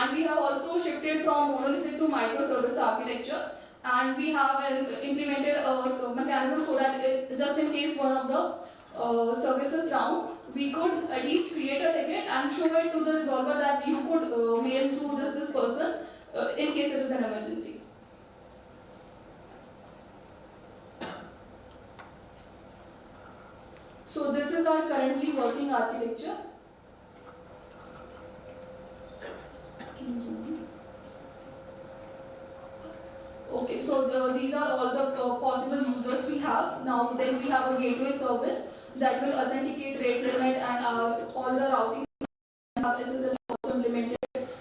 And we have also shifted from monolithic to microservice architecture, and we have implemented a mechanism so that just in case one of the services down, we could at least create a ticket and show it to the resolver that you could mail to this person in case it is an emergency. So this is our currently working architecture. Okay, so these are all the possible users we have. Now then we have a gateway service that will authenticate rate limit and all the routing SSL also implemented.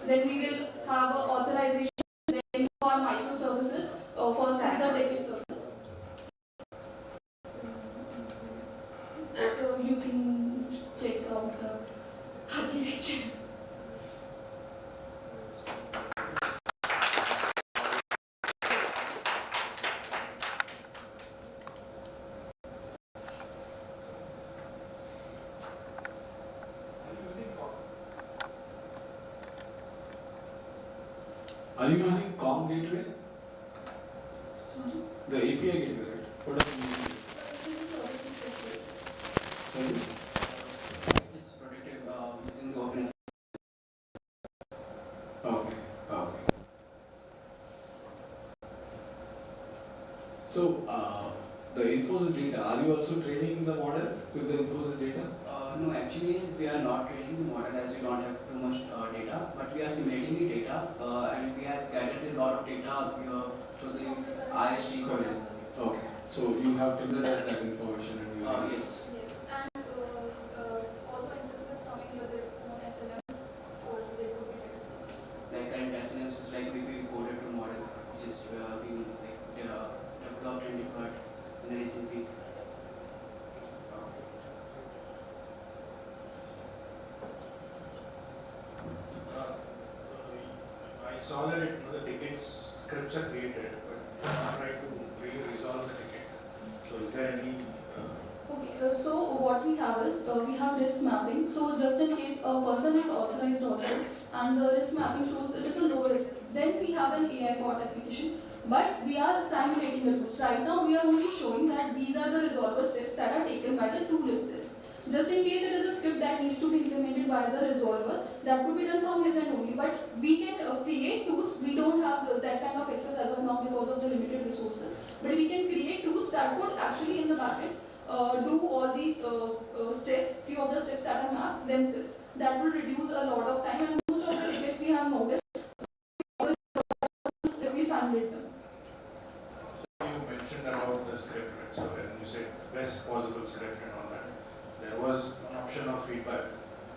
Then we will have a authorization then for microservices. First is the ticket service. You can check out the architecture. Are you using COM gateway? Sorry? The API gateway, right? What are you using? Sorry? It's protected using the OpenSSL. Okay. Okay. So, the Infosys data, are you also training the model with the Infosys data? No, actually we are not training the model as we don't have too much data, but we are simulating the data and we have gathered a lot of data through the ISG. Sorry. Okay. So you have standardized that information and you have Yes. Yes, and also Infosys is coming with its own SLMs, so they could be Like current SNMs is like if we coded to model, which is being like developed and deployed in the recent week. I saw that the tickets scripts are created, but I'm trying to really resolve the ticket. So is there any? Okay, so what we have is, we have risk mapping. So just in case a person is authorized also and the risk mapping shows it is a low risk, then we have an AI bot application. But we are simulating the tools. Right now we are only showing that these are the resolver steps that are taken by the tool itself. Just in case it is a script that needs to be implemented by the resolver, that could be done from his end only. But we can create tools. We don't have that kind of access as of now because of the limited resources. But we can create tools that could actually in the backend do all these steps, few of the steps that are mapped themselves. That will reduce a lot of time, and most of the tickets we have noticed if we simulate them. You mentioned about the script, right? So when you said best possible script and all that, there was an option of feedback.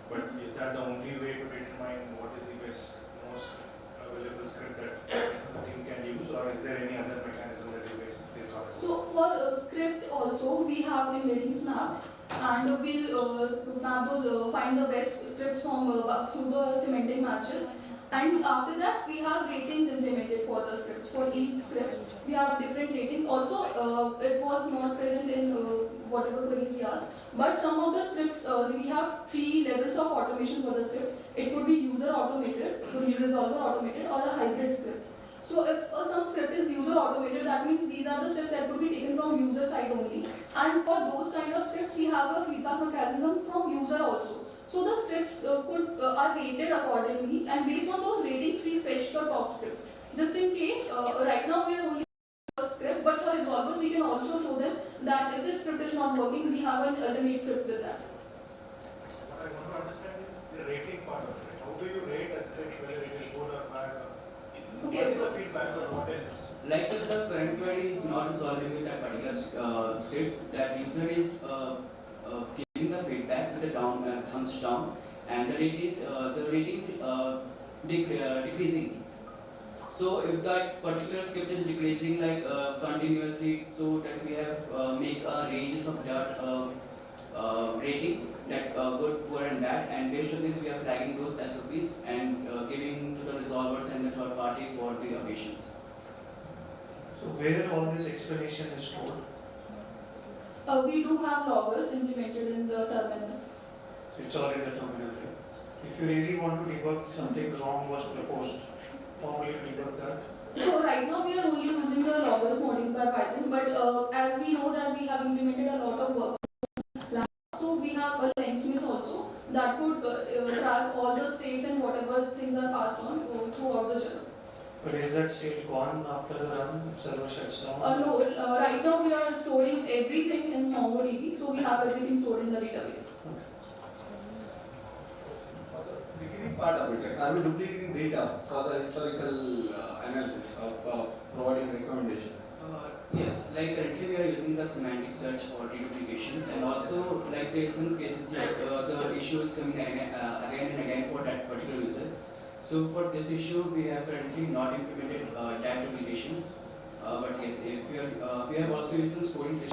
But is that the only way to determine what is the best, most available script that the team can use, or is there any other mechanism that you basically thought of? So for script also we have embeddings mapped, and we'll map those find the best scripts from through the semantic matches. And after that, we have ratings implemented for the scripts. For each script, we have different ratings. Also, it was not present in whatever queries we asked. But some of the scripts, we have 3 levels of automation for the script. It could be user automated, could be resolver automated, or a hybrid script. So if some script is user automated, that means these are the steps that could be taken from user side only. And for those kind of scripts, we have a feedback mechanism from user also. So the scripts are rated accordingly, and based on those ratings, we fetch the top scripts. Just in case, right now we are only a script, but for resolvers, we can also show them that if this script is not working, we have an alternate script with that. What I want to understand is the rating part of it. How do you rate a script, whether it is good or bad? Okay, what is so the feedback or what is? Like if the current query is not resolving with that particular script, that user is giving the feedback with a down thumbs down, and the rating is decreasing. So if that particular script is decreasing like continuously, so that we have make a ranges of that ratings that good, poor, and bad, and based on this we are flagging those SOPs and giving to the resolvers and the third party for the patients. So where all this explanation is stored? we do have loggers implemented in the terminal. It's all in the terminal, right? If you really want to debug something wrong was proposed, how will you debug that? So right now we are only using the loggers module by Python, but as we know that we have implemented a lot of work, so we have a locksmith also that could track all the states and whatever things are passed on throughout the journey. But is that still gone after the run, server shuts down? No, right now we are storing everything in MongoDB, so we have everything stored in the database. For the beginning part of it, like, are we duplicating data for the historical analysis or providing recommendation? Yes, like currently we are using the semantic search for deduplications, and also like there is some cases like the issue is coming again and again for that particular user. So for this issue, we have currently not implemented tag duplications, but yes, if we have also used the scoring system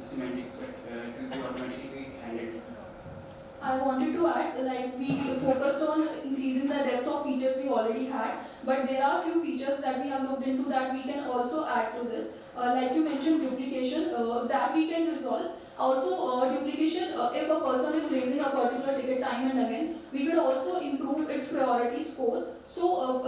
semantic, but it will be automatically handled. I wanted to add, like we focused on increasing the depth of features we already had, but there are few features that we have looked into that we can also add to this. Like you mentioned, duplication, that we can resolve. Also, duplication, if a person is raising a particular ticket time and again, we could also improve its priority score. So,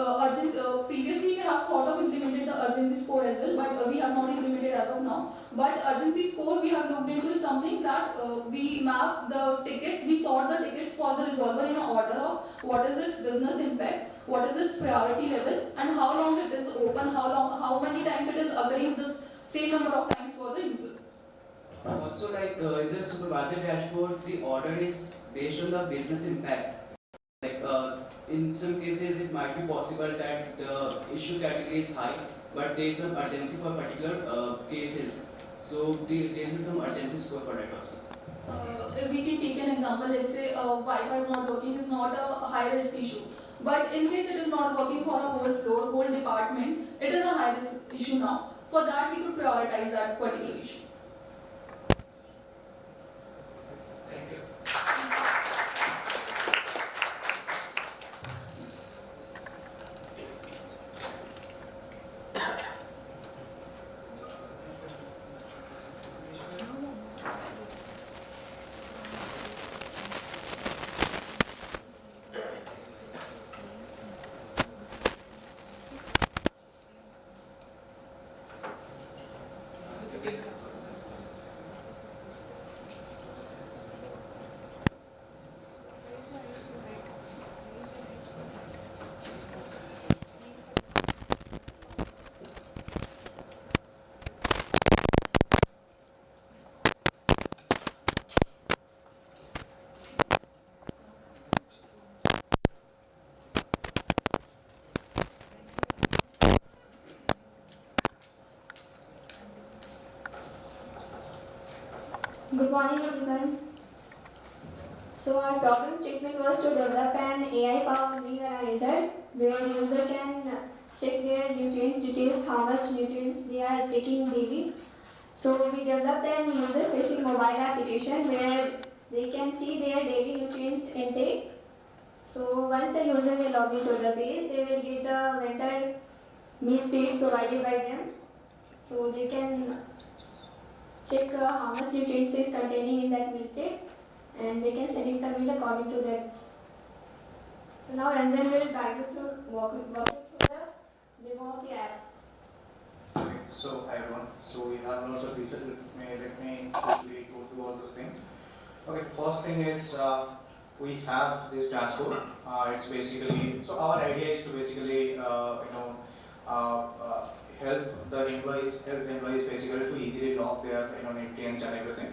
previously we have thought of implementing the urgency score as well, but we have not implemented as of now. But urgency score we have looked into is something that we map the tickets, we sort the tickets for the resolver in an order of what is its business impact, what is its priority level, and how long it is open, how many times it is occurring this same number of times for the user. Also, like in the supervisor dashboard, the order is based on the business impact. Like in some cases, it might be possible that the issue category is high, but there is some urgency for particular cases. So there is some urgency score for that also. If we can take an example, let's say Wi-Fi is not working, is not a high risk issue. But in case it is not working for a whole floor, whole department, it is a high risk issue now. For that, we could prioritize that particular issue. Thank you. Good morning, everyone. So our problem statement was to develop an AI-powered visualizer where the user can check their nutrient details, how much nutrients they are taking daily. So we developed an user-facing mobile application where they can see their daily nutrients intake. So once the user will log into the page, they will get the vendor meal space provided by them. So they can check how much nutrients is containing in that milk plate, and they can select the meal according to that. So now Ranjan will guide you through, walk you through the demo of the app. Okay, so hi everyone. So we have lots of features. Let me quickly go through all those things. Okay, first thing is we have this dashboard. It's basically, so our idea is to basically help employees basically to easily log their nutrients and everything.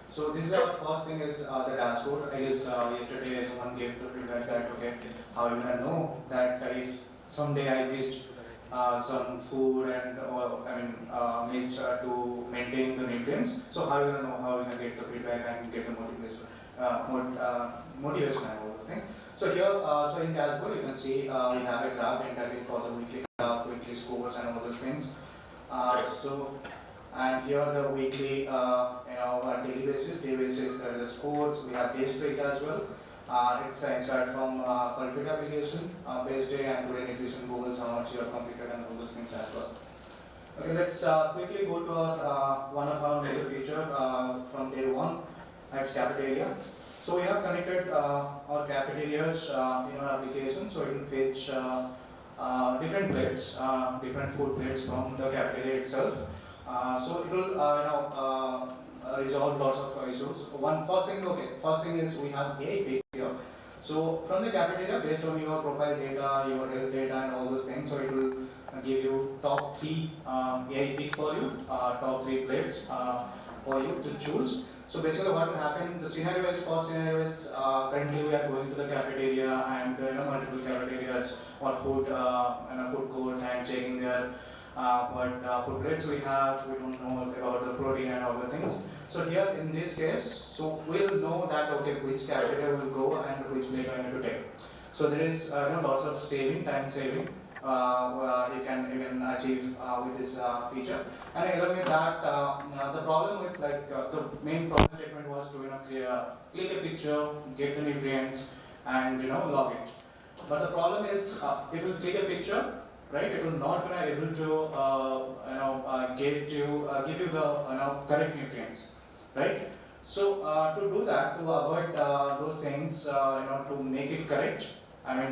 So this is our first thing is the dashboard. I guess yesterday someone gave the feedback that okay, how you gonna know that if someday I missed some food and missed to maintain the nutrients. So how you gonna know, how you gonna get the feedback and get the motivation and all those things. So here, so in dashboard you can see we have a graph entirely for the weekly scores and all those things. And here the weekly, daily basis there is the scores. We have day streak as well. It's inspired from Sulfate application, base day and today nutrition goals, how much you have completed and all those things as well. Okay, let's quickly go to our one of our major feature from day one. That's cafeteria. So we have connected our cafeterias in our application, so it will fetch different plates, different food plates from the cafeteria itself. So it will resolve lots of issues. First thing is we have AI pick here. So from the cafeteria, based on your profile data, your health data, and all those things, so it will give you top 3 AI pick for you, top 3 plates for you to choose. So basically what will happen, the scenario is, first scenario is currently we are going to the cafeteria and multiple cafeterias or food food courts and checking their what food plates we have. We don't know about the protein and all the things. So here in this case, so we'll know that okay, which cafeteria will go and which plate I need to take. So there is lots of time saving. You can achieve with this feature. And along with that, the problem with the main problem statement was to click a picture, get the nutrients, and log it. But the problem is, if you click a picture, right, it will not be able to give you the correct nutrients, right? So to do that, to avoid those things, to make it correct,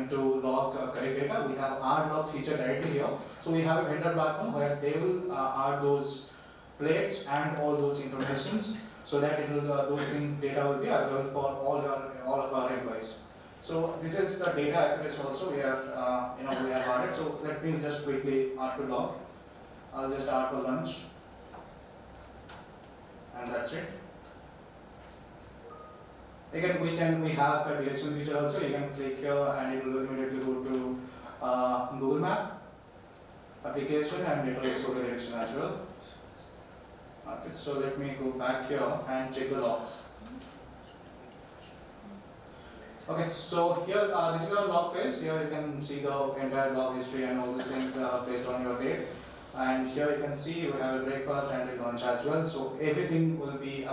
to log correct data, we have RLog feature directly here. So we have a vendor platform where they will add those plates and all those informations, so that it will those things data will be available for all of our employees. So this is the data accuracy also we have we have added. So let me just quickly add to log. I'll just add for lunch, and that's it. Again, we have a direction feature also. You can click here and it will immediately go to Google Map application, and it will show the direction as well. Okay, so let me go back here and check the logs. Okay, so here this is our log page. Here you can see the entire log history and all these things based on your date. And here you can see we have a breakfast and a lunch as well. So everything will be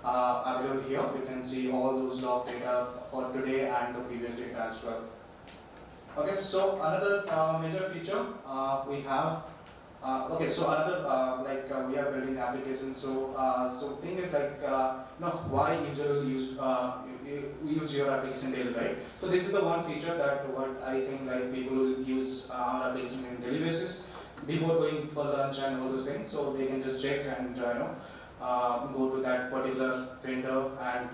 available here. You can see all those log data for today and the previous data as well. Okay, so another major feature we have. So another we are building applications. So thing is why user will use your application daily, right? So this is the one feature that what I think people will use our application in daily basis before going for lunch and all those things. So they can just check and go to that particular vendor and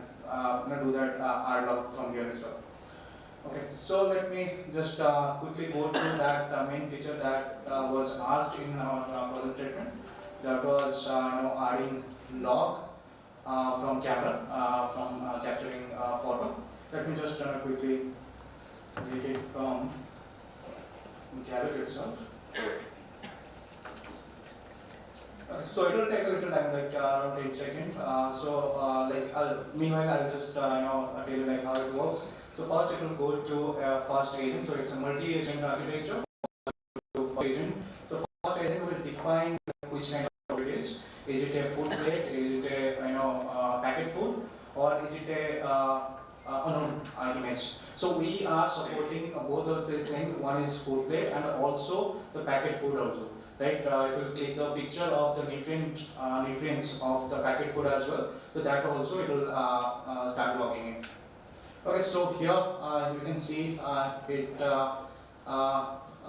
do that RLog from here itself. Okay, so let me just quickly go through that main feature that was asked in our present statement. That was adding log from camera, from capturing photo. Let me just quickly read it from Gallop itself. So it will take a little time, around 10 seconds. Meanwhile, I'll just tell you how it works. So first it will go to first agent. So it's a multi-agent architecture. Agent. So first agent will define which kind of it is. Is it a food plate? Is it a packet food? Or is it a unknown image? So we are supporting both of the things. One is food plate and also the packet food also. Right? If you click the picture of the nutrients of the packet food as well, so that also it will start logging in. Okay, so here you can see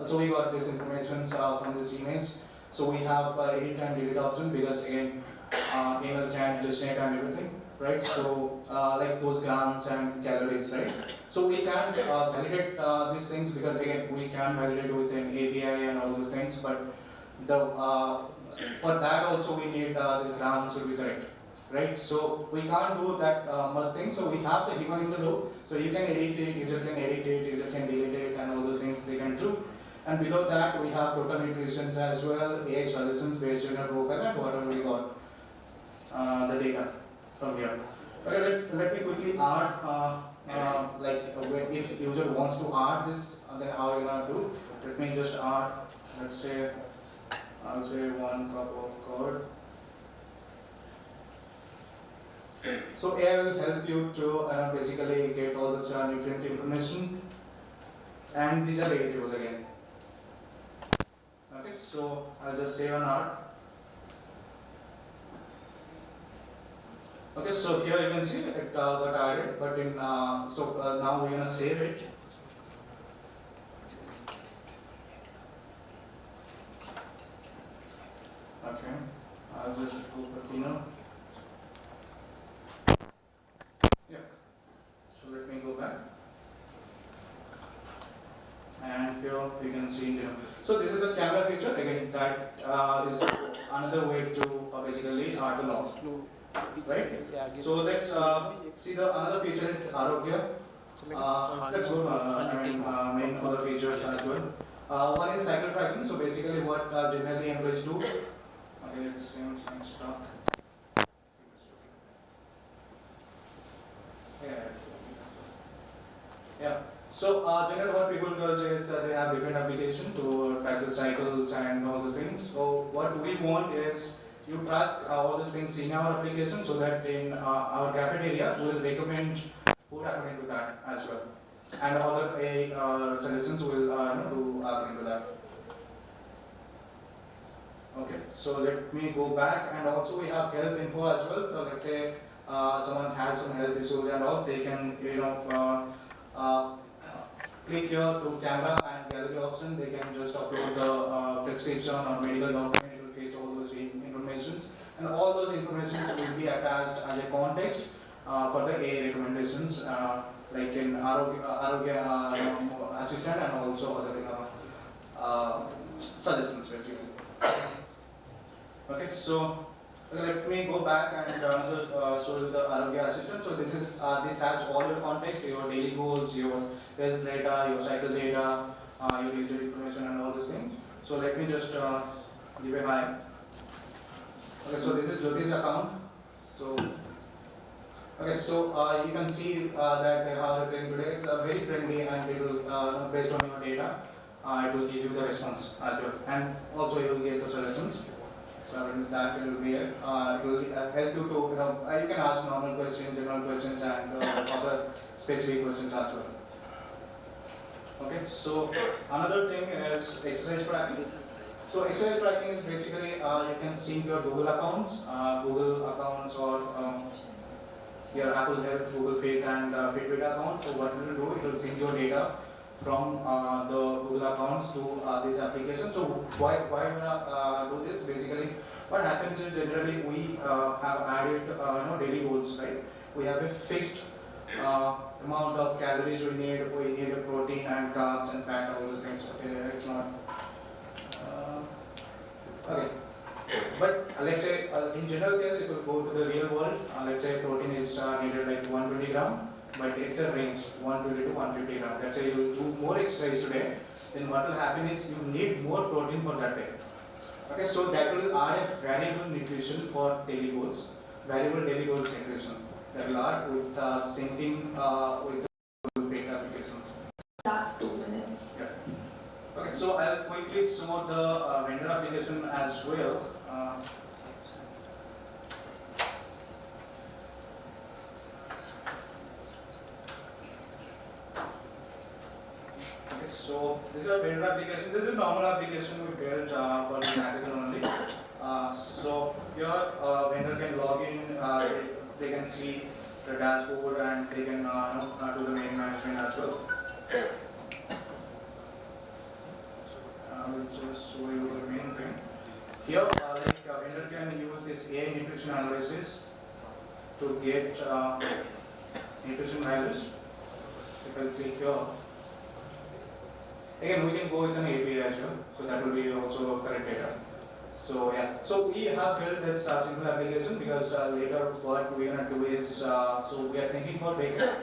so we got this information from this image. So we have edit and delete option because again email can hallucinate and everything, right? So like those grams and calories, right? So we can validate these things because again we can validate with an API and all those things, but for that also we need this grams to be correct. Right, so we can't do that much thing. So we have the human in the loop. So you can edit it, user can edit it, user can delete it, and all those things they can do. And below that we have total nutrition as well, AI suggestions based on your profile and whatever we got the data from here. Okay, let me quickly add if user wants to add this, then how are you gonna do? Let me just add. Let's say I'll say 1 cup of curd. So AI will help you to basically get all this nutrient information, and these are editable again. Okay, so I'll just save an art. Okay, so here you can see it got added, but in now we're gonna save it. Okay, I'll just go for cleaner. Yeah. So let me go back. And here you can see, so this is the camera picture. Again, that is another way to basically add the logs, right? So let's see the another feature is Arogya. Let's go to main other features as well. One is cycle tracking. So basically, what generally employees do. Okay, let's see what's stuck. Yeah. So generally what people do is they have different application to track the cycles and all those things. So what we want is you track all these things in our application so that in our cafeteria we will recommend food according to that as well. And other suggestions will do according to that. Okay, so let me go back, and also we have health info as well. So let's say someone has some health issues and all, they can click here to camera and gallery option. They can just upload the prescription or medical document. It will fetch all those informations, and all those informations will be attached as a context for the A recommendations, like in Arogya assistant and also other suggestions basically. Okay, so let me go back and show you the Arogya assistant. So this is this has all your context, your daily goals, your health data, your cycle data, your user information, and all these things. So let me just give a hi. Okay, so this is Jyoti's account. So okay, so you can see that they are referring today. It's very friendly, and it will based on your data, it will give you the response as well, and also you will get the suggestions. So that will be it. It will help you to you can ask normal questions, general questions, and other specific questions as well. Okay, so another thing is exercise tracking. So exercise tracking is basically you can sync your Google accounts or your Apple Health, Google Fit, and Fitbit accounts. So what it will do, it will sync your data from the Google accounts to this application. So why do this? Basically, what happens is generally we have added daily goals, right? We have a fixed amount of calories we need a protein and carbs and fat, all those things. Okay, it's not okay. But let's say in general case, if we go to the real world, let's say protein is needed like 120 gram. But it's a range 120 to 150 gram. Let's say you will do more exercise today, then what will happen is you need more protein for that day. Okay, so that will add a variable nutrition for daily goals, variable daily goals nutrition. That will add with syncing with the Google Fit application. Last 2 minutes. Yeah. Okay, so I'll quickly show the vendor application as well. So this is a build application. This is a normal application we built for the hackathon only. So here vendor can log in, they can see the dashboard, and they can do the main management as well. I will just show you the main thing. Here vendor can use this AI nutrition analysis to get nutrition values. If I click here, again, we can go with an API as well, so that will be also correct data. So yeah, so we have built this simple application because later what we're gonna do is, so we are thinking for baker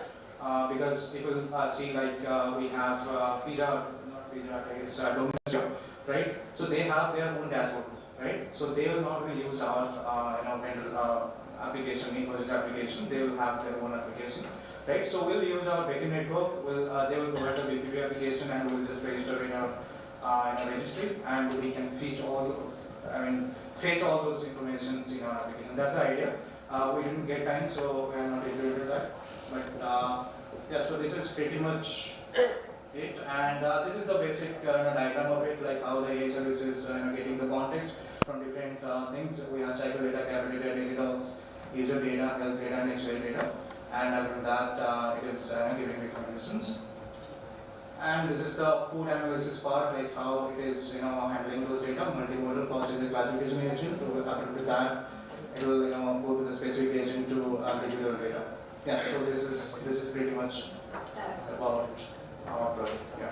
because people see like we have pizza, not pizza, it's Domino's here, right? So they have their own dashboard, right? So they will not really use our vendor's application, Infosys application. They will have their own application. Right, so we'll use our backend network. They will provide a BPP application, and we'll just register in a registry, and we can fetch all those informations in our application. That's the idea. We didn't get time, so we are not able to do that. But yeah, so this is pretty much it, and this is the basic diagram of it, like how the AI service is getting the context from different things. We have cycle data, calorie data, daily logs, user data, health data, and Excel data. And other than that, it is giving recommendations. And this is the food analysis part, like how it is, handling those data. Multimodal first is the classification agent. So after that, it will, go to the specific agent to give you the data. Yeah. So this is pretty much about our project. Yeah.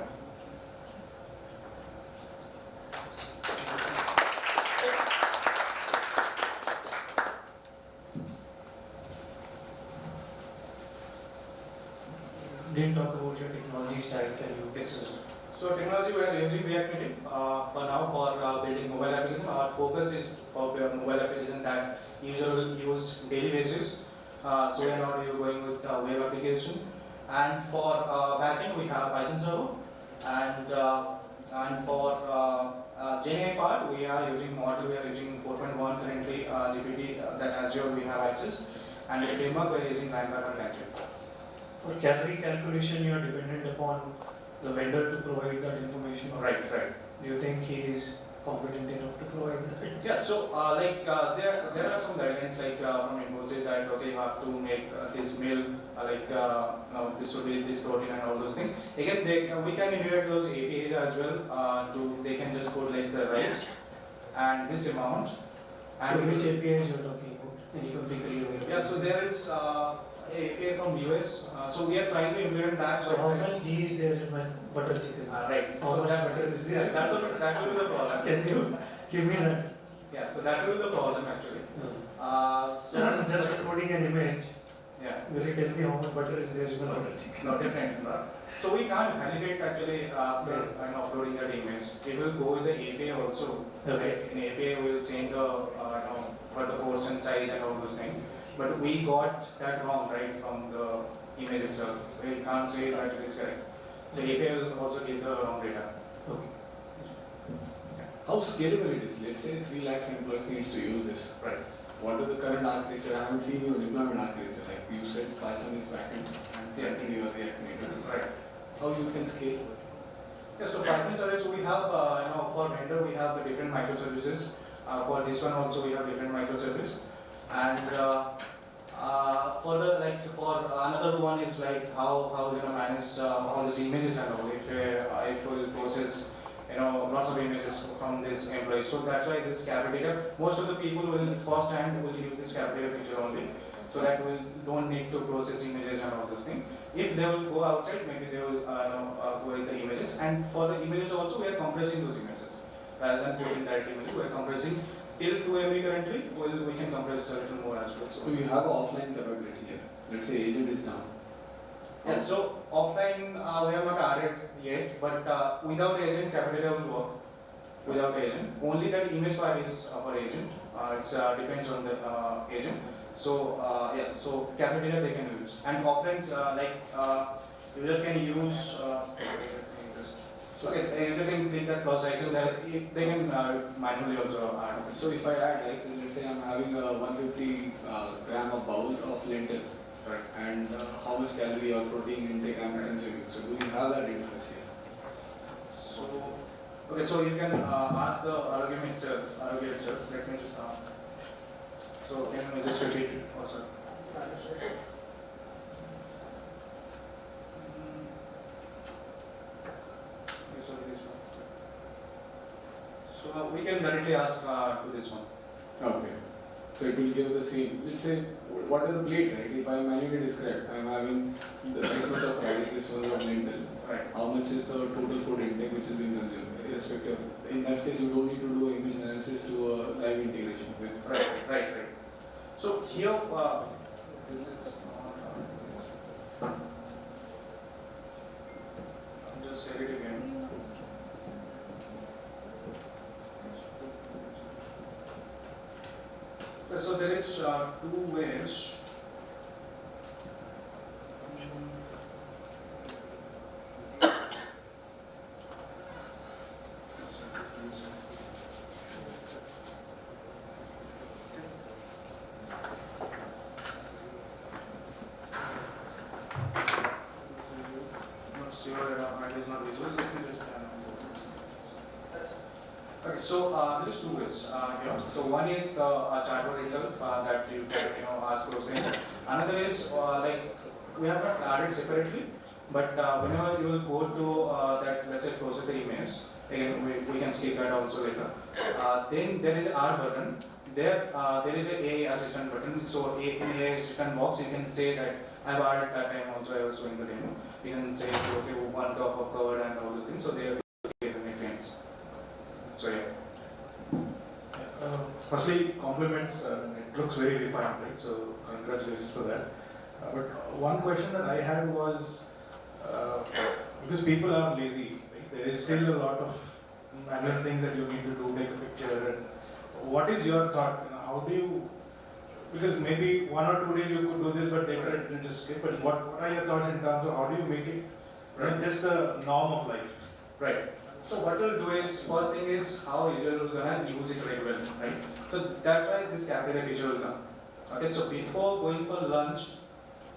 Didn't talk about your technology stack, can you? Yes. So technology we are using React Native for now for building mobile application. Our focus is for mobile application that user will use daily basis. So we are not going with web application. And for backend we have Python server. And for GenAI part we are using model. We are using 4.1 currently. GPT that Azure we have access. And the framework we are using LangGraph and LangChain. For calorie calculation, you are dependent upon the vendor to provide that information. Right. Do you think he is competent enough to provide that? Yeah, so there are some guidelines from Infosys that okay, you have to make this meal this would be this protein and all those things. Again, we can integrate those APIs as well. They can just put like the rice and this amount. And which APIs you are talking about? Any publicly available? Yeah, so there is API from US. So we are trying to implement that. So how much ghee is there in my butter chicken? Right. How much butter is there? That will be the problem. Can you give me that? Yeah, so that will be the problem actually. So just uploading an image. Yeah. Will you tell me how much butter is there in my butter chicken? No, definitely not. So we can't validate actually after uploading that image. It will go with the API also. Okay. Right? In API we will change the for the portion size and all those things. But we got that wrong, right, from the image itself. We can't say that it is correct. So API will also give the wrong data. Okay. How scalable it is? Let's say 3 lakhs employees needs to use this. Right. What is the current architecture? I haven't seen your deployment architecture. Like you said, Python is backend and frontend you are React Native. Right. How you can scale? Yeah, so Python service we have, for vendor we have different microservices. For this one also we have different microservices. And for another one is like how we're gonna manage all these images and all. If we'll process lots of images from this employee. So that's why this capture data. Most of the people will first hand will use this capture data feature only. So that we don't need to process images and all those things. If they will go outside, maybe they will go with the images. And for the images also, we are compressing those images rather than putting direct images. We are compressing till 2 MB currently. We can compress a little more as well. So you have offline capability here. Let's say agent is down. Yeah, so offline we have not added yet, but without agent, capability will work. Without agent, only that image part is for agent. It depends on the agent. So so capability they can use, and offline user can use. So a user can click that plus icon. They can manually also add. So if I add, like let's say I'm having a 150 gram of bowl of lentil. Correct. And how much calorie or protein intake I'm consuming. So do you have that interface here? So so you can ask the argument itself. Let me just ask. So can you just repeat it also? Okay, so this one. So we can directly ask to this one. Okay. So it will give the same. Let's say, what is the plate, right? If I manually describe, I'm having this much of rice, this much of lentil. Right. How much is the total food intake which is being consumed? Irrespective. In that case, you don't need to do image analysis to live integration with. Right. So here, this is I'll just say it again. So there is 2 ways. Not sure it is not visual. Let me just Okay, so there is two ways. So one is the chatbot itself that you can ask those things. Another is like we have not added separately, but whenever you will go to that, let's say closer the emails, again we can skip that also later. Then there is R button. There is a AI assistant button. So in AI assistant box you can say that I've added that time also I was showing the demo. You can say okay 1 cup of covered and all those things. So they are nutrients. So yeah. Firstly, compliments. It looks very refined, right? So congratulations for that. But one question that I had was because people are lazy, right? There is still a lot of manual things that you need to do, take a picture. And what is your thought? How do you? Because maybe 1 or 2 days you could do this, but later it will just skip. But what are your thoughts in terms of how do you make it just a norm of life? Right. So what we'll do is, first thing is how user will gonna use it regularly, right? So that's why this capillary feature will come. Okay, so before going for lunch,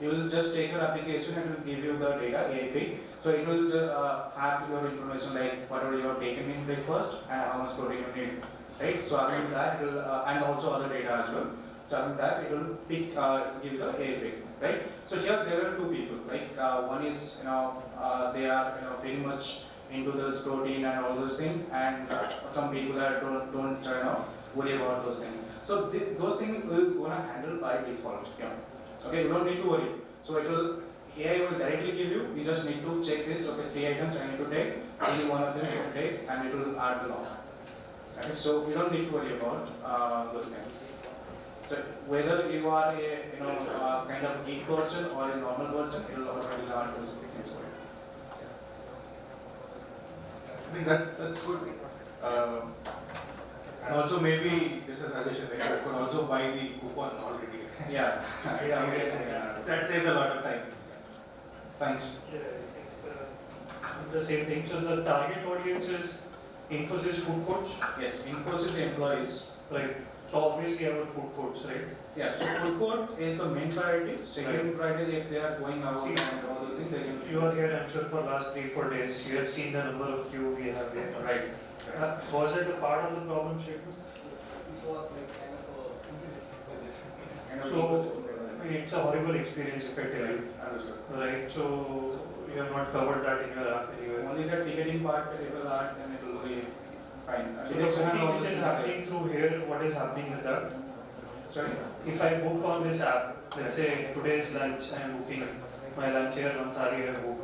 you will just take your application and it will give you the data, AIP. So it will have your information like whatever you have taken in breakfast and how much protein you need, right? So after that, it will, and also other data as well. So after that, it will pick, give you the AIP, right? So here there are two people, like one is, they are, very much into this protein and all those things, and some people are don't worry about those things. So those things will gonna handle by default. Yeah. Okay, you don't need to worry. So it will AI will directly give you. You just need to check this. Okay, 3 items I need to take. Only one of them you can take, and it will add the log. Okay, so you don't need to worry about those things. So whether you are a kind of geek person or a normal person, it will automatically add those things for you. I think that's good. And also maybe just a suggestion, like you could also buy the coupon already. Yeah. That saves a lot of time. Thanks. Yeah, it's the same thing. So the target audience is Infosys food courts, Yes, Infosys employees. right? So obviously our food courts, right? Yeah, so food court is the main priority. Second priority, if they are going out See, and all those things, they can. You are here, I'm sure, for last 3-4 days. You have seen the number of queue we have here. Right. Was it a part of the problem statement? It was like kind of a So it's a horrible experience, effectively, Understood. right? So you have not covered that in your app anywhere. Only the ticketing part, if it will add, then it will be fine. So the booking which is happening through here, what is happening with that? Sorry? If I book on this app, let's say today's lunch, I am booking my lunch here, one thali I have booked.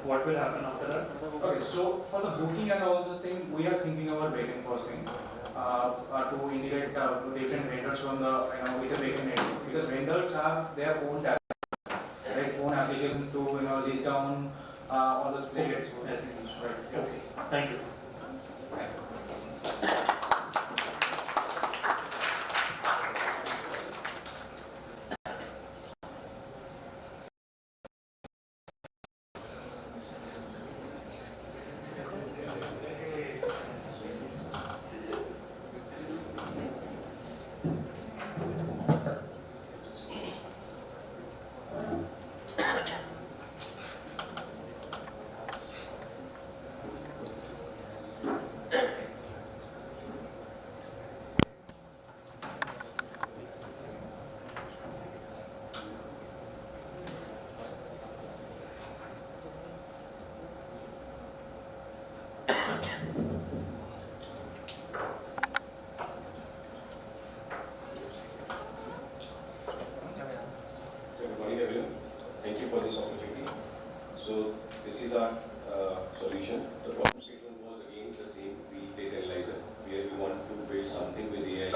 What will happen after that? Okay, so for the booking and all those things, we are thinking about backend first thing. To integrate different vendors from the, with the backend network. Because vendors have their own tab, right? Own applications to, list down all those players. Okay. Right. Yeah. Okay, thank you. Good morning, everyone. Thank you for this opportunity. So this is our solution. The problem statement was again the same. We data analyzer where we want to build something with AI,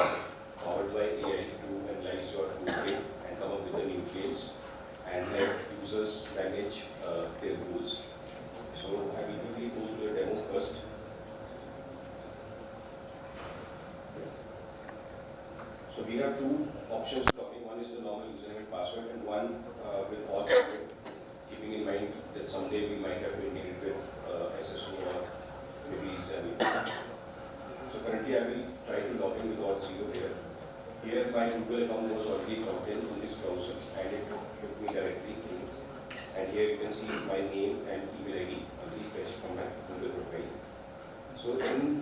powered by AI to analyze your food grade and come up with the nutrients and help users manage their goals. So I will quickly go through the demo first. So we have two options to log in. One is the normal username and password, and one with odds, keeping in mind that someday we might have to integrate with SSO or maybe Xami. So currently I will try to log in with odds 0 here. Here my Google account was already logged in this browser and it took me directly in. And here you can see my name and email ID already fetched from my Google profile. So in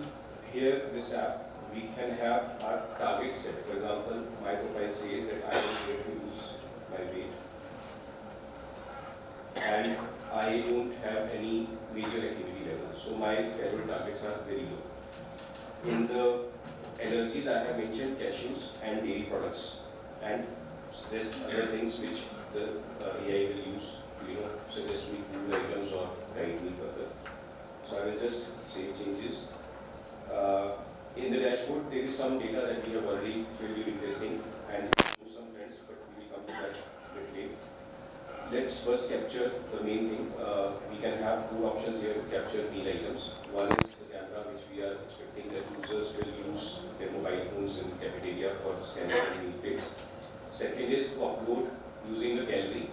here this we can have our target set. For example, my profile says that I am going to lose my weight and I don't have any major activity level. So my calorie targets are very low. In the allergies, I have mentioned cashews and dairy products and just other things which the AI will use to suggest me food items or guide me further. So I will just save changes. In the dashboard, there is some data that we have already filled during testing and show some trends, but we will come to that a bit late. Let's first capture the main thing. We can have food options here to capture meal items. One is the camera, which we are expecting that users will use their mobile phones in the cafeteria for scanning meal plates. Second is to upload using the gallery.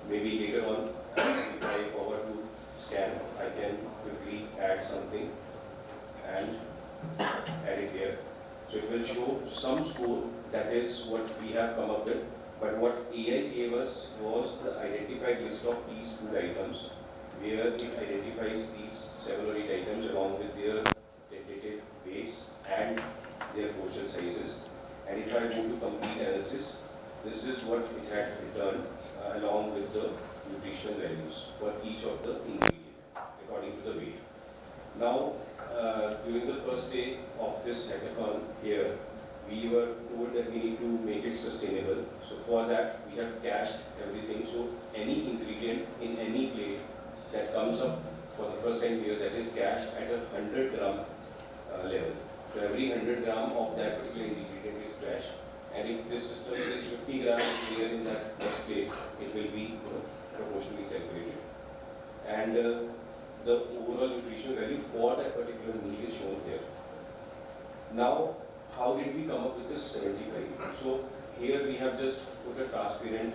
Maybe later on, if I forward to scan, I can quickly add something and add it here. So it will show some score, that is what we have come up with. But what AI gave us was the identified list of these food items, where it identifies these 7 or 8 items along with their tentative weights and their portion sizes. And if I go to complete analysis, this is what it had returned along with the nutritional values for each of the ingredients according to the weight. Now, during the first day of this hackathon here, we were told that we need to make it sustainable. So for that, we have cached everything. So any ingredient in any plate that comes up for the first time here, that is cached at a 100 gram level. So every 100 gram of that particular ingredient is cached. And if this system says 50 grams here in that next plate, it will be proportionally calculated. And the overall nutritional value for that particular meal is shown here. Now, how did we come up with this 75? So here we have just put a transparent,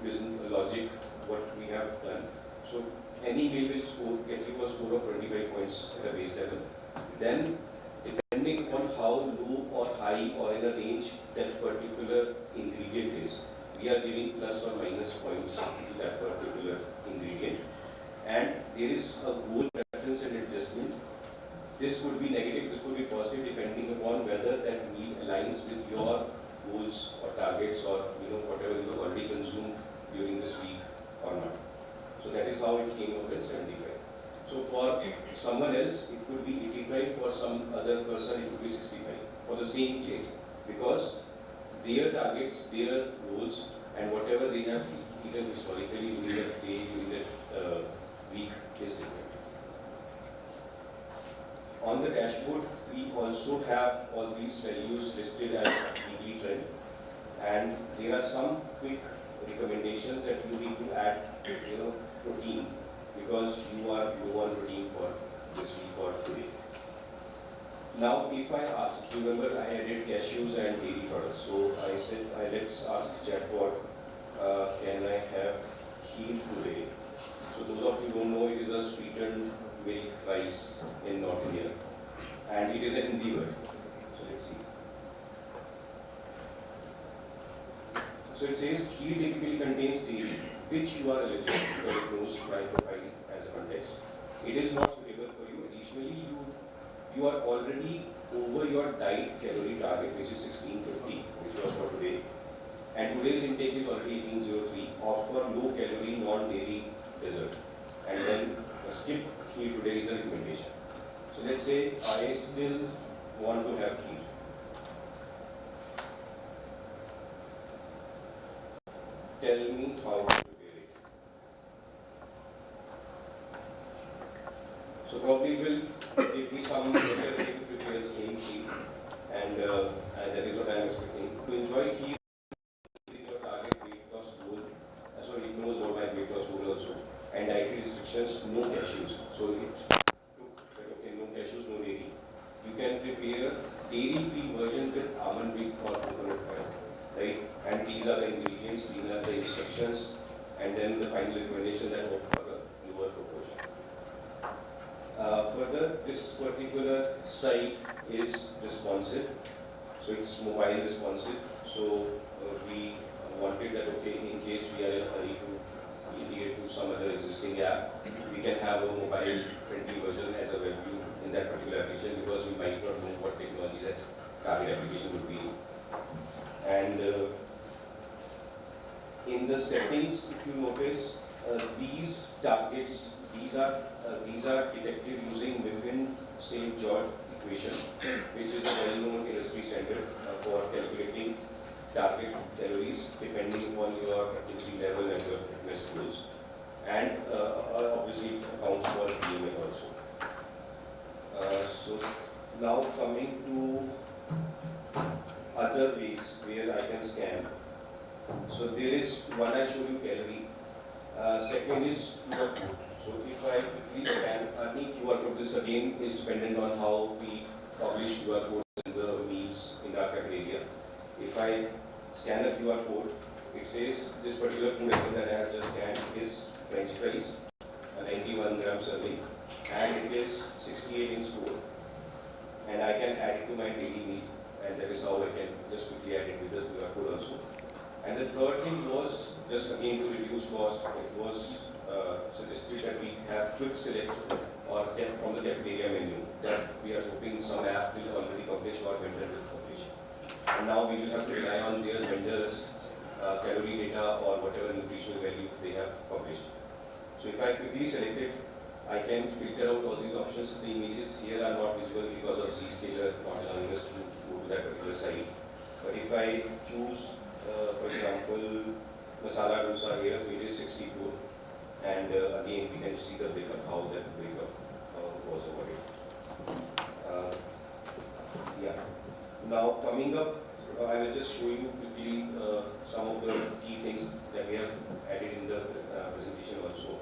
business logic, what we have done. So any meal will get you a score of 25 points at the base level. Then, depending on how low or high or in a range that particular ingredient is, we are giving plus or minus points to that particular ingredient. And there is a goal preference and adjustment. This could be negative, this could be positive, depending upon whether that meal aligns with your goals or targets or whatever you have already consumed during this week or not. So that is how it came up as 75. So for someone else, it could be 85. For some other person, it could be 65 for the same plate, because their targets, their goals, and whatever they have eaten historically during that day, during that week is different. On the dashboard, we also have all these values listed as weekly trend, and there are some quick recommendations that you need to add, protein, because you are low on protein for this week or today. Now, if I ask, remember I added cashews and dairy products, so I said, let's ask chatbot, can I have kheer today? So those of you who don't know, it is a sweetened milk rice in North India, and it is a Hindi word. So let's see. So it says kheer typically contains dairy, which you are eligible because it knows my profile as a context. It is not suitable for you. Additionally, you are already over your diet calorie target, which is 1650, which was for today. And today's intake is already 1803, offer low calorie, non-dairy dessert. And then skip kheer today is a recommendation. So let's say I still want to have kheer. Tell me how to prepare it. So probably it will give me some better way to prepare the same kheer, and that is what I am expecting. To enjoy kheer, your target weight loss goal, so it knows what my weight loss goal also, and dietary restrictions, no cashews. So it took that, okay, no cashews, no dairy. You can prepare dairy-free version with almond milk or coconut oil, right? And these are the ingredients, these are the instructions, and then the final recommendation that opt for a lower proportion. Further, this particular site is responsive, so it's mobile responsive. So we wanted that, okay, in case we are in a hurry to integrate to some other existing app, we can have a mobile friendly version as a web view in that particular application, because we might not know what technology that target application would be. And in the settings, if you notice, these targets, these are detected using Mifflin-St. George equation, which is a well-known industry standard for calculating target calories depending upon your activity level and your fitness goals. And obviously it accounts for BMI also. So now coming to other ways where I can scan. So there is one I showed you calorie. Second is QR code. So if I quickly scan any QR code, this again is dependent on how we publish QR codes in the meals in our cafeteria. If I scan a QR code, it says this particular food item that I have just scanned is French fries, 91 grams serving, and it is 68 in store. And I can add it to my daily meal, and that is how I can just quickly add it with the QR code also. And the third thing was, just again to reduce cost, it was suggested that we have quick select or from the cafeteria menu that we are hoping some app will already publish or vendor will publish. And now we will have to rely on their vendors' calorie data or whatever nutritional value they have published. So if I quickly select it, I can filter out all these options. The images here are not visible because of Zscaler not allowing us to go to that particular site. But if I choose, for example, masala dosa here, it is 64. And again, we can see the breakup, how that breakup was over it. Yeah. Now coming up, I will just show you quickly some of the key things that we have added in the presentation also.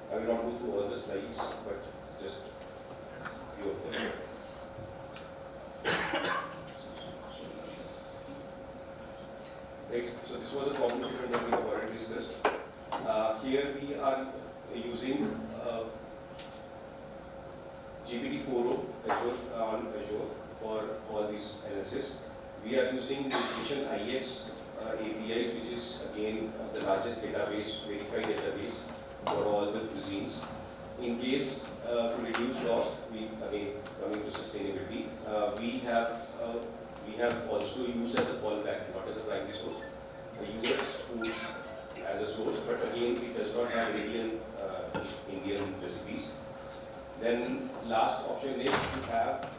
I will not go through all the slides, but just a few of them. Right, so this was a problem statement that we have already discussed. Here we are using GPT-4o Azure on Azure for all these analysis. We are using Nutrition IX APIs, which is again the largest database, verified database for all the cuisines. In case to reduce cost, we again coming to sustainability, we have also used as a fallback, not as a primary source, US foods as a source, but again it does not have Indian recipes. Then last option is to have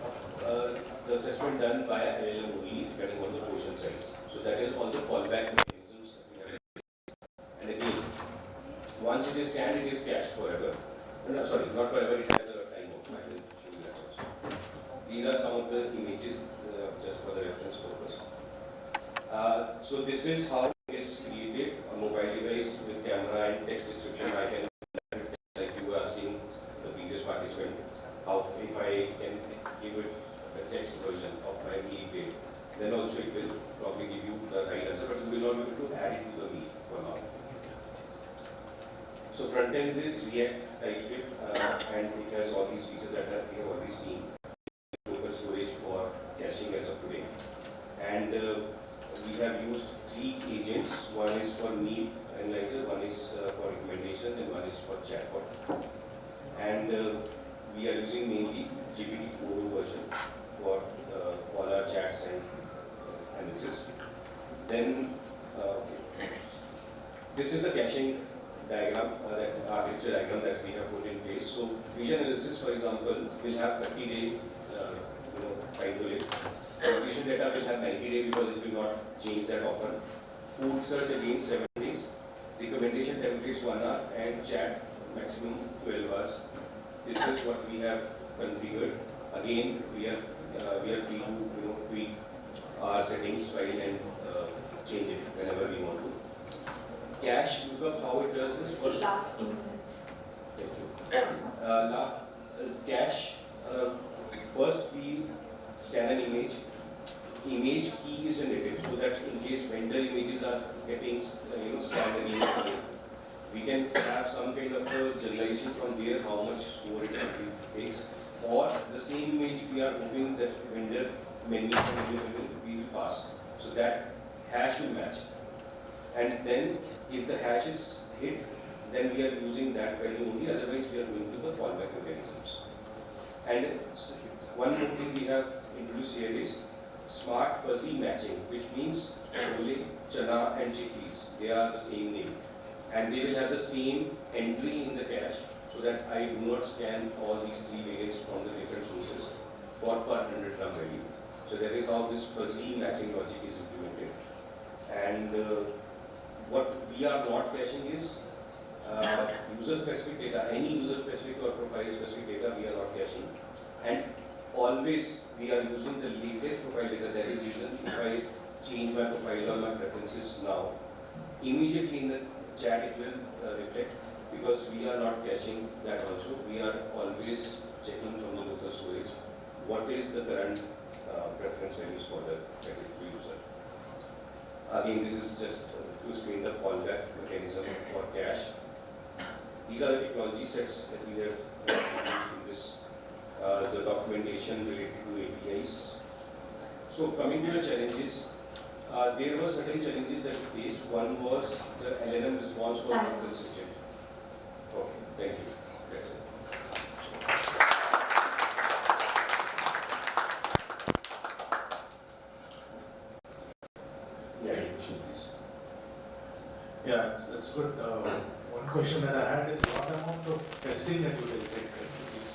the assessment done by LLM only, depending on the portion size. So that is all the fallback mechanisms that we have. And again, once it is scanned, it is cached forever. No, sorry, not forever, it has a timeout. I will show you that also. These are some of the images just for the reference purpose. So this is how it is created, a mobile device with camera and text description. I can, like you were asking the previous participant, how if I can give it the text version of my meal plate, then also it will probably give you the right answer, but you will not be able to add it to the meal for now. So front end is React TypeScript, and it has all these features that we have already seen. Local storage for caching as of today, and we have used 3 agents. One is for meal analyzer, one is for recommendation, and one is for chatbot. And we are using mainly GPT-4o version for all our chats and analysis. Then this is the caching diagram, architecture diagram that we have put in place. So vision analysis, for example, will have 30-day time to live. Location data will have 90 days because it will not change that often. Food search again 7 days. Recommendation templates 1 hour, and chat maximum 12 hours. This is what we have configured. Again, we are free to tweak our settings file and change it whenever we want to. Cache lookup, how it does is first. Last 2 minutes. Thank you. Cache, first we scan an image. Image key is generated so that in case vendor images are getting scanned again, we can have some kind of a generalization from there how much score it actually takes. Or the same image we are hoping that vendor menu we will pass. So that hash will match. And then if the hash is hit, then we are using that value only, otherwise we are going to the fallback mechanisms. And one more thing we have introduced here is smart fuzzy matching, which means chole, chana and chickpeas, they are the same name. And they will have the same entry in the cache, so that I do not scan all these three variants from the different sources for per 100 gram value. So that is how this fuzzy matching logic is implemented. And what we are not caching is user-specific data. Any user-specific or profile-specific data we are not caching. And always we are using the latest profile data. That is reason if I change my profile or my preferences now, immediately in the chat it will reflect, because we are not caching that also. We are always checking from the local storage what is the current preference values for the particular user. Again, this is just to explain the fallback mechanism for cache. These are the technology sets that we have used in this, the documentation related to APIs. So coming to the challenges, there were certain challenges that we faced. One was the LLM response was not consistent. Okay, thank you. That's it. Yeah, any questions, please? Yeah, that's good. One question that I had is what amount of testing that you will take, right? Because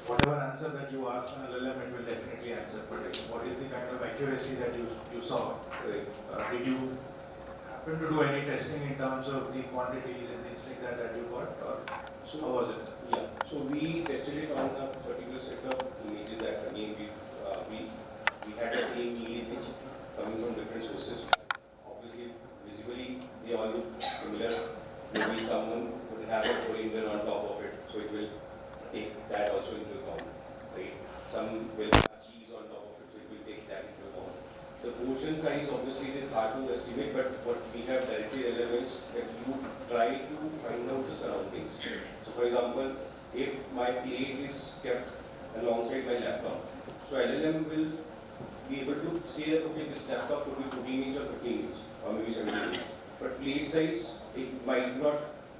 whatever answer that you ask an LLM, it will definitely answer. But what is the kind of accuracy that you saw? Right. Did you happen to do any testing in terms of the quantities and things like that you got, or how was it? Yeah, so we tested it on a particular set of images that again we had the same image coming from different sources. Obviously, visually they all look similar. Maybe someone would have a coriander on top of it, so it will take that also into account, right? Some will have cheese on top of it, so it will take that into account. The portion size, obviously, it is hard to estimate, but what we have directly relevance that you try to find out the surroundings. So, for example, if my plate is kept alongside my laptop, so LLM will be able to say that, okay, this laptop could be 14 inch or 15 inch, or maybe 17 inch. But plate size, it might not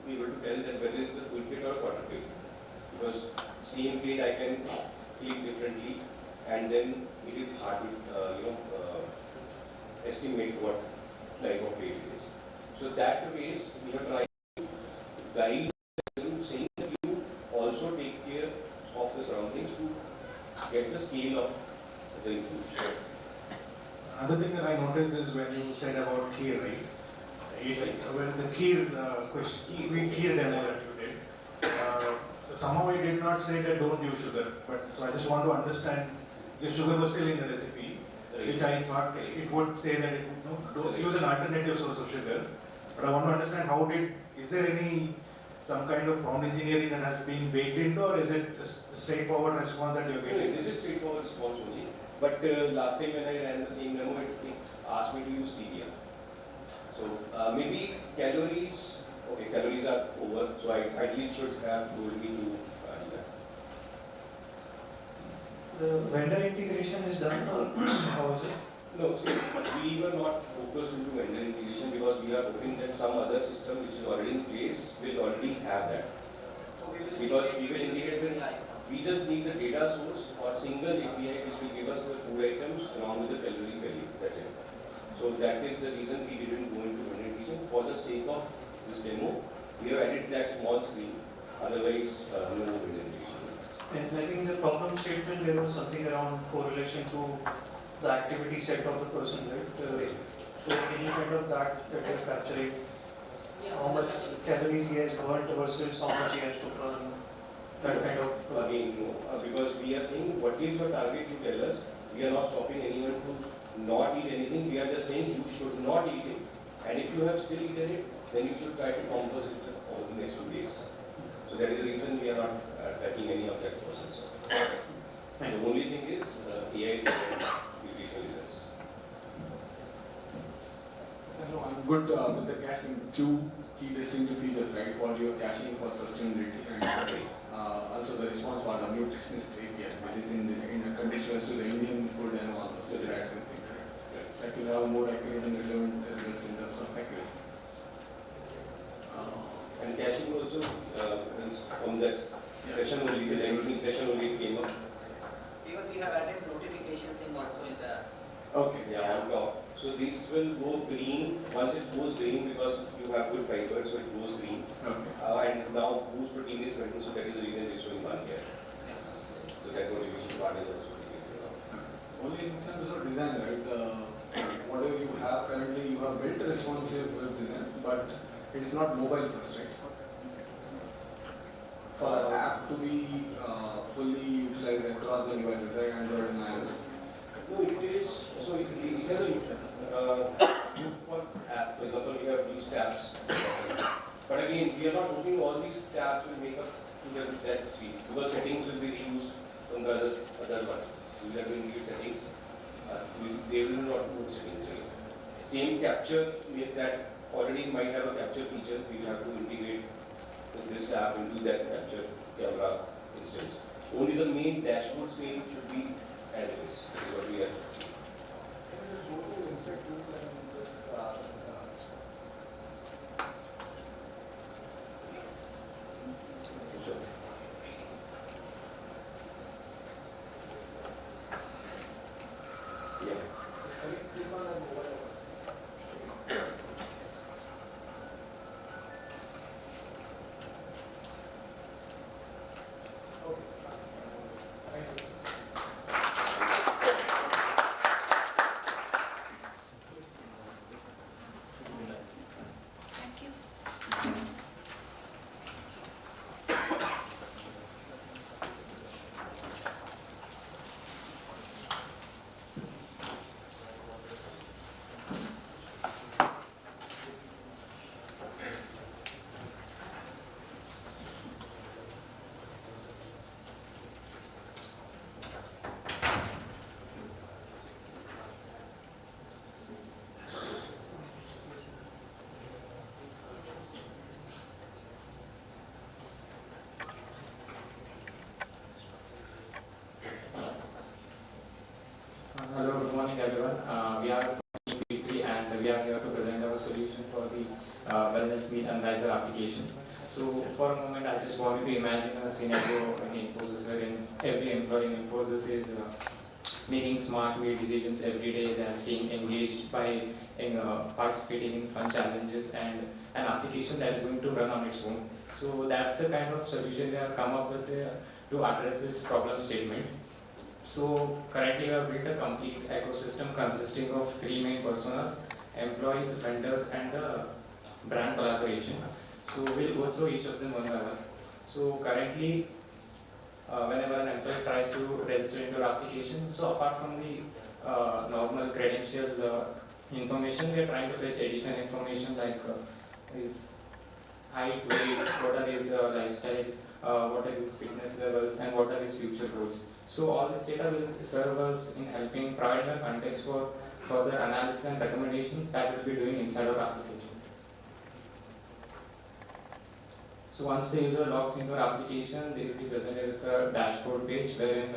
be able to tell that whether it's a full plate or a quarter plate. Because same plate I can click differently, and then it is hard to estimate what type of plate it is. So that ways we have tried to guide them, saying that you also take care of the surroundings to get the scale of the information. Another thing that I noticed is when you said about kheer, right? When the kheer kheer demo that you did, somehow it did not say that don't use sugar. But so I just want to understand, because sugar was still in the recipe, which I thought it would say that don't use an alternative source of sugar. But I want to understand is there some kind of prompt engineering that has been baked into, or is it a straightforward response that you're getting? This is straightforward response only. But last time when I ran the same demo, it asked me to use stevia. So maybe calories are over, so ideally it should have told me to do that. The vendor integration is done, or how is it? No, see, we were not focused into vendor integration because we are hoping that some other system which is already in place will already have that. Because we will integrate with, we just need the data source or single API which will give us the food items along with the calorie value. That's it. So that is the reason we didn't go into vendor integration. For the sake of this demo, we have added that small screen. Otherwise, no vendor integration. And I think in the problem statement there was something around correlation to the activity set of the person, right? So any kind of that you're capturing, how much calories he has burnt versus how much he has to burn, that kind of. Again, no, because we are saying what is your target, you tell us. We are not stopping anyone to not eat anything. We are just saying you should not eat it. And if you have still eaten it, then you should try to compensate it over the next few days. So that is the reason we are not tracking any of that process. The only thing is AI nutrition results. So I'm good with the caching. Two key distinctive features, right? For your caching for sustainability and also the response part of nutritionist API, which is in contextualized to the Indian food and all those and things, right? That will have more accurate and relevant results in terms of accuracy. And caching also from that session only, the session only came up. Even we have added notification thing also. matured, so it goes green. Okay. And now boost protein is present, so that is the reason it's showing 1 here. So that notification part is also taken out. Only in terms of design, right? Whatever you have currently, you have built responsive web design, but it's not mobile first, right? For an app to be fully utilized across the devices, like Android and iOS. No, it is, so it has a look for app. For example, we have these tabs. But again, we are not opening all these tabs will make up to that screen, because settings will be reused from the other one. We are doing new settings. They will not move settings again. Same capture that already might have a capture feature. We will have to integrate with this app into that capture camera instance. Only the main dashboard screen should be as it is. That is what we are. Can you just go to inspect tools and this? Sure. Yeah. Click on the mobile. Okay. Thank you. Hello, good morning everyone. We are P3 and we are here to present our solution for the Wellness Meal Analyzer application. So for a moment I just wanted to imagine a scenario in Infosys wherein every employee in Infosys is making smart meal decisions every day. They are staying engaged by participating in fun challenges and an application that is going to run on its own. So that's the kind of solution we have come up with to address this problem statement. So currently we have built a complete ecosystem consisting of 3 main personas: employees, vendors and brand collaboration. So we'll go through each of them one by one. So currently whenever an employee tries to register into your application, so apart from the normal credential information, we are trying to fetch additional information like his height, weight, what are his lifestyle, what are his fitness levels and what are his future goals. So all this data will serve us in helping provide a context for further analysis and recommendations that we'll be doing inside our application. So once the user logs into our application, they will be presented with a dashboard page wherein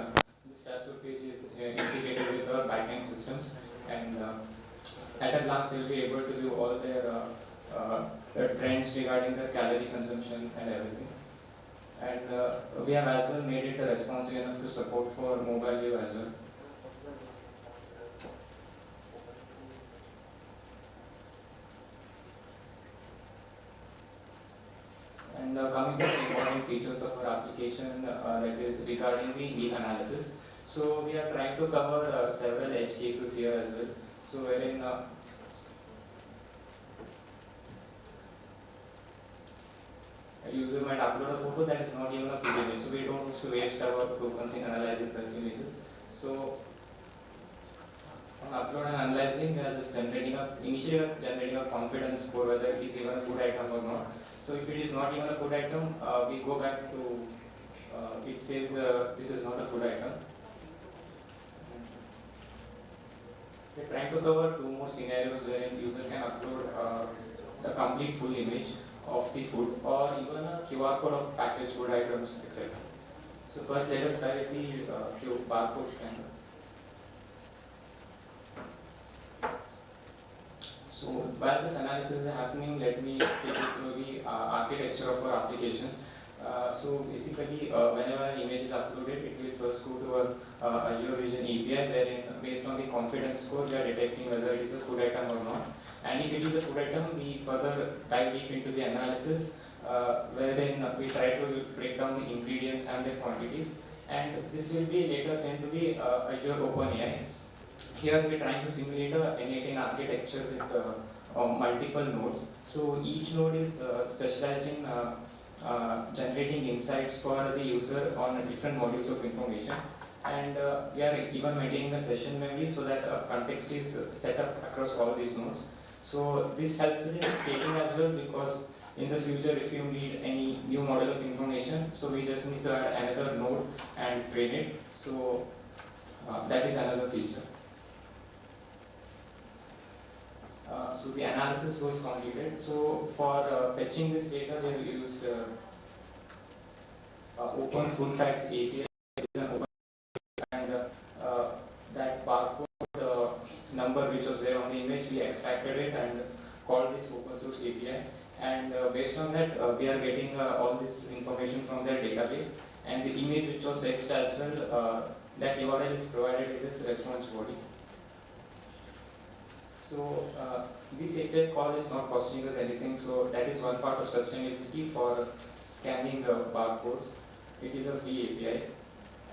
this dashboard page is integrated with our backend systems, and at a glance they will be able to view all their trends regarding their calorie consumption and everything. And we have as well made it responsive enough to support for mobile view as well. And coming to the important features of our application, that is regarding the meal analysis. So we are trying to cover several edge cases here as well. So wherein a user might upload a photo that is not even a full image, so we don't wish to waste our tokens in analyzing such images. So on upload and analyzing, we are just initially generating a confidence score whether it is even a food item or not. So if it is not even a food item, we go back to it says this is not a food item. We are trying to cover 2 more scenarios wherein user can upload the complete full image of the food or even a QR code of packaged food items, etc. So first let us try the barcode scanner. So while this analysis is happening, let me take you through the architecture of our application. So basically, whenever an image is uploaded, it will first go to a Azure Vision API wherein based on the confidence score, we are detecting whether it is a food item or not. And if it is a food item, we further dive deep into the analysis, wherein we try to break down the ingredients and the quantities. And this will be later sent to the Azure OpenAI. Here we are trying to simulate a N18 architecture with multiple nodes. So each node is specialized in generating insights for the user on different modules of information. And we are even maintaining a session memory so that context is set up across all these nodes. So this helps in scaling as well, because in the future if you need any new model of information, so we just need to add another node and train it. So that is another feature. So the analysis was completed. So for fetching this data, we have used Open Food Facts API, which is an open, and that barcode number which was there on the image, we extracted it and called this open source API. And based on that, we are getting all this information from their database, and the image which was fetched as well, that URL is provided in this response body. So this API call is not costing us anything, so that is one part of sustainability for scanning barcodes. It is a free API,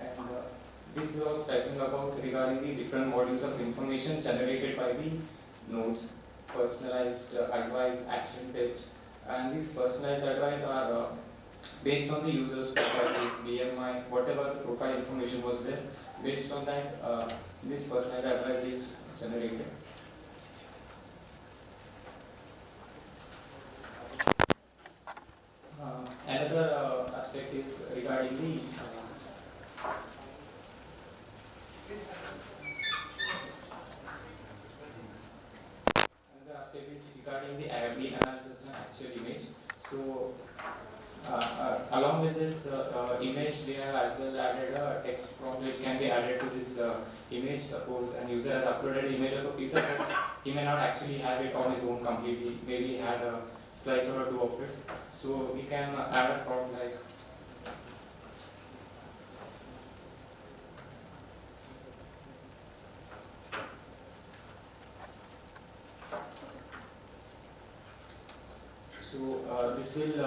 and this is also talking about regarding the different modules of information generated by the nodes, personalized advice, action tips, and these personalized advice are based on the user's profiles, BMI, whatever the profile information was there. Based on that, this personalized advice is generated. Another aspect is regarding the analysis of an actual image. So along with this image, we have as well added a text prompt which can be added to this image. Suppose an user has uploaded an image of a pizza, but he may not actually have it on his own completely. Maybe he had a slice or two of it. So we can add a prompt like this will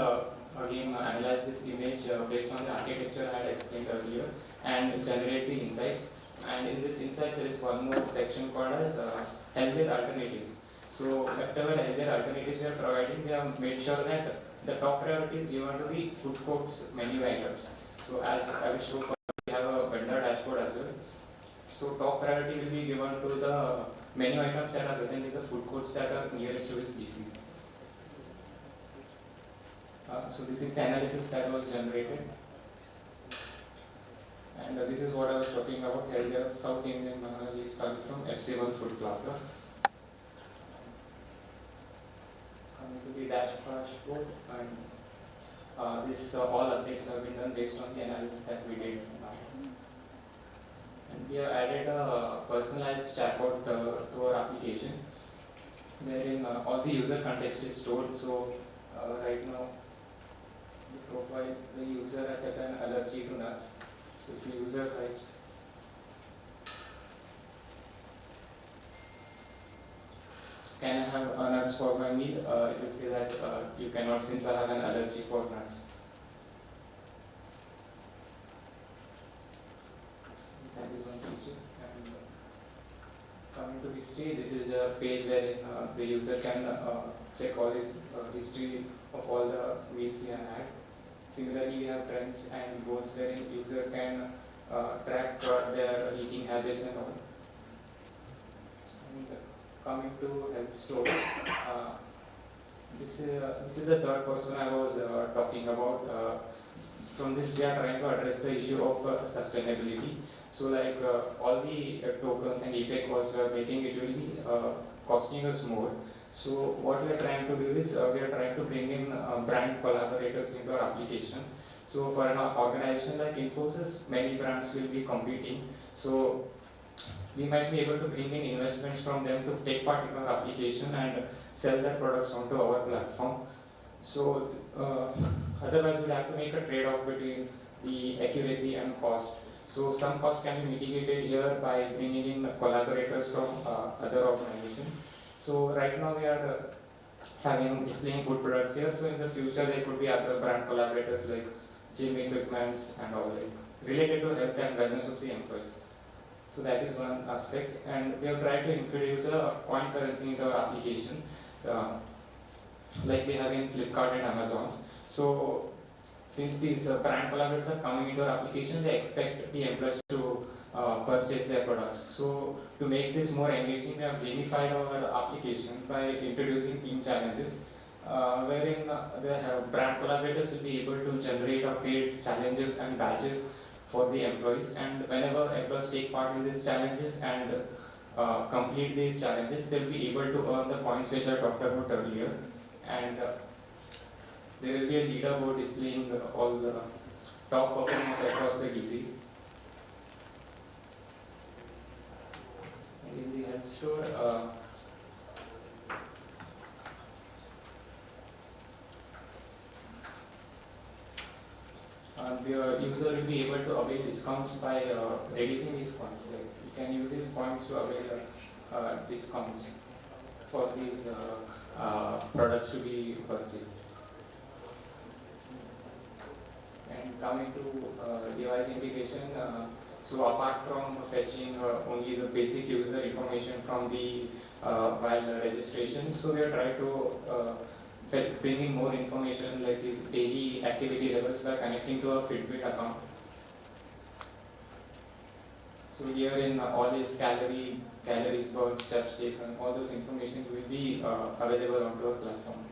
again analyze this image based on the architecture I had explained earlier and generate the insights. And in this insights there is one more section called as healthier alternatives. So whatever healthier alternatives we are providing, we have made sure that the top priority is given to the food court's menu items. So as I will show, we have a vendor dashboard as well. So top priority will be given to the menu items that are present in the food courts that are nearest to the species. So this is the analysis that was generated, and this is what I was talking about. Healthier South Indian banana leaf curry from FC1 Food Plaza. Coming to the dashboard, and this all updates have been done based on the analysis that we did. And we have added a personalized chatbot to our application, wherein all the user context is stored. So right now, the profile, the user has set an allergy to nuts. So if the user types "Can I have nuts for my meal?" It will say that you cannot, since I have an allergy for nuts. That is one feature. And coming to history, this is a page where the user can check all his history of all the meals he has had. Similarly, we have trends and goals wherein user can track their eating habits and all. And coming to health store, this is the third person I was talking about. From this, we are trying to address the issue of sustainability. So, like all the tokens and API costs we are making, it will be costing us more. So what we are trying to do is we are trying to bring in brand collaborators into our application. So for an organization like Infosys, many brands will be competing. So we might be able to bring in investments from them to take part in our application and sell their products onto our platform. So otherwise we'll have to make a trade-off between the accuracy and cost. So some costs can be mitigated here by bringing in collaborators from other organizations. So right now we are having displaying food products here. So in the future there could be other brand collaborators like gym equipments and all, like related to health and wellness of the employees. So that is one aspect, and we have tried to introduce a coin currency into our application, like we have in Flipkart and Amazon. So since these brand collaborators are coming into our application, they expect the employees to purchase their products. So to make this more engaging, we have gamified our application by introducing team challenges, wherein the brand collaborators will be able to generate or create challenges and badges for the employees, and whenever employees take part in these challenges and complete these challenges, they'll be able to earn the coins which I talked about earlier, and there will be a leaderboard displaying all the top performers across the DCs. And in the health store, the user will be able to avail discounts by reducing these coins. Like you can use these coins to avail discounts for these products to be purchased. And coming to device integration, so apart from fetching only the basic user information from the while registration, so we are trying to bringing more information like his daily activity levels by connecting to a Fitbit account. So here in all his calories burned, steps taken, all those information will be available onto our platform.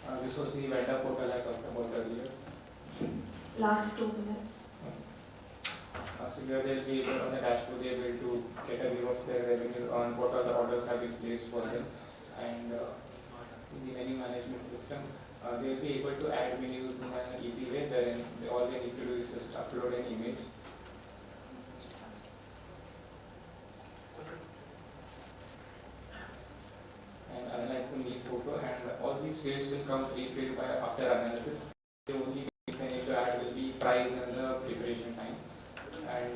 And this was the vendor portal I talked about earlier. Last 2 minutes. So here they'll be able, on the dashboard, they'll be able to get a view of their revenue on what all the orders have been placed for them. And in the menu management system, they'll be able to add menus in an easy way. Wherein all they need to do is just upload an image. And analyze the meal photo, and all these fields will come pre-filled by after analysis. The only things they need to add will be price and the preparation time. And this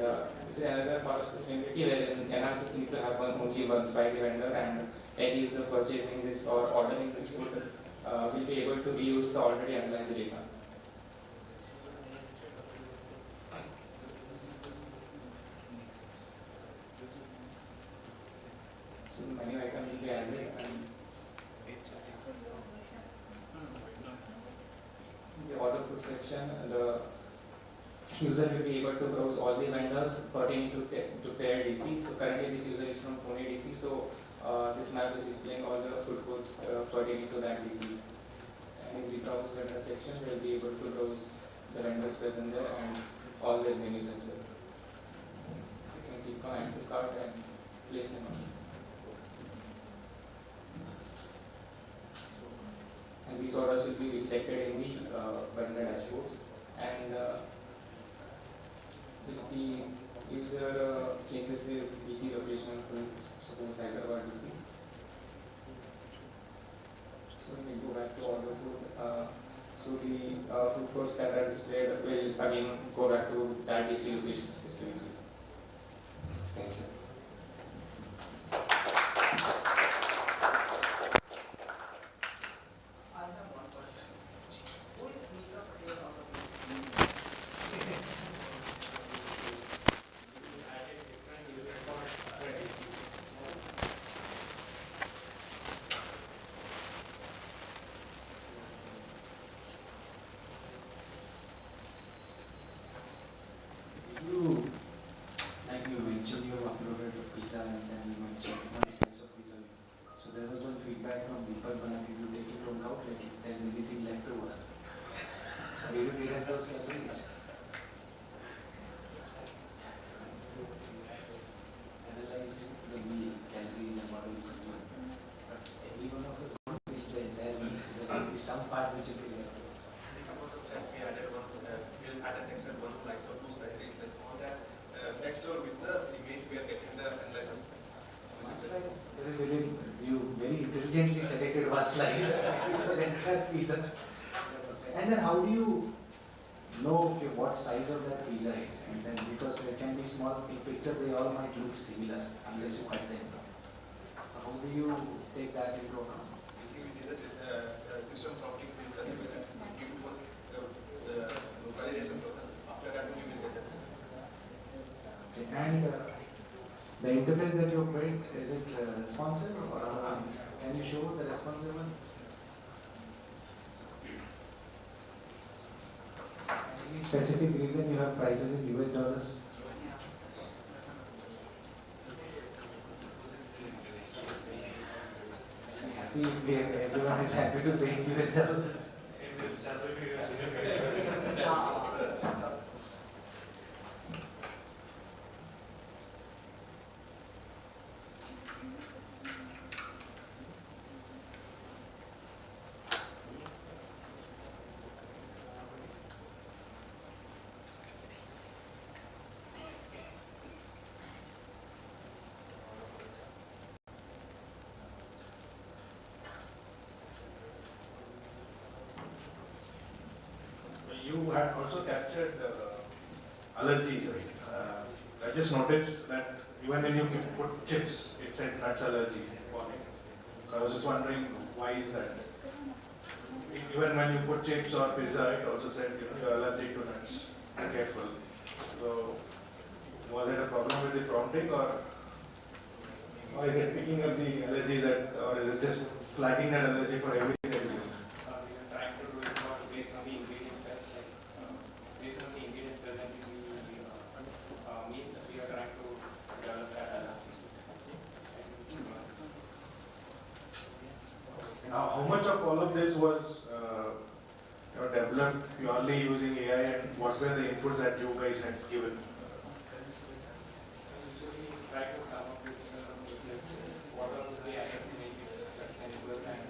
is another part of sustainability where analysis need to happen only once by the vendor, and any user purchasing this or ordering this food will be able to reuse the already analyzed data. So the menu item will be added, and the order food section, the user will be able to browse all the vendors pertaining to their DC. So currently this user is from Pune DC, so this map is displaying all the food courts pertaining to that DC. And in the browse vendor section, they will be able to browse the vendors present there and all their menus as well. You can click on add to cards and place them on. And these orders will be reflected in the vendor dashboards. And if the user changes the DC location to suppose Hyderabad DC, so we can go back to order food. So the food courts that are displayed will again go back to that DC location specifically. Thank you. Like you mentioned, you have uploaded a pizza and then you mentioned one slice of pizza. So there was one feedback from Deepak Bana, if you take it out, like if there's anything left over. Do you realize those calories? Analyze the meal, calories and what is consumed. But every one of part which will be left. We added one, we'll add a text at one slice or two slices, three slices. On that text or with the image, we are getting the analysis. You very intelligently selected one slice for the entire pizza. And then how do you know okay, what size of that pizza is? And then because there can be small in picture, they all might look similar unless you cut them. So how do you take that into account? Basically, we did a system prompting in such a way that we give the validation process. After that, we will get it. Okay. And the interface that you built, is it responsive or can you show the responsive one? Any specific reason you have prices in US dollars? Happy if everyone is happy to pay in US dollars. You had also captured allergies, right? I just noticed that even when you put chips, it said nuts allergy on it. So I was just wondering why is that? Even when you put chips or pizza, it also said you're allergic to nuts. Be careful. So was it a problem with the prompting, or is it picking up the allergies or is it just flagging that allergy for everything that you do? We are trying to do it more based on the ingredients that's like based on the ingredients present in the meat. We are trying to develop that allergy. Now, how much of all of this was developed purely using AI, and what were the inputs that you guys had given? We try to come up with what are the items to make it sustainable and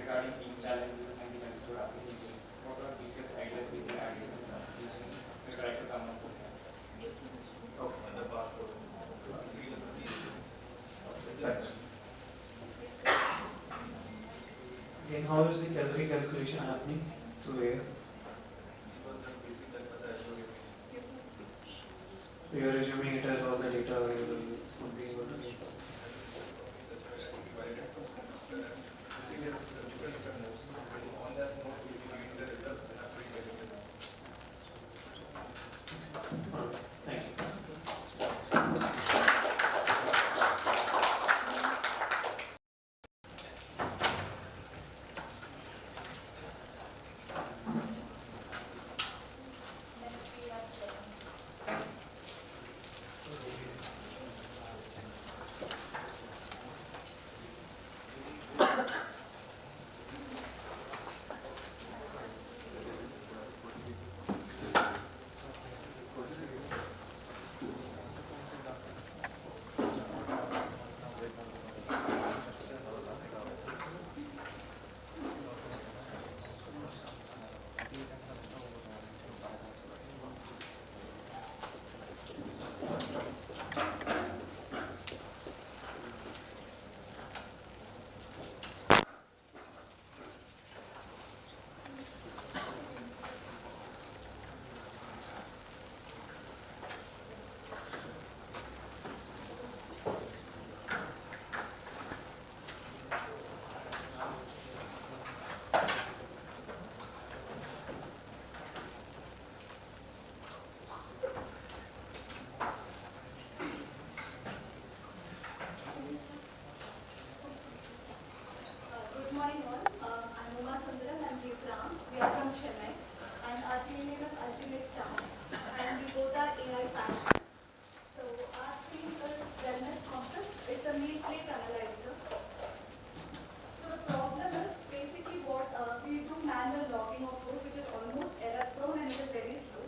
regarding team challenges and the mentor application. What are features, ideas we can add in this application? We try to come up with that. Okay. And the barcode. Thanks. Again, how is the calorie calculation happening through AI? You are assuming it has all the data available would be able to get. On that note, we will give the result and after we get it. Thank you. Good morning all. I'm Uma Sundaram and he is Ram. We are from Chennai and our team name is Ultimate Stars and we both are AI passions. So our team is Wellness Compass. It's a meal plate analyzer. So the problem is basically what we do manual logging of food which is almost error prone and it is very slow.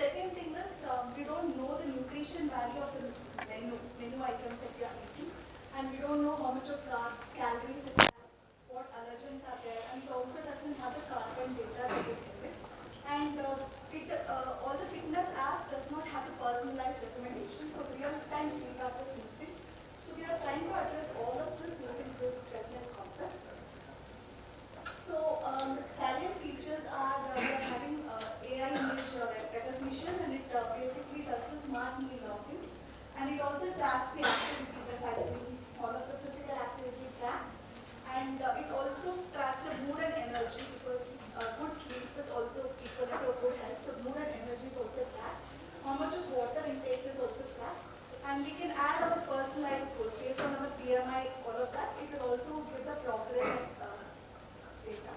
Second thing is we don't know the nutrition value of the menu items that we are eating and we don't know how much of calories it has, what allergens are there, and it also doesn't have energy because good sleep is also equal to a good health. So mood and energy is also tracked. How much of water intake is also tracked. And we can add our personalized goals based on our BMI, all of that. It will also give the progress and data.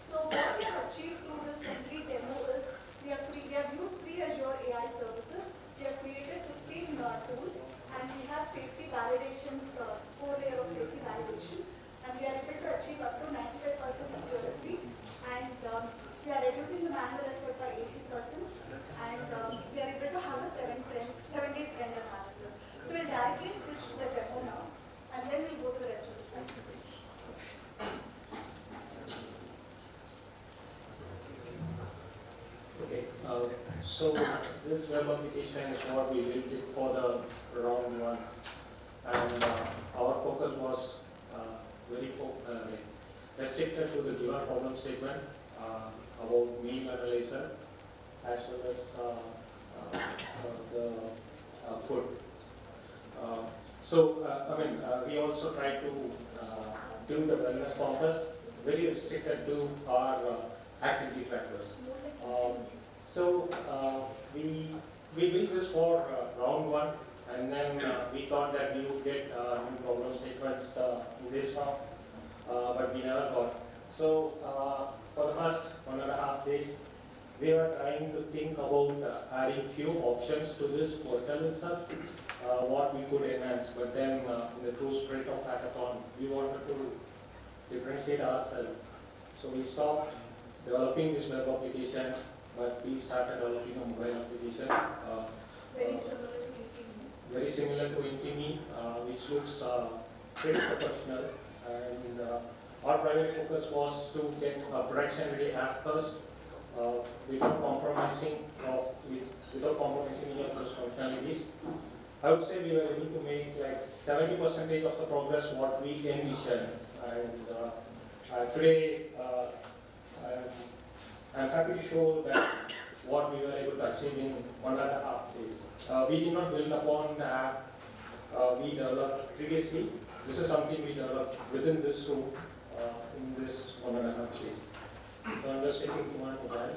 So what we have achieved through this complete demo is we have used 3 Azure AI services. We have created 16 tools and we have safety validations, 4 layer of safety validation, and we are able to achieve up to 95% accuracy, and we are reducing the manual effort by 80%, and we are able to have a 7-day trend analysis. So we'll directly switch to the demo now, and then we'll go to the rest of the slides. Okay, so this web application is what we built it for the round 1, and our focus was very restricted to the given problem statement about meal analyzer as well as the food. We also try to do the wellness compass very restricted to our activity trackers. We built this for round 1, and then we thought that we would get new problem statements in this form, but we never got. So for the first 1.5 days, we were trying to think about adding few options to this portal itself, what we could enhance. But then in the true spirit of hackathon, we wanted to differentiate ourselves. So we stopped developing this web application, but we started developing a mobile application. Very similar to Infini, which looks pretty professional. And our primary focus was to get a production-ready app first, without compromising any of those functionalities. I would say we were able to make like 70% of the progress what we envisioned. And today, I'm happy to show that what we were able to achieve in 1.5 days. We did not build upon the app we developed previously. This is something we developed within this room in this 1.5 days. So I'm just taking one mobile.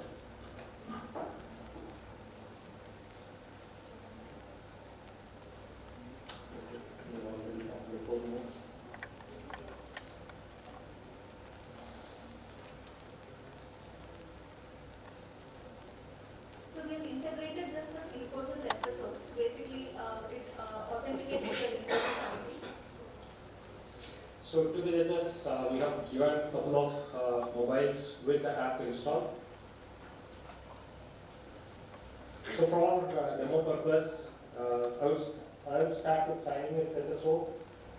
So we've integrated this with Infosys SSO. So basically, it authenticates with the Infosys ID. So to get this, we have given a couple of mobiles with the app installed. So for demo purpose, I would start with signing with SSO.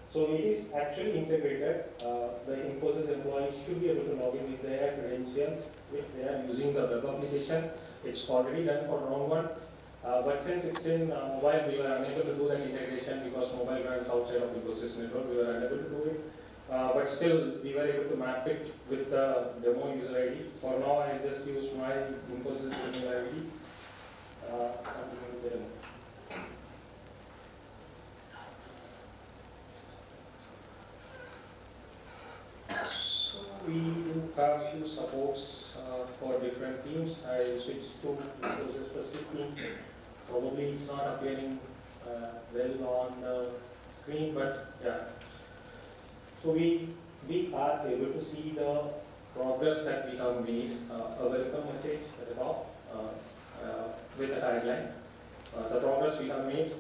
So it is actually integrated. The Infosys employees should be able to log in with their credentials if they are using the web application. It's already done for round 1. But since it's in mobile, we were unable to do that integration because mobile runs outside of Infosys network. We were unable to do it. But still, we were able to map it with the demo user ID. For now, I just use my Infosys user ID. So we do have few supports for different teams. I switched to Infosys specific team. Probably it's not appearing well on the screen, but yeah. So we are able to see the progress that we have made, a welcome message at the top with a tagline. The progress we have made,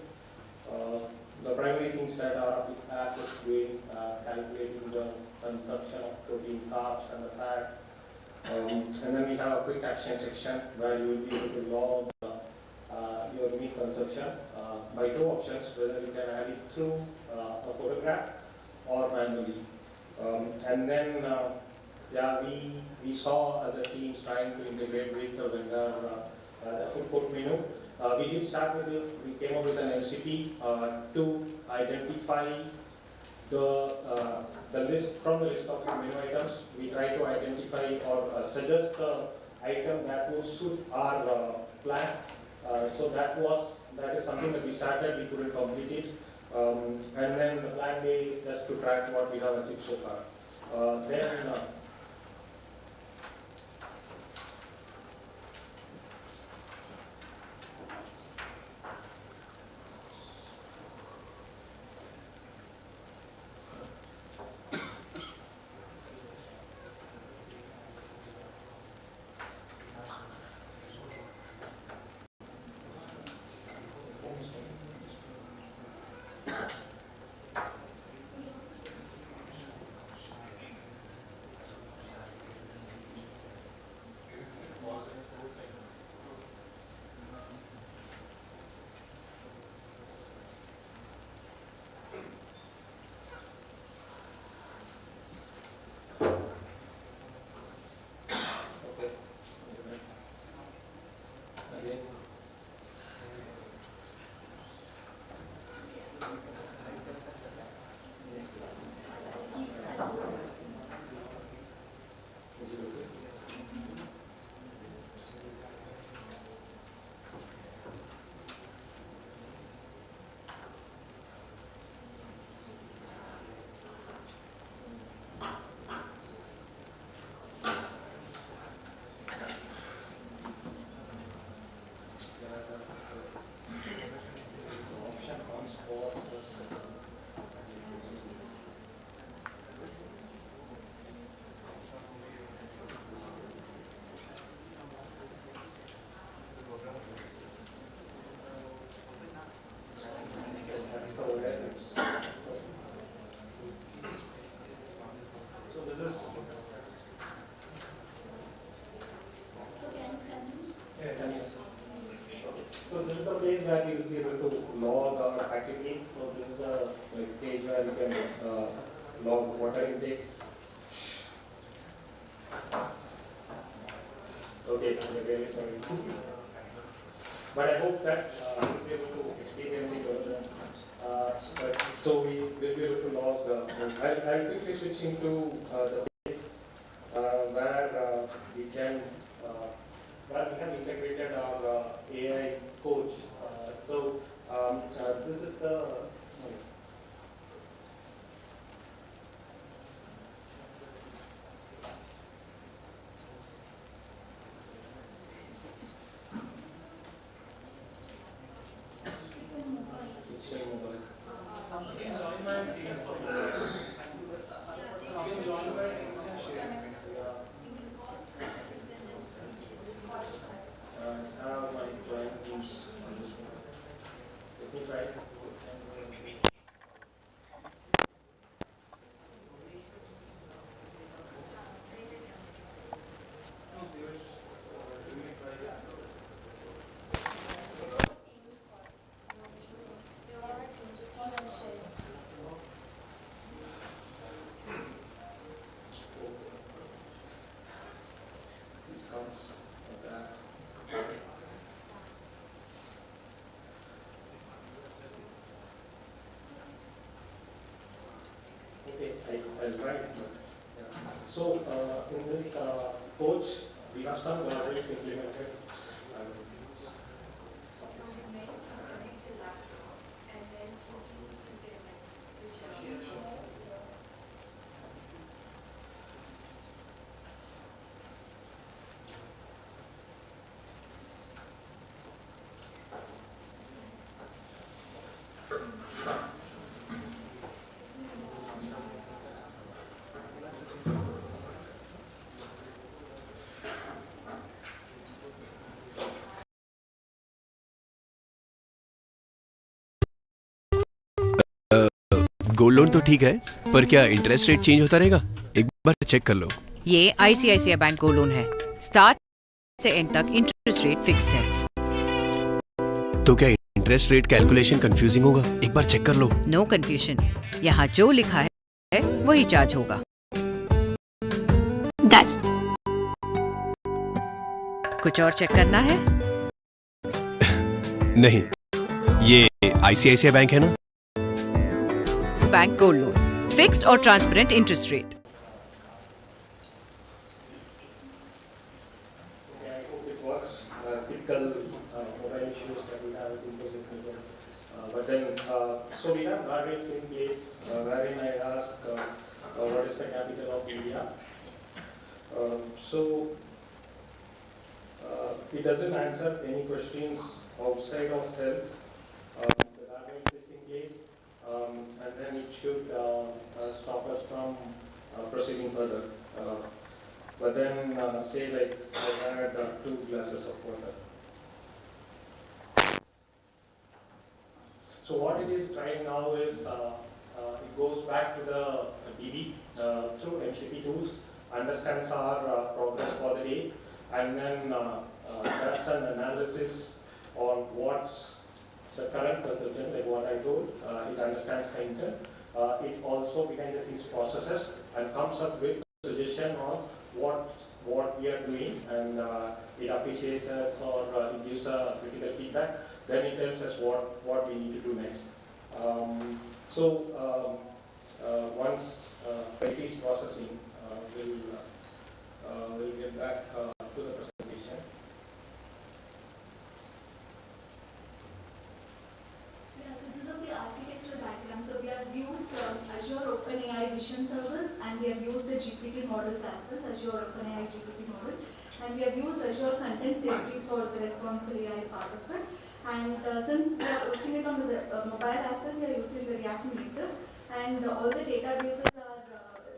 the primary things that our app is doing, calculating the consumption of protein, carbs, and the fat. And then we have a quick action section where you will be able to log your meat consumption by 2 options, whether you can add it through a photograph or manually. And then, we saw other teams trying to integrate with the vendor the food court menu. We did start with it. We came up with an MCP to identify the list from the list of menu items. We try to identify or suggest the item that would suit our plan. So that is something that we started. We couldn't complete it. And then the plan A is just to track what we have achieved so far. can log water intake. Okay, I'm really sorry. But I hope that we'll be able to experience it over. So we will be able to log. I'll quickly switch into the place where we can, where we have integrated our AI coach. This is the. It's a mobile. My client teams on this one. Let me try. This comes with that. Okay, I'll try it. Yeah. So, in this coach, we have some guardrails implemented. Gold loan तो ठीक है, पर क्या interest rate change होता रहेगा? एक बार check कर लो। ये ICICI बैंक गोल्ड लोन है। स्टार्ट से एंड तक इंटरेस्ट रेट फिक्स्ड है। तो क्या इंटरेस्ट रेट कैलकुलेशन कंफ्यूजिंग होगा? एक बार चेक कर लो। No confusion. यहाँ जो लिखा है वही चार्ज होगा। Done. कुछ और चेक करना है? नहीं, ये ICICI बैंक है ना? बैंक गोल्ड लोन, फिक्स्ड और transparent interest rate. Okay, I hope it works. Typical mobile issues that we have in Infosys network. But then, so we have guardrails in place wherein I ask what is the capital of India. It doesn't answer any questions outside of health. The guardrail is in place, and then it should stop us from proceeding further. But then, say like I had 2 glasses of water. So what it is trying now is it goes back to the DB through MCP tools, understands our progress for the day, and then does an analysis on what's the current consumption, like what I told. It understands the intent. It also behind the scenes processes and comes up with suggestion on what we are doing, and it appreciates us or it gives a critical feedback. Then it tells us what we need to do next. Once it is processing, we'll get back to the presentation. Yeah, so this is the architecture diagram. So we have used Azure OpenAI Vision Service, and we have used the GPT models as well, Azure OpenAI GPT model. And we have used Azure Content Safety for the responsible AI part of it. And since we are hosting it on the mobile as well, we are using the React Native. And all the databases are,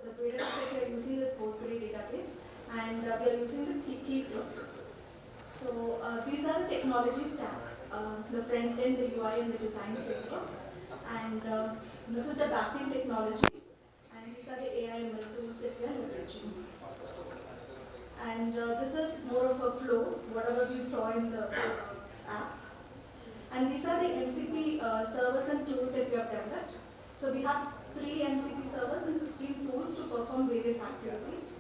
the database that we are using is Postgre database. And we are using the Keycloak. So these are the technology stack, the front end, the UI, and the design framework. And this is the back-end technologies. And these are the AI ML tools that we are leveraging. And this is more of a flow, whatever we saw in the app. And these are the MCP servers and tools that we have developed. So we have 3 MCP servers and 16 tools to perform various activities.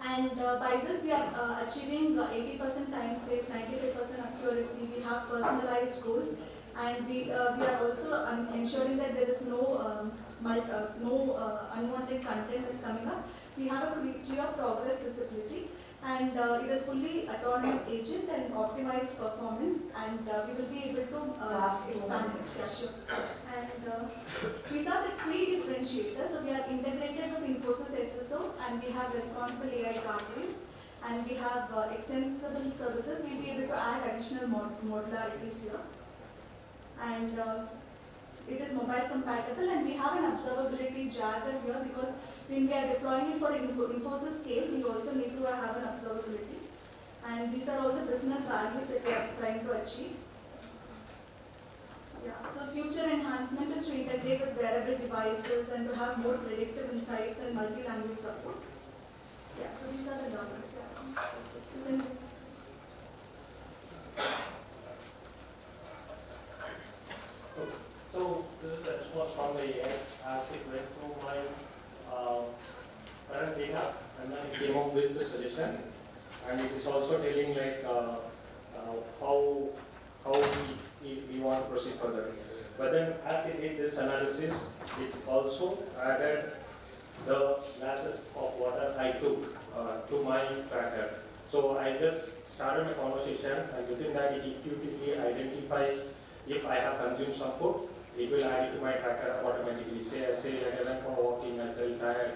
And by this we are achieving 80% time save, 95% accuracy. We have personalized goals, and we are also ensuring that there is no unwanted content that's coming up. We have a clear progress visibility, and it is fully autonomous agent and optimized performance, and we will be able to expand it. Yeah, sure. And these are the key differentiators. So we are integrated with Infosys SSO, and we have responsible AI guardrails, and we have extensible services. We'll be able to add additional modularities here. And it is mobile compatible, and we have an observability jargon here because when we are deploying it for Infosys scale, we also need to have an observability. And these are all the business values that we are trying to achieve. Yeah. So future enhancement is to integrate with wearable devices and to have more predictive insights and multi-language support. Yeah. So these are the dollars. Yeah. So this is the response from the AI as it went through my current data, and then it came up with the suggestion, and it is also telling like how we want to proceed further. But then as it did this analysis, it also added the classes of water I took to my tracker. So I just started a conversation, and within that it intuitively identifies if I have consumed some food. It will add it to my tracker automatically. Say like I went for walking, I felt tired,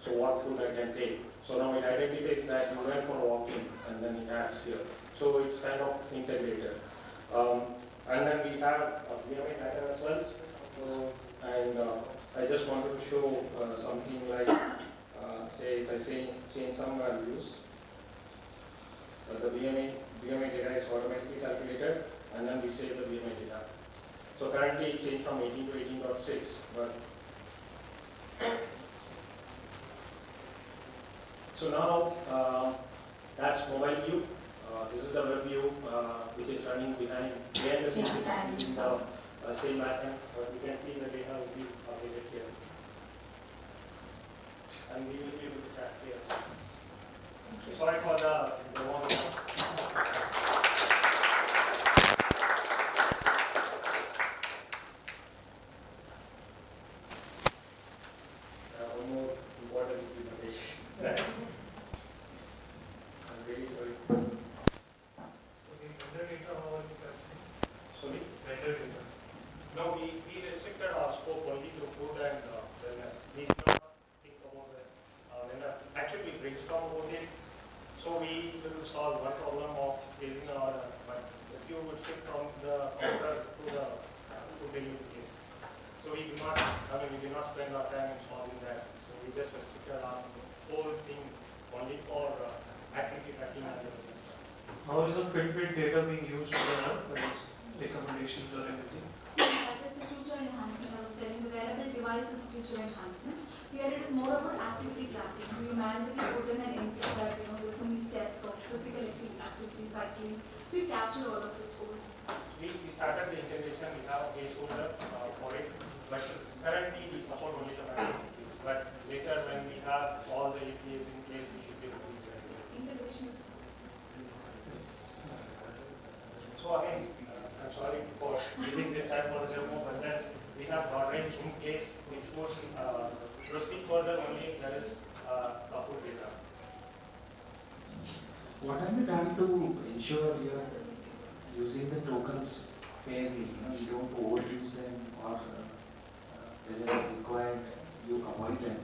so what food I can take. So now it identifies that you went for walking, and then it adds here. So it's kind of integrated. And then we have a VMA tracker as well. So, and I just wanted to show something like, say if I change some values, the VMA data is automatically calculated, and then we save the VMA data. So currently it changed from 18 to 18.6, but so now that's mobile view. This is the web view which is running behind the scenes. This is the same backend, but you can see the data will be updated here, and we will be able to track here as well. Sorry for the one. One more important implementation. I'm really sorry. Okay, vendor data, how are you capturing? Sorry? Vendor data. No, we restricted our scope only to food and wellness. We did not think about the vendor. Actually, we brainstormed about it. So we will solve one problem of placing an order, but the queue would shift from the counter to delivery case. So we did not spend our time in solving that. So we just restricted our whole thing only for activity tracking and everything. How is the Fitbit data being used for its recommendations or anything? That is the future enhancement I was telling. The wearable device is a future enhancement. Here it is more about activity tracking. So you manually put in an input that there's so many steps of physical activity, cycling. So you capture all of it. We started the integration. We have a placeholder for it, but currently we support only the activities. But later when we have all the APIs in place, we should be able to integrate it. Integration is possible. So again, I'm sorry for using this time for the demo, but then we have guardrails in place which would proceed further only there is a food data. What have you done to ensure you are using the tokens fairly? You don't overuse them, or wherever required, you avoid them.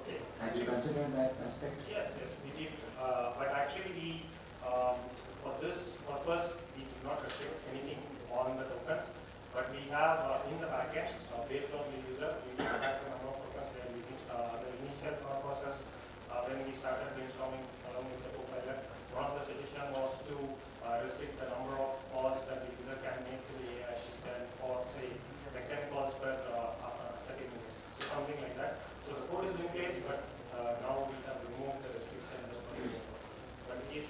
Okay. Have you considered that aspect? Yes, we did. But actually, we for this purpose, we did not restrict anything on the tokens. But we have in the backend, based on the user, we track the number of tokens they are using. The initial process, when we started brainstorming along with the Copilot, one of the suggestions was to restrict the number of calls that the user can make to the AI assistant, or say like 10 calls per 30 minutes. So something like that. So the code is in place, but now we have removed the restriction just for the purpose. But it's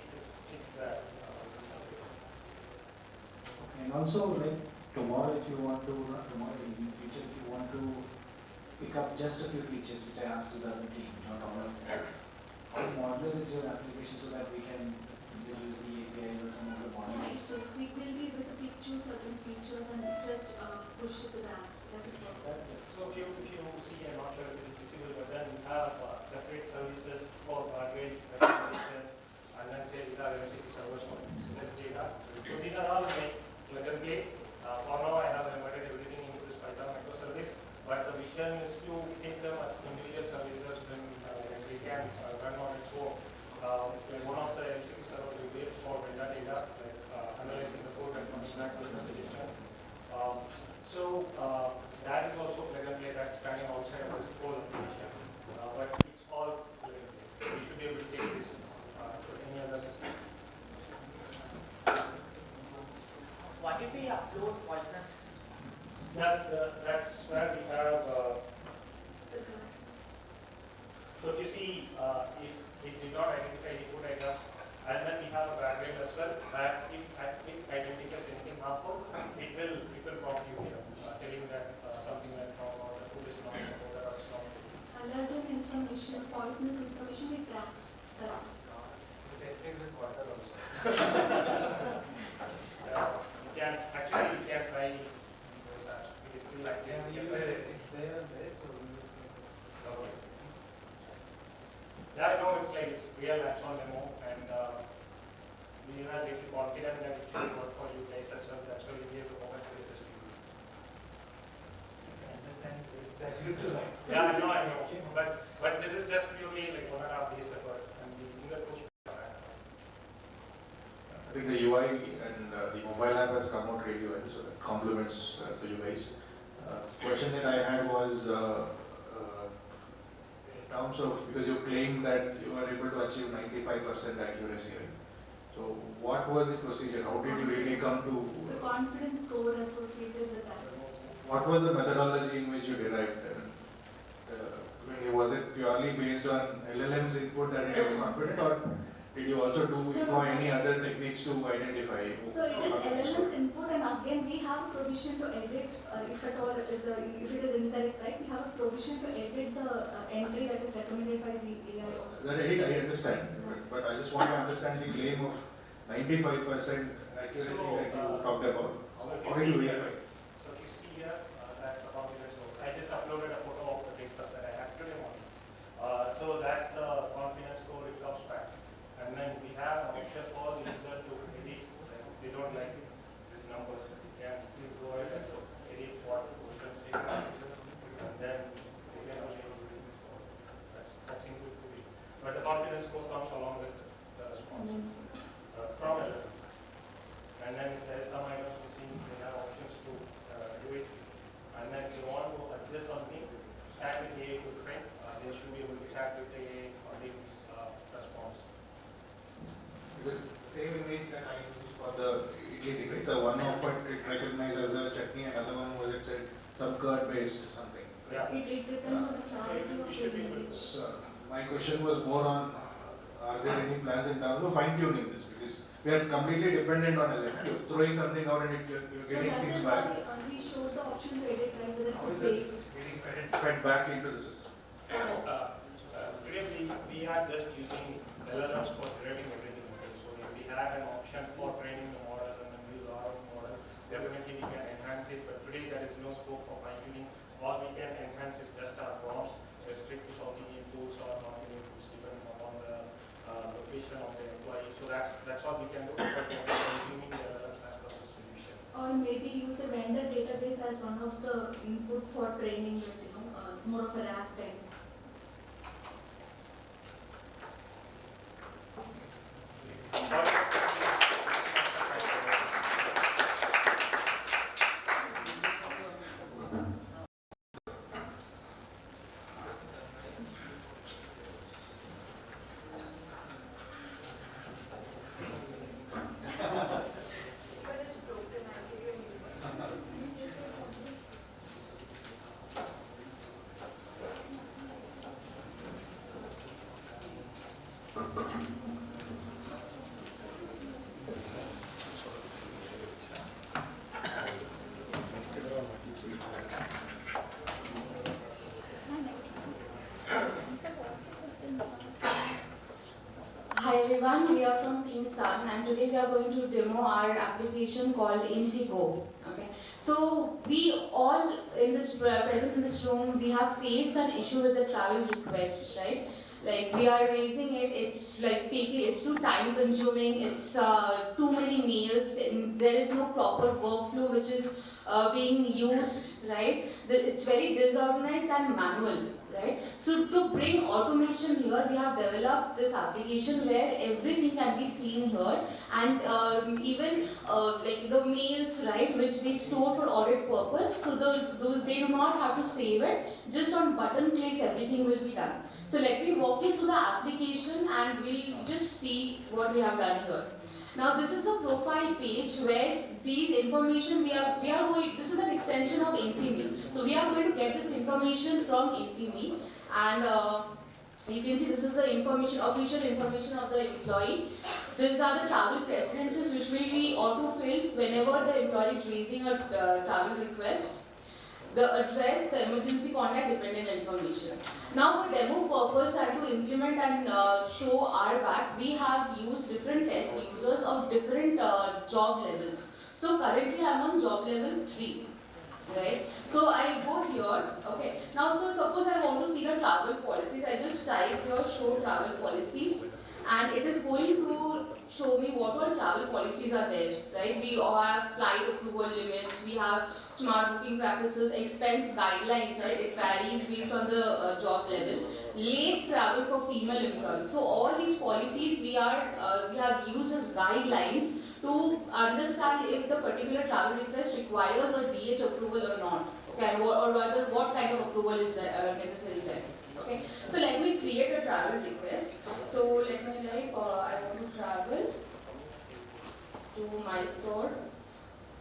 that. And also, like tomorrow, if you want to, tomorrow in the future, if you want to pick up just a few features which I asked to the other team, not all of them. How modular is your application so that we can use the APIs or some of the Right, modules? so we will be able to pick choose certain features and just push it to the app. So that is possible. So if you see, I'm not sure if it is visible, but then we have separate services for guardrail recommendations, and then say these are MCP servers for data. So these are all like plug and play. For now, I have embedded everything into this Python microservice, but the vision is to take them as individual services when they can run on its own. Like one of the MCP servers will be for metadata, like analyzing the code and coming back with the suggestion. So that is also plug and play that's standing outside of this whole application. But it's all plug and play. We should be able to take this to any other system. What if we upload poisonous? That's where we have. So if you see, if it did not identify the code items, and then we have a guardrail as well, that if it identifies anything harmful, it will prompt you here, telling that something went wrong or the food is not supported or it's not. Allergen information, poisonous information, it tracks that. Testing with water also. You can try those apps. It is still active. It's there, so we will see. Okay. Yeah, I know it's like it's real hands-on demo, and we are little confident that it should work for you guys as well. That's why we gave the moment to this to you. I understand this, that you do. Yeah, I know. But this is just purely like 1.5 days effort, and the finger push. I think the UI and the mobile app has come out really well, so that compliments to you guys. Question that I had was in terms of, because you claimed that you were able to achieve 95% accuracy, right? So what was the procedure? How did you really come to? The confidence score associated with that. What was the methodology in which you derived? Was it purely based on LLM's input that it was confident, or did you also employ any other techniques to identify? So it is LLM's input, and again we have a provision to edit if at all if it is incorrect, right? We have a provision to edit the entry that is recommended by the AI. That edit I understand, but I just want to understand the claim of 95% accuracy that you talked about. How did you verify? So if you see here, that's the confidence score. I just uploaded a photo of the breakfast that I had today morning. So that's the confidence score it comes back. And then we have an option for the user to edit. They don't like these numbers. They can still go ahead and edit what questions they have. And then they can only read this score. That's input to be. But the confidence score comes along with the response from it. And then there is some items missing. They have options to do it. And then if you want to adjust something, chat with AI to print. They should be able to chat with AI or take this response. Because the same image that I used for the idli thing, right? The one of what it recognized as a chutney, and other one was it said some curd based something. Yeah. It depends on the clarity of the image. So my question was more on, are there any plans in terms of fine tuning this? Because we are completely dependent on LLM. You're throwing something out and you're So getting that things is back. why we showed the option to edit, right? Whether it's How a is page. this getting fed back into the system? Today we are just using LLMs for deriving everything. Okay? So if we have an option for training the models and then we use our own model, definitely we can enhance it. But today there is no scope for fine tuning. All we can enhance is just our prompts, restrict to South Indian foods or North Indian foods depending upon the location of the employee. So that's all we can do. But we are consuming the LLMs as per the solution. Or maybe use the vendor database as one of the input for training it, more of a RAG type. But it's broken, I'll give you a new one. everyone, we are from Team Sun and today we are going to demo our application called Infigo. Okay. So we all in this present in this room, we have faced an issue with the travel requests, right? Like we are raising it, it's like it's too time consuming, it's too many mails, and there is no proper workflow which is being used, right? It's very disorganized and manual, right? So to bring automation here, we have developed this application where everything can be seen here, and even like the mails, right, which we store for audit purpose. So those they do not have to save it. Just on button clicks, everything will be done. So let me walk you through the application, and we'll just see what we have done here. Now this is the profile page where these information we are going. This is an extension of Infime. So we are going to get this information from Infime, and you can see this is the information, official information of the employee. These are the travel preferences which will be auto-filled whenever the employee is raising a travel request. The address, the emergency contact dependent information. Now for demo purpose and to implement and show our back, we have used different test users of different job levels. So currently I am on job level 3. Right? So I go here, okay. Now so suppose I want to see the travel policies, I just type here show travel policies, and it is going to show me what all travel policies are there, right? We all have flight approval limits, we have smart booking practices, expense guidelines, right? It varies based on the job level. Late travel for female employees. So all these policies we have used as guidelines to understand if the particular travel request requires a DH approval or not, okay, or rather what kind of approval is necessary there. Okay, so let me create a travel request. So let me I want to travel to Mysore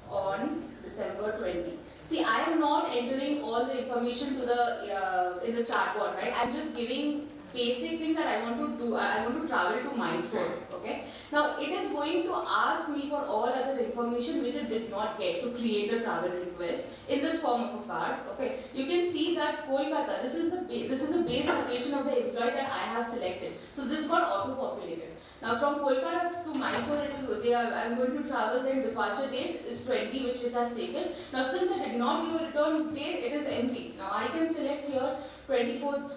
on December 20. See, I am not entering all the information to the in the chatbot, right? I'm just giving basic thing that I want to do. I want to travel to Mysore. Okay. Now it is going to ask me for all other information which it did not get to create a travel request in this form of a card. Okay. You can see that Kolkata. This is the base location of the employee that I have selected. So this got auto-populated. Now from Kolkata to Mysore, I'm going to travel. Then departure date is 20, which it has taken. Now since I did not give a return date, it is empty. Now I can select here 24th.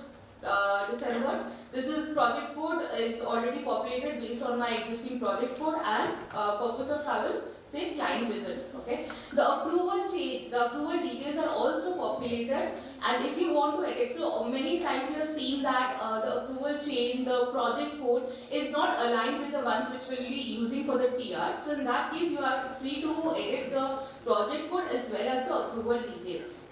December. This is project code is already populated based on my existing project code, and purpose of travel, say client visit. Okay. The approval details are also populated, and if you want to edit, so many times you have seen that the approval chain, the project code is not aligned with the ones which we'll be using for the TR. So in that case, you are free to edit the project code as well as the approval details.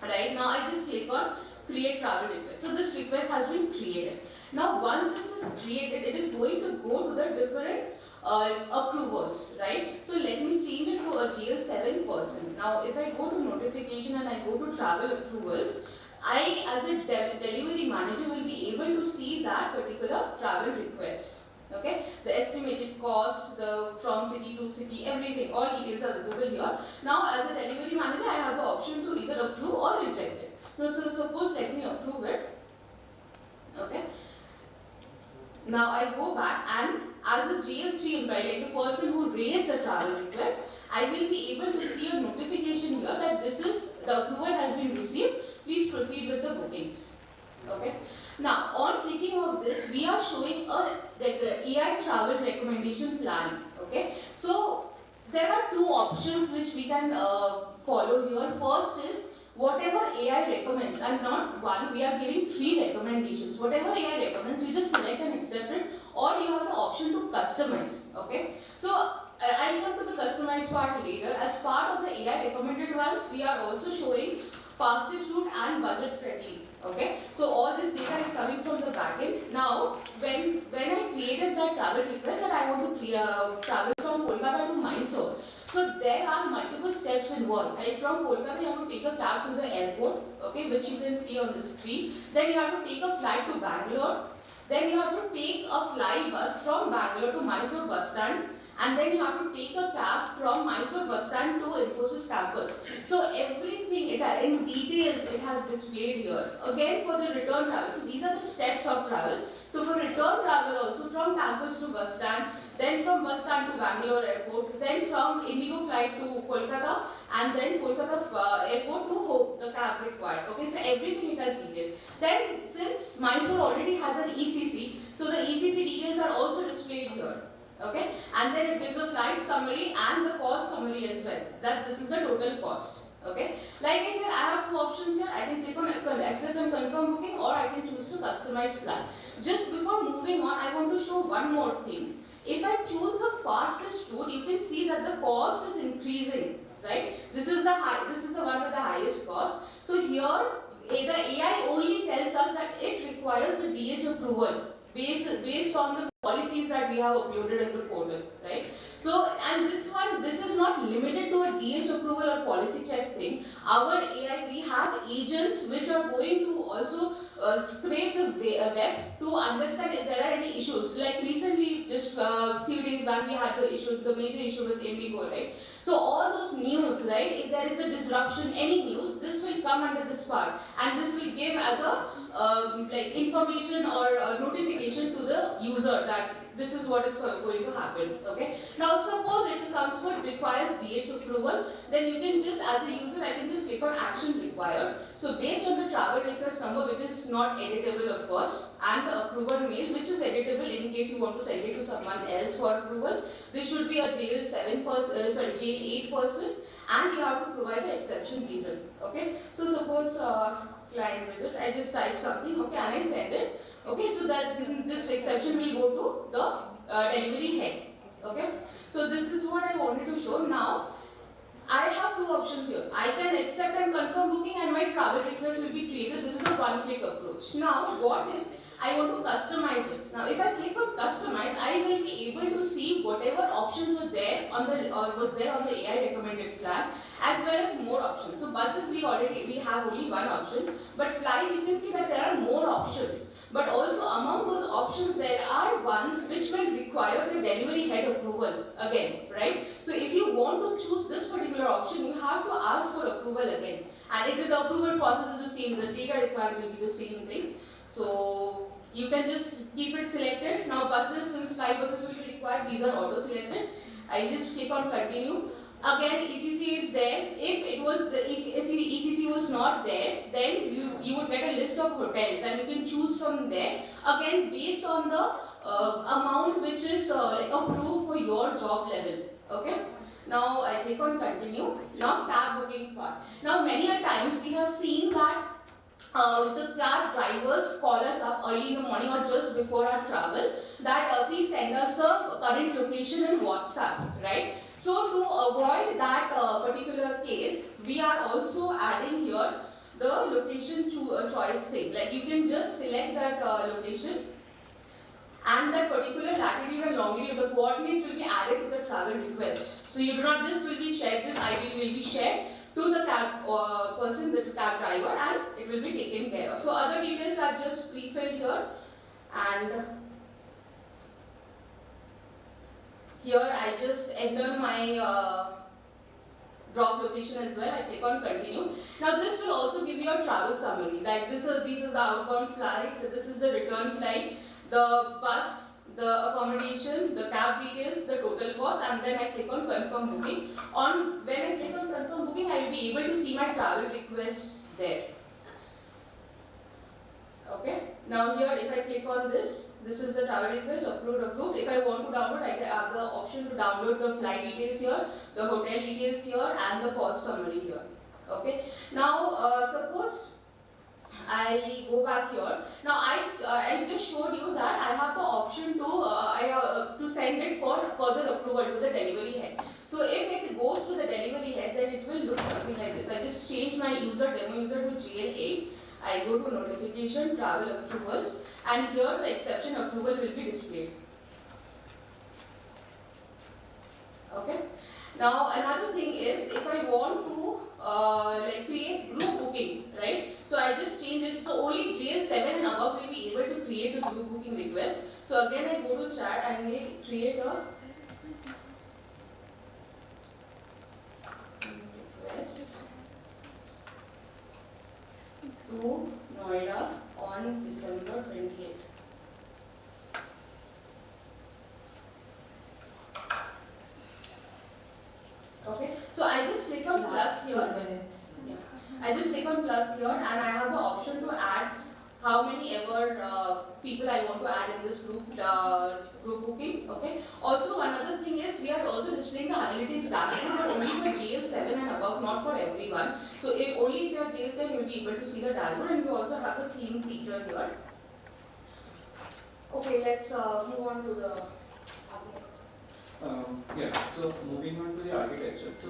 Right now, I just click on create travel request. So this request has been created. Now once this is created, it is going to go to the different approvers, right? So let me change it to a GL7 person. Now if I go to notification and I go to travel approvals, I as a delivery manager will be able to see that particular travel request. Okay, the estimated cost, the from city to city, everything, all details are visible here. Now as a delivery manager, I have the option to either approve or reject it. Now, so suppose let me approve it. Okay. Now I go back, and as a GL3 employee, like the person who raised the travel request, I will be able to see a notification here that the approval has been received. Please proceed with the bookings. Okay. Now on clicking of this, we are showing a AI travel recommendation plan. Okay. So there are two options which we can follow here. First is whatever AI recommends, and not one, we are giving 3 recommendations. Whatever AI recommends, you just select and accept it, or you have the option to customize. Okay. So I'll come to the customized part later. As part of the AI recommended ones, we are also showing fastest route and budget friendly. Okay. So all this data is coming from the backend. Now, when I created that travel request that I want to travel from Kolkata to Mysore, so there are multiple steps involved. Like from Kolkata, you have to take a cab to the airport, okay, which you can see on the screen. Then you have to take a flight to Bangalore. Then you have to take a fly bus from Bangalore to Mysore bus stand. and then you have to take a cab from Mysore bus stand to Infosys campus. So everything in details it has displayed here. Again for the return travel, so these are the steps of travel. So for return travel also from campus to bus stand, then from bus stand to Bangalore airport, then from Indigo flight to Kolkata, and then Kolkata airport to home, the cab required. Okay, so everything it has detailed. Then since Mysore already has an ECC, so the ECC details are also displayed here. Okay, and then it gives a flight summary and the cost summary as well. That this is the total cost. Okay, like I said, I have two options here. I can click on accept and confirm booking, or I can choose to customize plan. Just before moving on, I want to show one more thing. If I choose the fastest route, you can see that the cost is increasing, right? This is the one with the highest cost. So here, the AI only tells us that it requires the DH approval based on the policies that we have uploaded in the portal, right? So, and this is not limited to a DH approval or policy check thing. Our AI, we have agents which are going to also scrape the web to understand if there are any issues. Like recently, just a few days back, we had the major issue with Indigo, right? So all those news, right? If there is a disruption, any news, this will come under this part, and this will give as a like information or notification to the user that this is what is going to happen. Okay. Now suppose it comes for requires DH approval, then you can just as a user I can just click on action required. So based on the travel request number, which is not editable of course, and the approval mail which is editable in case you want to send it to someone else for approval. This should be a jail 8 person, and you have to provide the exception reason. Okay. So suppose client visits, I just type something, okay, and I send it. Okay, so that this exception will go to the delivery head. Okay, so this is what I wanted to show. Now, I have two options here. I can accept and confirm booking, and my travel request will be created. This is a one-click approach. Now, what if I want to customize it? Now, if I click on customize, I will be able to see whatever options were there on the AI recommended plan, as well as more options. So buses we have only one option, but flight you can see that there are more options. But also among those options there are ones which will require the delivery head approval again, right? So if you want to choose this particular option, you have to ask for approval again. And if the approval process is the same, the data required will be the same thing. So you can just keep it selected. Now buses, since 5 buses will be required, these are auto selected. I just click on continue. Again, ECC is there. If ECC was not there, then you would get a list of hotels, and you can choose from there. Again, based on the amount which is approved for your job level. Okay. Now I click on continue. Now cab booking part. Now many a times we have seen that the cab drivers call us up early in the morning or just before our travel that please send us the current location in WhatsApp, right? So to avoid that particular case, we are also adding here the location choice thing. Like you can just select that location, and that particular latitude and longitude, the coordinates will be added to the travel request. So you do not, this will be shared, this ID will be shared to the cab person, the cab driver, and it will be taken care of. So other details are just pre-filled here, and here I just enter my drop location as well. I click on continue. Now this will also give you a travel summary. Like this is the outbound flight, this is the return flight, the bus, the accommodation, the cab details, the total cost, and then I click on confirm booking. When I click on confirm booking, I will be able to see my travel requests there. Okay. Now here, if I click on this is the travel request, upload, approved. If I want to download, I have the option to download the flight details here, the hotel details here, and the cost summary here. Okay. Now suppose I go back here. Now I just showed you that I have the option to send it for further approval to the delivery head. So if it goes to the delivery head, then it will look something like this. I just change my demo user to GL8. I go to notification, travel approvals, and here the exception approval will be displayed. Okay. Now another thing is, if I want to create group booking, right? So I just change it. So only JL7 and above will be able to create a group booking request. So again I go to chat and I create a to Noida on December 28th. Okay, so I just click on plus here. Yeah. I just click on plus here and I have the option to add how many ever people I want to add in this group booking. Okay. Also, another thing is we are also displaying the analytics dashboard, but only for JL7 and above, not for everyone. So only if you are JL7, you'll be able to see the dashboard, and we also have the theme feature here. Okay, let's move on to the Yeah, so moving on to the architecture. So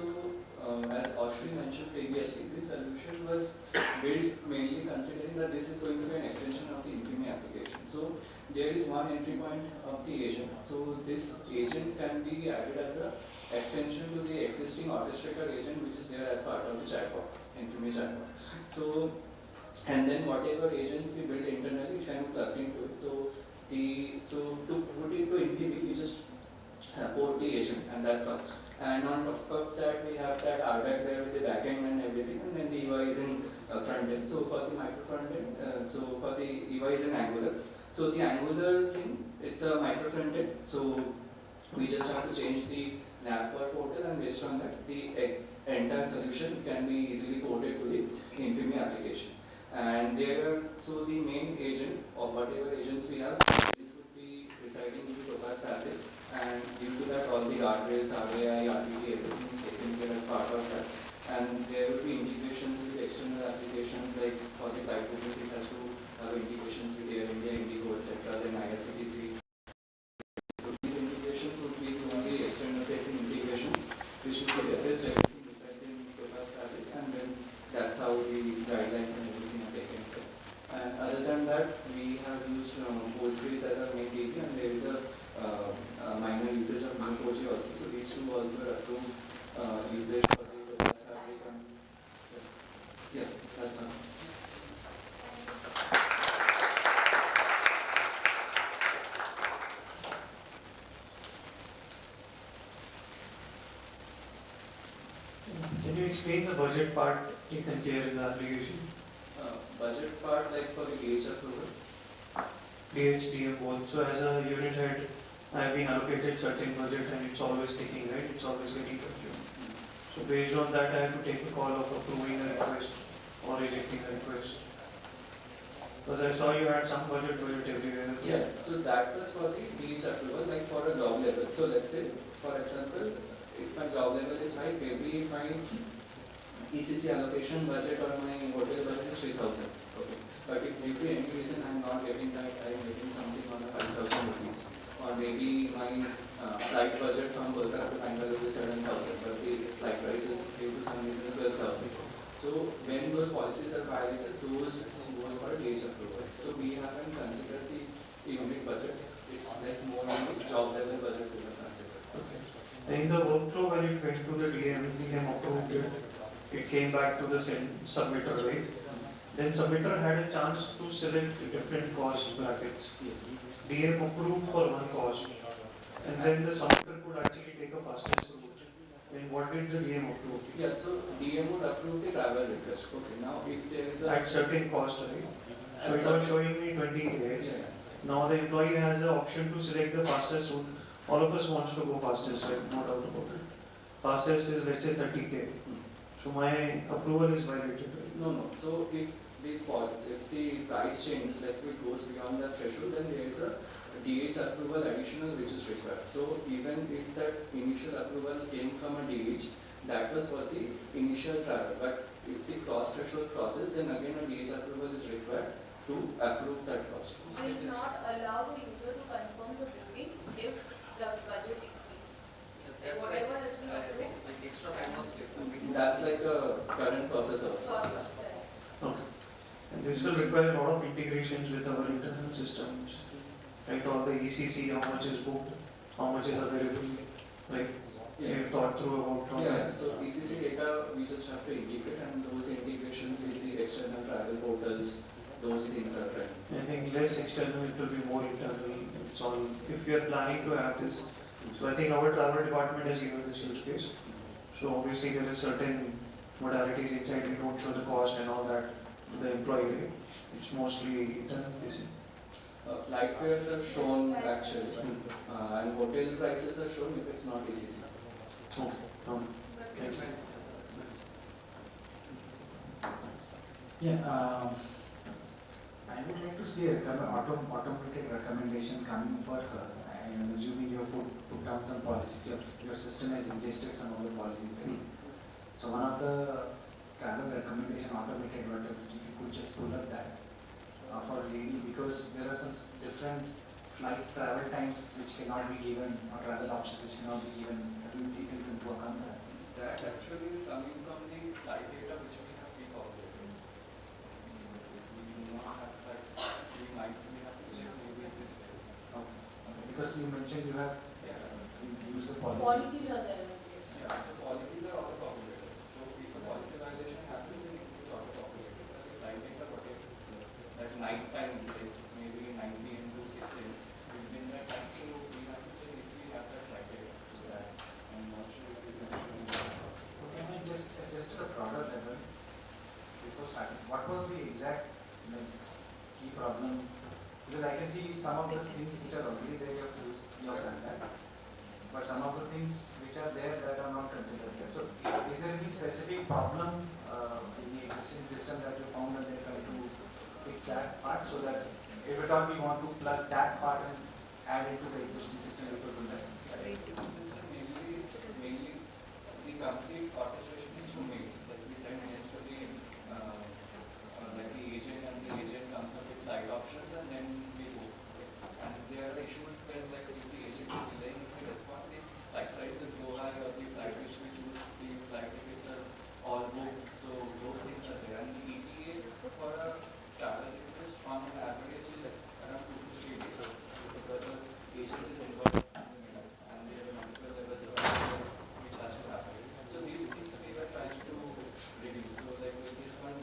as Ashwin mentioned previously, this solution was built mainly considering that this is going to be an extension of the Infimi application. So there is one entry point of the agent. So this agent can be added as an extension to the existing orchestrator agent which is there as part of the chatbot, Infimi chatbot. So, and then whatever agents we build internally can be plugged into it. So to put into Infimi, we just port the agent, and that's all. And on top of that, we have that RBAC there with the backend and everything, and then the UI is in front end. So for the micro front end, so for the UI is in Angular. So the Angular thing, it's a micro front end. So we just have to change the navbar portal, and based on that, the entire solution can be easily ported to the Infimi application. And so the main agent or whatever agents we have, this would be residing in the Topaz fabric. And due to that, all the guardrails, RAI, RTT, everything is taken care as part of that. And there will be integrations with external applications like for the type business, it has to have integrations with Air India, Indigo, etc., then IRCTC. So these integrations would be the only external facing integrations which will be there. This everything resides in Topaz fabric, and then that's how the guidelines and everything are taken care. And other than that, we have used Postgres as our main DB, and there is a minor usage of Node.js also. So these two also are approved usage for the Topaz fabric. And yeah, that's all. Can you explain the budget part taken care in the application? Budget part, like for the DH approval? DH, DM both. So as a unit head, I have been allocated certain budget and it's always ticking, right? It's always getting consumed. So based on that, I have to take a call of approving a request or rejecting a request. Because I saw you had some budget everywhere. Yeah, so that was for the DH approval, like for a job level. So let's say, for example, if my job level is high, maybe my ECC allocation budget or my hotel budget is 3,000. Okay. But if due to any reason I am not getting that, I am getting something on the 5,000 rupees. Or maybe my flight budget from Kolkata to Bangalore is 7,000, but the flight price is due to some reason 12,000. So when those policies are violated, those goes for DH approval. So we haven't considered the unit budget. It's like more on the job level budget we have considered. Okay. And in the workflow when it went to the DM approved it, it came back to the submitter, right? Then submitter had a chance to select different cost brackets. Yes. DM approved for one cost, and then the submitter could actually take a fastest route. Then what did the DM approve? Yeah, so DM would approve the travel request. Okay, now if there is a... At certain cost, right? So it was showing me 20K. Yeah. Now the employee has the option to select the fastest route. All of us wants to go fastest, right? No doubt about it. Fastest is, let's say, 30K. So my approval is violated. No. So if the price changes, like it goes beyond that threshold, then there is a DH approval additional which is required. So even if that initial approval came from a DH, that was for the initial travel. But if the cross threshold crosses, then again a DH approval is required to approve that cost. will not allow the user to confirm the booking if the budget exceeds. That's Whatever like, has been approved. extra time was That's like a current process also. Process. Okay. And this will require a lot of integrations with our internal systems. Right, all the ECC, how much is booked, how much is available, right? Yeah. We've thought through about all Yeah, that. so ECC data we just have to integrate, and those integrations with the external travel portals, those things are done. I think less external, it will be more internal. It's all, if we are planning to have this. So I think our travel department has given this use case. So obviously there is certain modalities inside, we don't show the cost and all that. to the employee, right? It's mostly internal facing. Flight fares are shown actually, and hotel prices are shown if it's not ACC. Okay. Thank you. Yeah, I would like to see a automated recommendation coming for, I am assuming you have put down some policies, your system has ingested some of the policies, right? So one of the travel recommendation automated, if you could just pull up that for lady, because there are some different flight travel times which cannot be given, or travel options which cannot be given. Have you taken into account that? That actually is coming from the flight data which we have pre-populated. We do not have that, we have to check maybe this way. Okay. Because you mentioned you have used the policies. Policies are there in place. Yeah, so policies are auto-populated. So if a policy violation happens, then it is auto-populated. But the flight data, whatever, that night time, like maybe 9 p.m. to 6 a.m., within that time, so we have to check if we have that flight data. So that I'm not sure if we can show that. Can I just at a broader level, before starting, what was the exact key problem? Because I can see some of the things which are already there, you have done that. But some of the things which are there that are not considered yet. So is there any specific problem in the existing system that you found and then try to fix that part, so that if at all we want to plug that part and add into the existing system, we could do that? The existing system mainly the complete orchestration is through mails. Like we send mails to the like the agent, and the agent comes up with flight options, and then we book. And there are issues when like if the agent is delaying the response, the flight prices go high, or the flight which we choose, the flight tickets are all booked. So those things are there. And the ETA for a travel request on an average is around 2 to 3 days, because the agent is involved and there are multiple levels of approval which has to happen. So these things we were trying to reduce. So like with this one,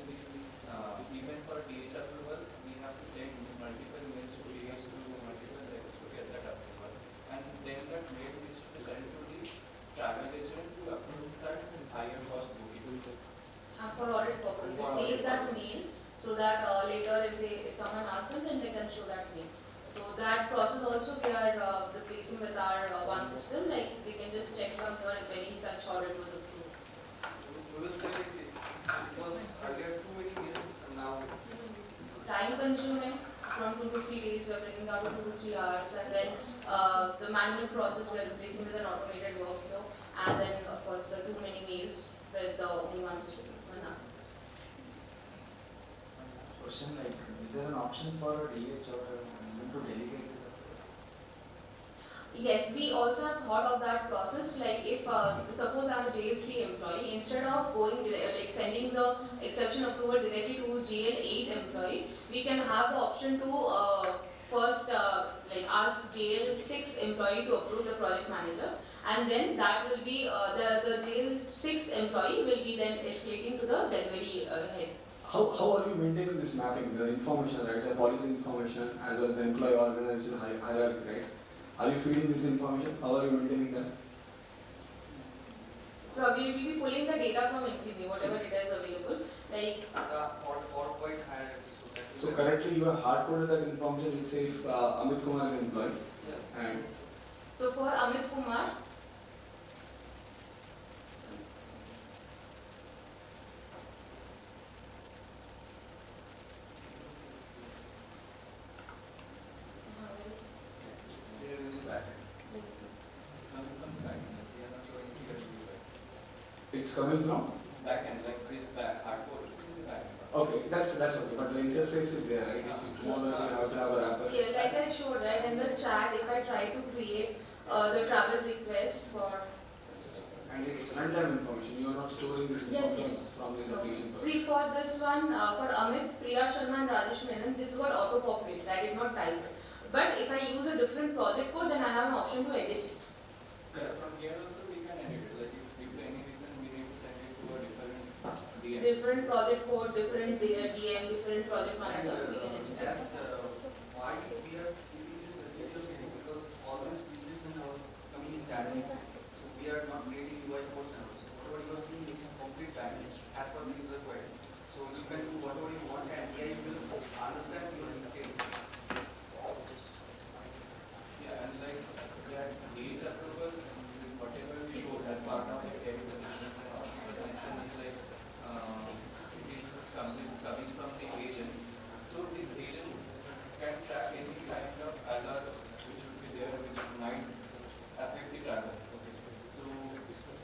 even for DH approval, we have to send multiple mails to DH to multiple levels to get that approval. And then that mail is to be sent to the travel agent to approve that higher cost booking. For audit purpose, they save that mail so that later if someone asks them, then they can show that mail. So that process also we are replacing with our one system, like we can just check from here if any such audit was approved. We will say it was earlier too many years, now Time consuming, from 2 to 3 days we are bringing down to 2 to 3 hours, and then the manual process we are replacing with an automated workflow, and then of course the too many mails with only one system. Question like, is there an option for DH or even to delegate this? Yes, we also have thought of that process. Like if suppose I'm a JL3 employee, instead of going like sending the exception approval directly to JL8 employee, we can have the option to first like ask JL6 employee to approve the project manager, and then that will be the JL6 employee will be then escalating to the delivery head. How are you maintaining this mapping, the information, right, the policy information as well as the employee organization hierarchy, right? Are you feeding this information? How are you maintaining that? We will be pulling the data from Infimi, whatever data is available. Like or quite hierarchy, so that So currently you have hard-coded that information, let's say if Amit Kumar is an employee, and so for Amit Kumar, it's coming from? backend, like this hardcode, it's in the backend. Okay, that's okay, but the interface is there, right? If you want to have a wrapper. yeah, like I showed right in the chat, if I try to create the travel request for And it's runtime information, you are not storing this Yes, information yes. from this application. See for this one, for Amit, Priya Sharma and Rajesh Menon, this got auto-populated, I did not type it. But if I use a different project code, then I have an option to edit it. From here also we can edit it, like if for any reason we need to send it to a different DM. Different project code, different DM, different project manager, we can edit it. That's why we are giving this facility of training, because all these pieces are now coming in dynamic. So we are not creating UI reports and also whatever you are seeing is complete dynamic as per the user query. So you can do whatever you want understand your detail. Yeah, and like age approval, whatever we show as part of the care solutions and all, was mentioned is like it is coming from the agents. So these agents can track any kind of alerts which would be there, which might affect the travel. Okay. So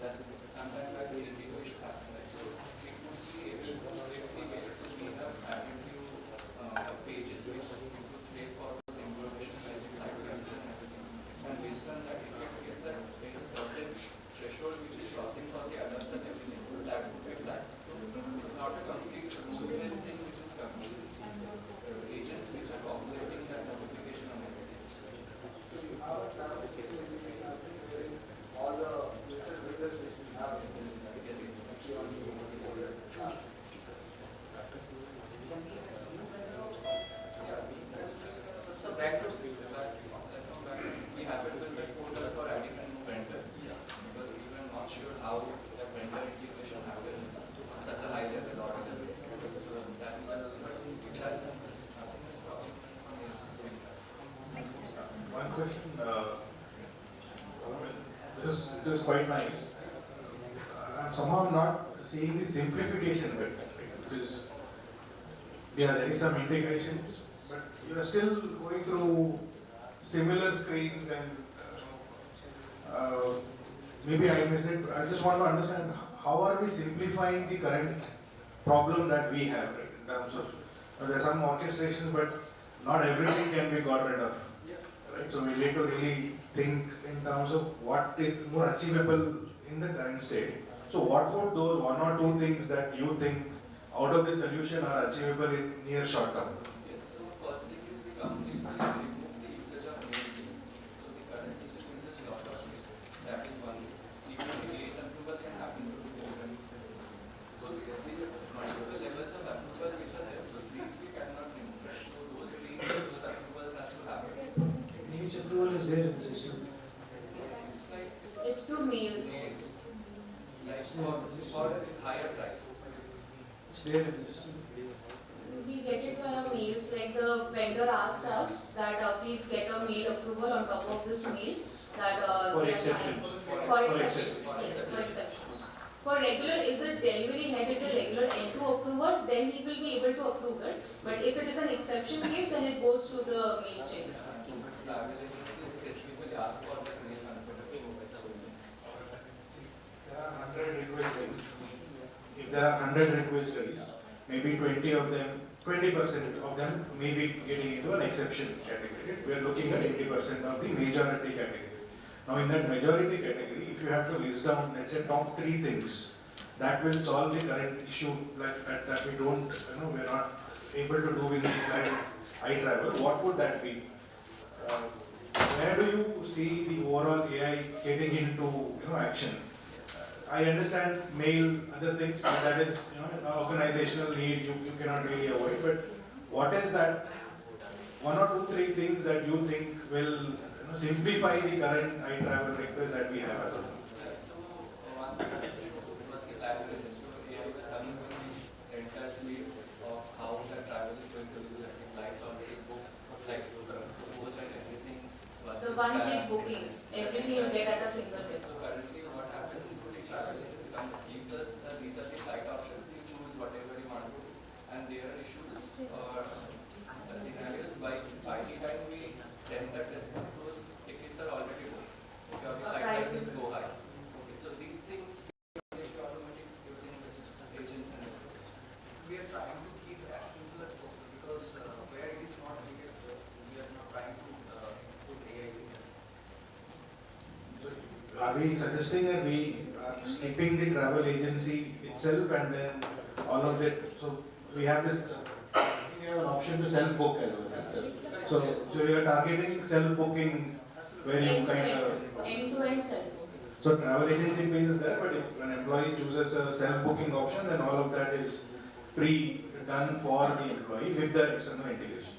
that sometimes like the integration happen. Right? So it would be able to strictly get. So we have added few pages which include straightforward information like guidelines and everything. And based on that, if we get that there is a certain threshold which is crossing for the alerts and everything. So that would be flat. So it's not a complete rule-based thing which is coming. It's agents which are populating that notification on everything. So you have a travel system all the listed vendors which we have in this actually on the that's a backdoor system that we have it with the portal for adding a new vendor. Because we were not sure how the vendor integration happens such a high level order. So that it has nothing is problem. One question, this is quite nice. I'm somehow not seeing the simplification bit, because there is some integrations, but you are still going through similar screens and maybe I miss it. I just want to understand how are we simplifying the current problem that we have, right, in terms of there are some orchestrations, but not everything can be got rid of. Right? So we need to really think in terms of what is more achievable in the current state. So what would those one or two things that you think out of the solution are achievable in near short term? Yes, so first thing is we completely remove the usage of mail SIM. So the current system uses lot of mail. That is one. Even the case approval can happen through the portal. So the multiple levels of approval which are there. So these we cannot remove. So those screens, those approvals has to happen. Which approval is there in the system? It's like It's through mails. Like for a higher price. It's there in the system. We get it via mails, like the vendor asked us that please get a mail approval on top of this mail that For they are exceptions. trying- For For exceptions. exceptions, yes, for exceptions. For regular, if the delivery head is a regular N2 approver, then he will be able to approve it. But if it is an exception case, then it goes to the mail chain. Travel agencies specifically ask for that mail confirmation. There are 100 requests. If there are 100 requests raised, maybe 20% of them may be getting into an exception category. We are looking at 80% of the majority category. Now in that majority category, if you have to list down, let's say top 3 things that will solve the current issue like that we don't, we are not able to do with the current iTravel, what would that be? Where do you see the overall AI getting into action? I understand mail, other things, but that is an organizational need you cannot really avoid. But what is that 1 or 2, 3 things that you think will simplify the current iTravel request that we have as of now? So one was the collaboration. So AI was coming from the entire suite of how the travel is going to do that. Flights already booked, like post and everything. So one click booking, everything you get at a fingertip. So currently what happens is the travel agents gives us these are the flight options, you choose whatever you want to do. And there are issues or scenarios by the time we send that response, those tickets are already booked. Okay, or the flight prices go high. Okay, so these things automatic using this agent and We are trying to keep it as simple as possible because where it is not needed, we are not trying to put AI in there. Are we suggesting that we are skipping the travel agency itself and then all of it? So we have this, we have an option to self-book as well. So you are targeting self-booking where you kind of... End-to-end self-booking. So travel agency fee is there, but if an employee chooses a self-booking option, then all of that is pre-done for the employee with the external integration.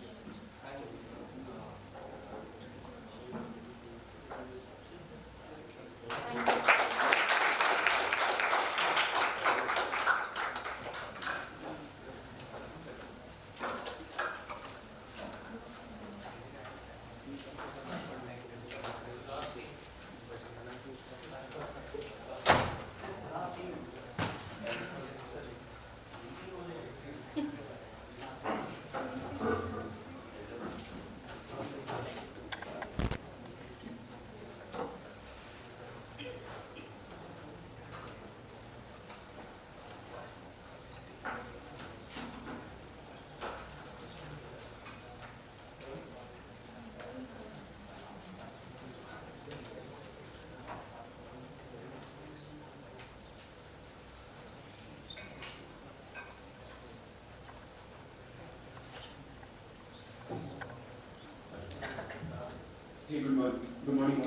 Hey, good morning. Good morning,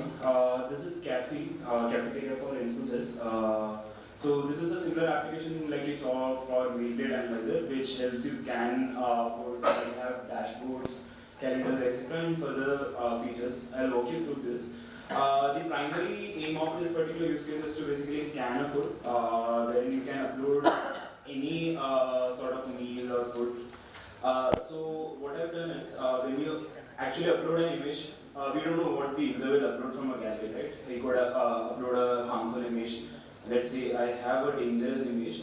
this is Cafeteria for Infosys. So this is a similar application like you saw for Mailblade Analyzer, which helps you scan for you have dashboards, calendars, etc. and further features. I'll walk you through this. The primary aim of this particular use case is to basically scan a food, wherein you can upload any sort of meal or food. So what I've done is when you actually upload an image, we don't know what the user will upload from a gallery, right? He could upload a harmful image. Let's say I have a dangerous image,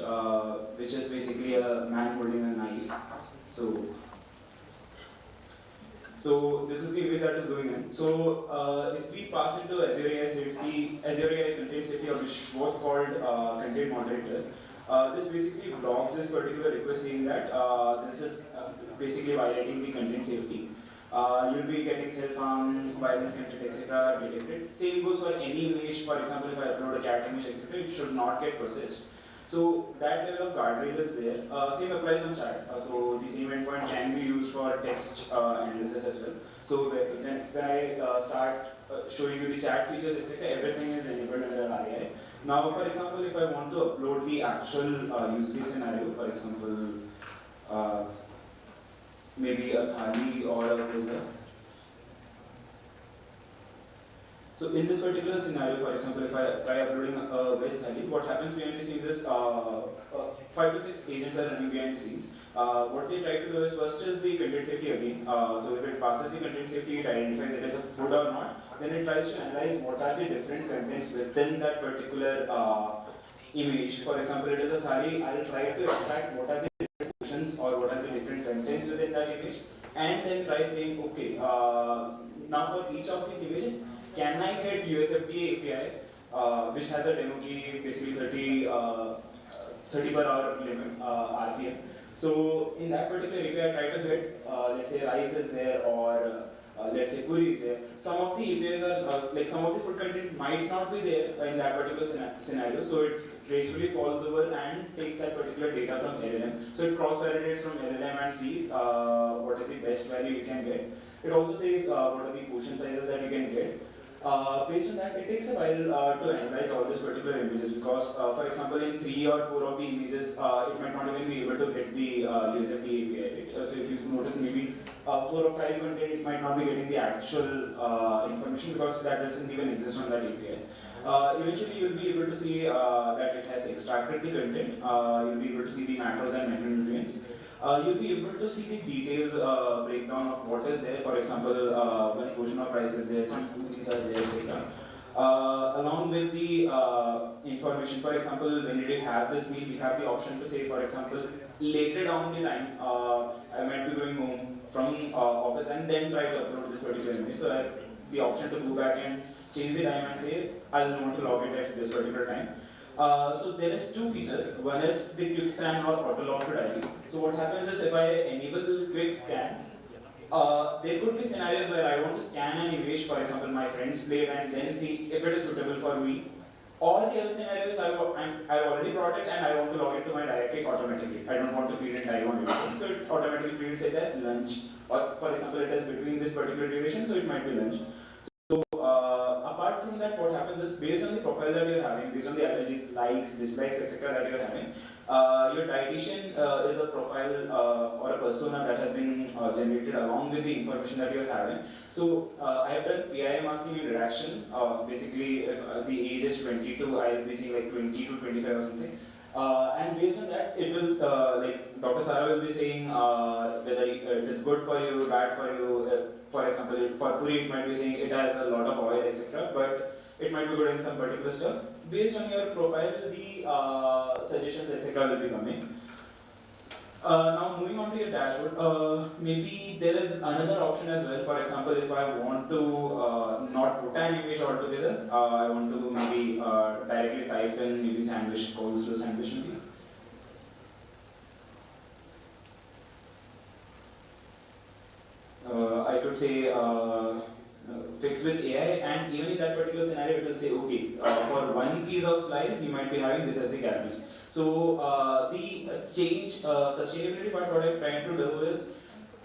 which is basically a man holding a knife. So this is the image that is going in. So if we pass into Azure AI Safety, Azure AI Content Safety, which was called Content Moderator, this basically blocks this particular request saying that this is basically violating the content safety. You'll be getting self-harm, violence content, etc. detected. Same goes for any image. For example, if I upload a cat image, etc., it should not get processed. So that level of guardrail is there. Same applies on chat. So the same endpoint can be used for text analysis as well. So when I start showing you the chat features, etc., everything is enabled under RAI. Now, for example, if I want to upload the actual use case scenario, for example, maybe a thali or a business. So in this particular scenario, for example, if I try uploading a veg thali, what happens behind the scenes is 5 to 6 agents are running behind the scenes. What they try to do is first is the content safety again. So if it passes the content safety, it identifies it as a food or not. Then it tries to analyze what are the different contents within that particular image. For example, it is a thali. I'll try to extract what are the different portions or what are the different contents within that image, and then try saying, okay, now for each of these images, can I hit USFDA API, which has a demo key, basically 30 per hour limit, RPM. So in that particular API, I try to hit, let's say rice is there, or let's say puri is there. Some of the APIs are, like some of the food content might not be there in that particular scenario, so it gracefully falls over and takes that particular data from LLM. So it cross-validates from LLM and sees what is the best value you can get. It also says what are the portion sizes that you can get. Based on that, it takes a while to analyze all these particular images because, for example, in 3 or 4 of the images, it might not even be able to hit the USFDA API. Right? So if you notice, maybe 4 or 5 content, it might not be getting the actual information because that doesn't even exist on that API. Eventually, you'll be able to see that it has extracted the content. You'll be able to see the macros and macronutrients. You'll be able to see the details breakdown of what is there. For example, one portion of rice is there, some cookies are there, etc. Along with the information, for example, when you have this meal, we have the option to say, for example, later down the line, I might be going home from office and then try to upload this particular image. So I have the option to go back and change the time and say, I'll want to log it at this particular time. So there is 2 features. One is the quick scan or auto log to diary. So what happens is if I enable quick scan, there could be scenarios where I want to scan an image, for example, my friend's plate, and then see if it is suitable for me. All the other scenarios, I already brought it and I want to log it to my directory automatically. I don't want to feed it time on it. So it automatically feeds it as lunch. Or for example, it is between this particular duration, so it might be lunch. So apart from that, what happens is based on the profile that you're having, based on the allergies, likes, dislikes, etc. that you're having, your dietitian is a profile or a persona that has been generated along with the information that you're having. So I have done PI masking and redaction. Basically, if the age is 22, I'll be seeing like 20 to 25 or something. And based on that, it will, like Dr. Sarah will be saying whether it is good for you, bad for you. For example, for puri, it might be saying it has a lot of oil, etc. But it might be good in some particular stuff. Based on your profile, the suggestions, etc. will be coming. Now moving on to your dashboard, maybe there is another option as well. For example, if I want to not put an image altogether, I want to maybe directly type in maybe sandwich, coleslaw sandwich maybe. I could say fix with AI, and even in that particular scenario, it will say, okay, for 1 piece of slice, you might be having this as the calories. So the change sustainability part, what I'm trying to do is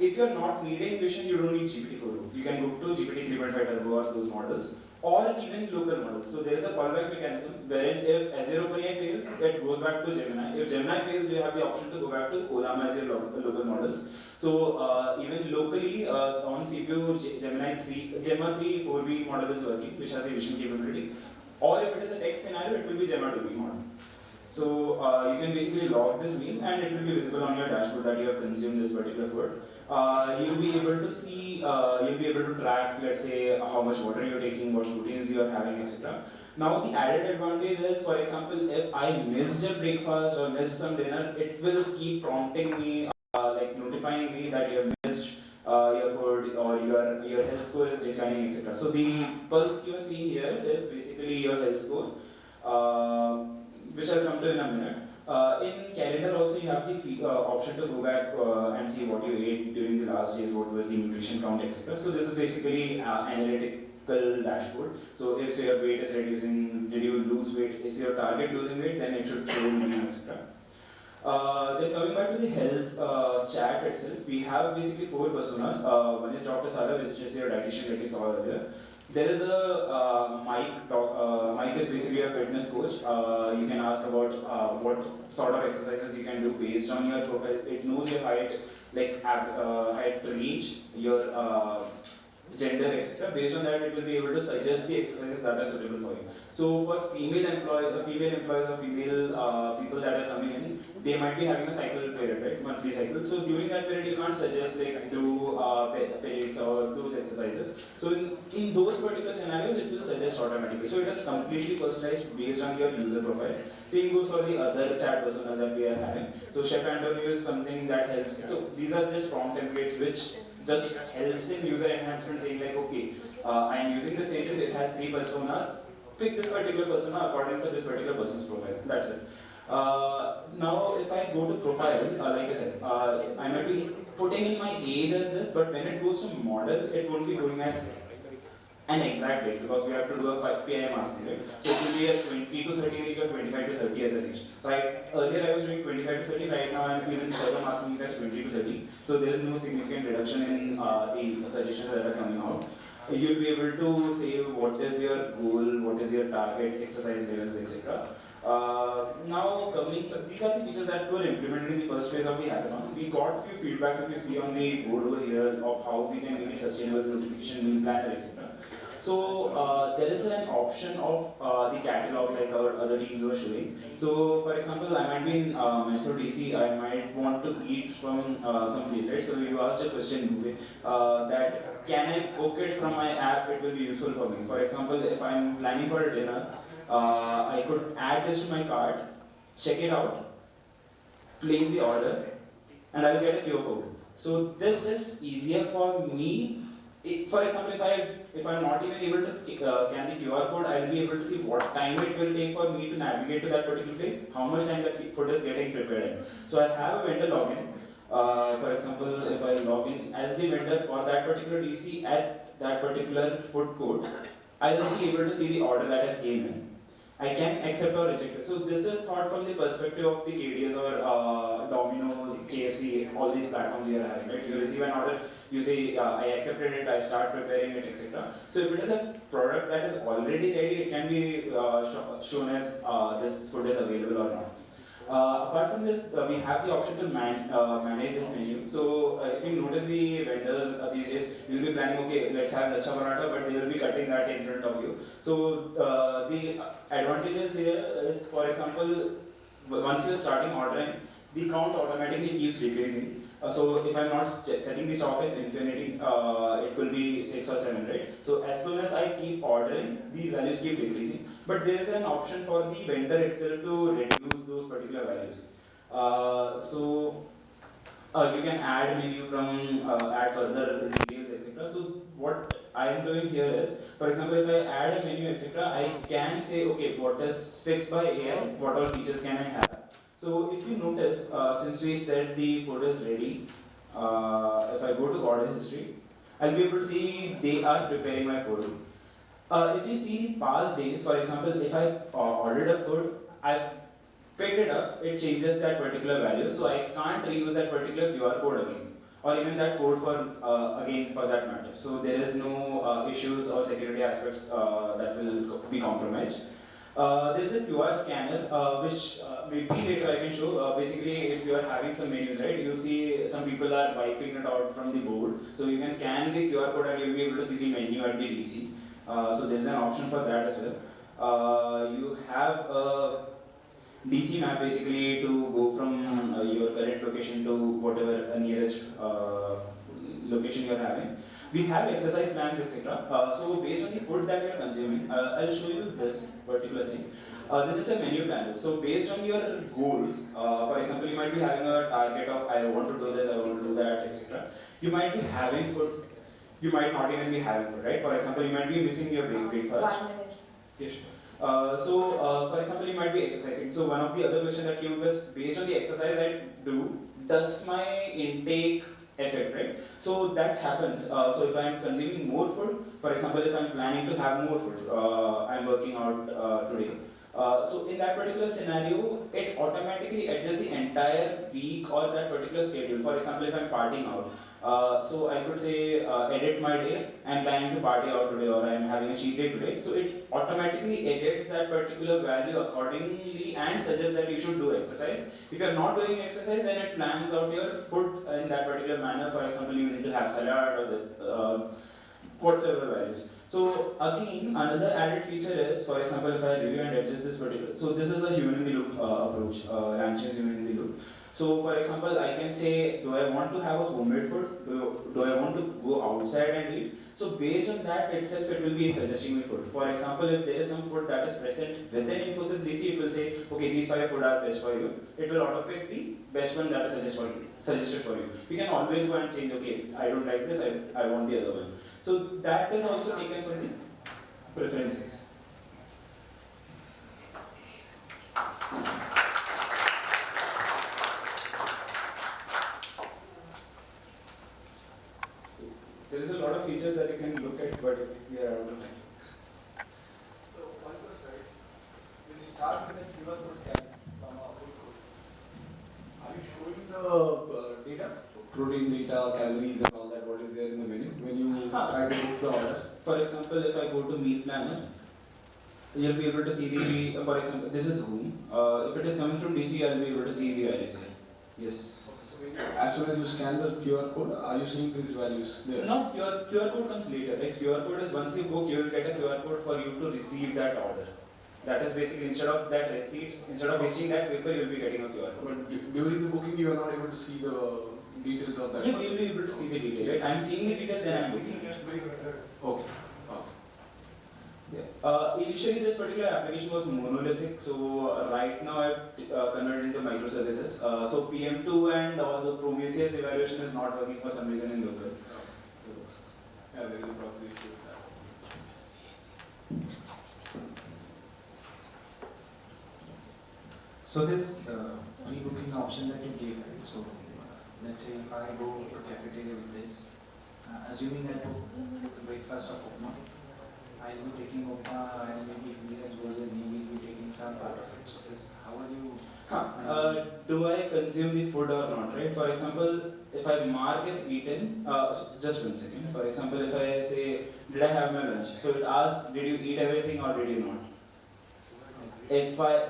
if you're not needing vision, you don't need GPT-4o. You can go to GPT 3.5 Turbo or those models, or even local models. So there is a fallback mechanism wherein if Azure OpenAI fails, it goes back to Gemini. If Gemini fails, you have the option to go back to Olama as your local models. So even locally on CPU, Gemma 3 4B model is working, which has a vision capability. Or if it is a text scenario, it will be Gemma 2B model. So you can basically log this meal and it will be visible on your dashboard that you have consumed this particular food. You'll be able to see, you'll be able to track, let's say, how much water you're taking, what proteins you are having, etc. Now the added advantage is, for example, if I missed a breakfast or missed some dinner, it will keep prompting me, like notifying me that you have missed your food or your health score is declining, etc. So the pulse you're seeing here is basically your health score. Which I'll come to in a minute. In calendar also you have the option to go back and see what you ate during the last days, what were the nutrition count, etc. So this is basically analytical dashboard. So if say your weight is reducing, did you lose weight, is your target losing weight, then it should show you, etc. Then coming back to the health chat itself, we have basically 4 personas. One is Dr. Sala, which is your dietitian like you saw earlier. There is a Mike is basically a fitness coach. You can ask about what sort of exercises you can do based on your profile. It knows your height, like height range, your gender, etc. Based on that, it will be able to suggest the exercises that are suitable for you. So for female employees or female people that are coming in, they might be having a cycle period, right? Monthly cycle. So during that period, you can't suggest like do periods or those exercises. So in those particular scenarios, it will suggest automatically. So it is completely personalized based on your user profile. Same goes for the other chat personas that we are having. So Chef Antonio is something that helps. So these are just prompt templates which just helps in user enhancement, saying like, okay, I am using this agent, it has 3 personas, pick this particular persona according to this particular person's profile. That's it. Now if I go to profile, like I said, I might be putting in my age as this, but when it goes to model, it won't be going as an exact date because we have to do a PIM masking, right? So it will be a 20 to 30 age or 25 to 30 as an age. Right? Earlier I was doing 25 to 30, right now I'm even further masking it as 20 to 30. So there is no significant reduction in the suggestions that are coming out. You'll be able to say what is your goal, what is your target, exercise levels, etc. Now these are the features that were implemented in the first phase of the hackathon. We got few feedbacks, if you see on the board over here, of how we can make a sustainable notification meal planner, etc. So there is an option of the catalog like our other teams were showing. So for example, I might be in Mysore DC, I might want to eat from some place, right? So you asked a question that can I book it from my app, it will be useful for me. For example, if I'm planning for a dinner, I could add this to my cart, check it out, place the order, and I'll get a QR code. So this is easier for me. For example, if I'm not even able to scan the QR code, I'll be able to see what time it will take for me to navigate to that particular place, how much time that food is getting prepared in. So I have a vendor login. For example, if I log in as the vendor for that particular DC at that particular food court, I'll be able to see the order that has came in. I can accept or reject it. So this is thought from the perspective of the KDS or Domino's, KFC, all these platforms you are having, right? You receive an order, you say, I accepted it, I start preparing it, etc. So if it is a product that is already ready, it can be shown as this food is available or not. Apart from this, we have the option to manage this menu. So if you notice the vendors these days, you'll be planning, okay, let's have lacha paratha, but they will be cutting that in front of you. So the advantages here is, for example, once you're starting ordering, the count automatically keeps decreasing. So if I'm not setting the stock as infinity, it will be 6 or 7, right? So as soon as I keep ordering, these values keep decreasing. But there is an option for the vendor itself to reduce those particular values. So you can add menu from, add further details, etc. So what I am doing here is, for example, if I add a menu, etc., I can say, okay, what is fixed by AI, what all features can I have? So if you notice, since we said the food is ready, if I go to order history, I'll be able to see they are preparing my food. If you see past days, for example, if I ordered a food, I picked it up, it changes that particular value, so I can't reuse that particular QR code again. or even that code for again for that matter. So there is no issues or security aspects that will be compromised. There is a QR scanner which maybe later I can show. Basically, if you are having some menus, right, you see some people are wiping it out from the board. So you can scan the QR code and you'll be able to see the menu at the DC. So there is an option for that as well. You have a DC map basically to go from your current location to whatever nearest location you are having. We have exercise plans, etc. So based on the food that you are consuming, I'll show you this particular thing. This is a menu planner. So based on your goals, for example, you might be having a target of I want to do this, I want to do that, etc. You might be having food. You might not even be having food, right? For example, you might be missing your breakfast. Yes. For example, you might be exercising. So one of the other questions that came up is based on the exercise I do, does my intake affect, right? So that happens. So if I am consuming more food, for example, if I am planning to have more food, I am working out today. So in that particular scenario, it automatically adjusts the entire week or that particular schedule. For example, if I am partying out, so I could say edit my day, I am planning to party out today or I am having a cheat day today. So it automatically edits that particular value accordingly and suggests that you should do exercise. If you are not doing exercise, then it plans out your food in that particular manner. For example, you need to have salad or the, whatsoever values. So again, another added feature is, for example, if I review and adjust this particular, so this is a human in the loop approach, Ramsey's human in the loop. So for example, I can say, do I want to have a homemade food? Do I want to go outside and eat? So based on that itself, it will be suggesting me food. For example, if there is some food that is present within Infosys DC, it will say, okay, these 5 food are best for you. It will auto pick the best one that is suggested for you. You can always go and change, okay, I don't like this, I want the other one. So that is also taken from the preferences. There is a lot of features that you can look at, but we are out of time. So one question, when you start with the QR code scan from a food code, are you showing the data, protein data, calories and all that, what is there in the menu when you try to book the order? For example, if I go to meal planner, you'll be able to see the, for example, this is home. If it is coming from DC, I'll be able to see the values here. Yes. As soon as you scan the QR code, are you seeing these values there? Not QR code comes later, right? QR code is once you book, you will get a QR code for you to receive that order. That is basically instead of that receipt, instead of wasting that paper, you will be getting a QR code. But during the booking, you are not able to see the details of that? Yeah, we will be able to see the detail, right? I am seeing the detail, then I am booking it. Okay. Yeah. Initially, this particular application was monolithic, so right now I've converted into microservices. So PM2 and all the Prometheus evaluation is not working for some reason in local. So, yeah, there is a proxy issue with that. So this pre-booking option that you gave, right? So let's say if I go to cafeteria with this, assuming I book breakfast of Upma, I will be taking Upma and maybe Neeraj goes and he will be taking some part of it. So this, how are you? Do I consume the food or not, right? For example, if I mark as eaten, just 1 second. For example, if I say, did I have my lunch? So it asks, did you eat everything or did you not?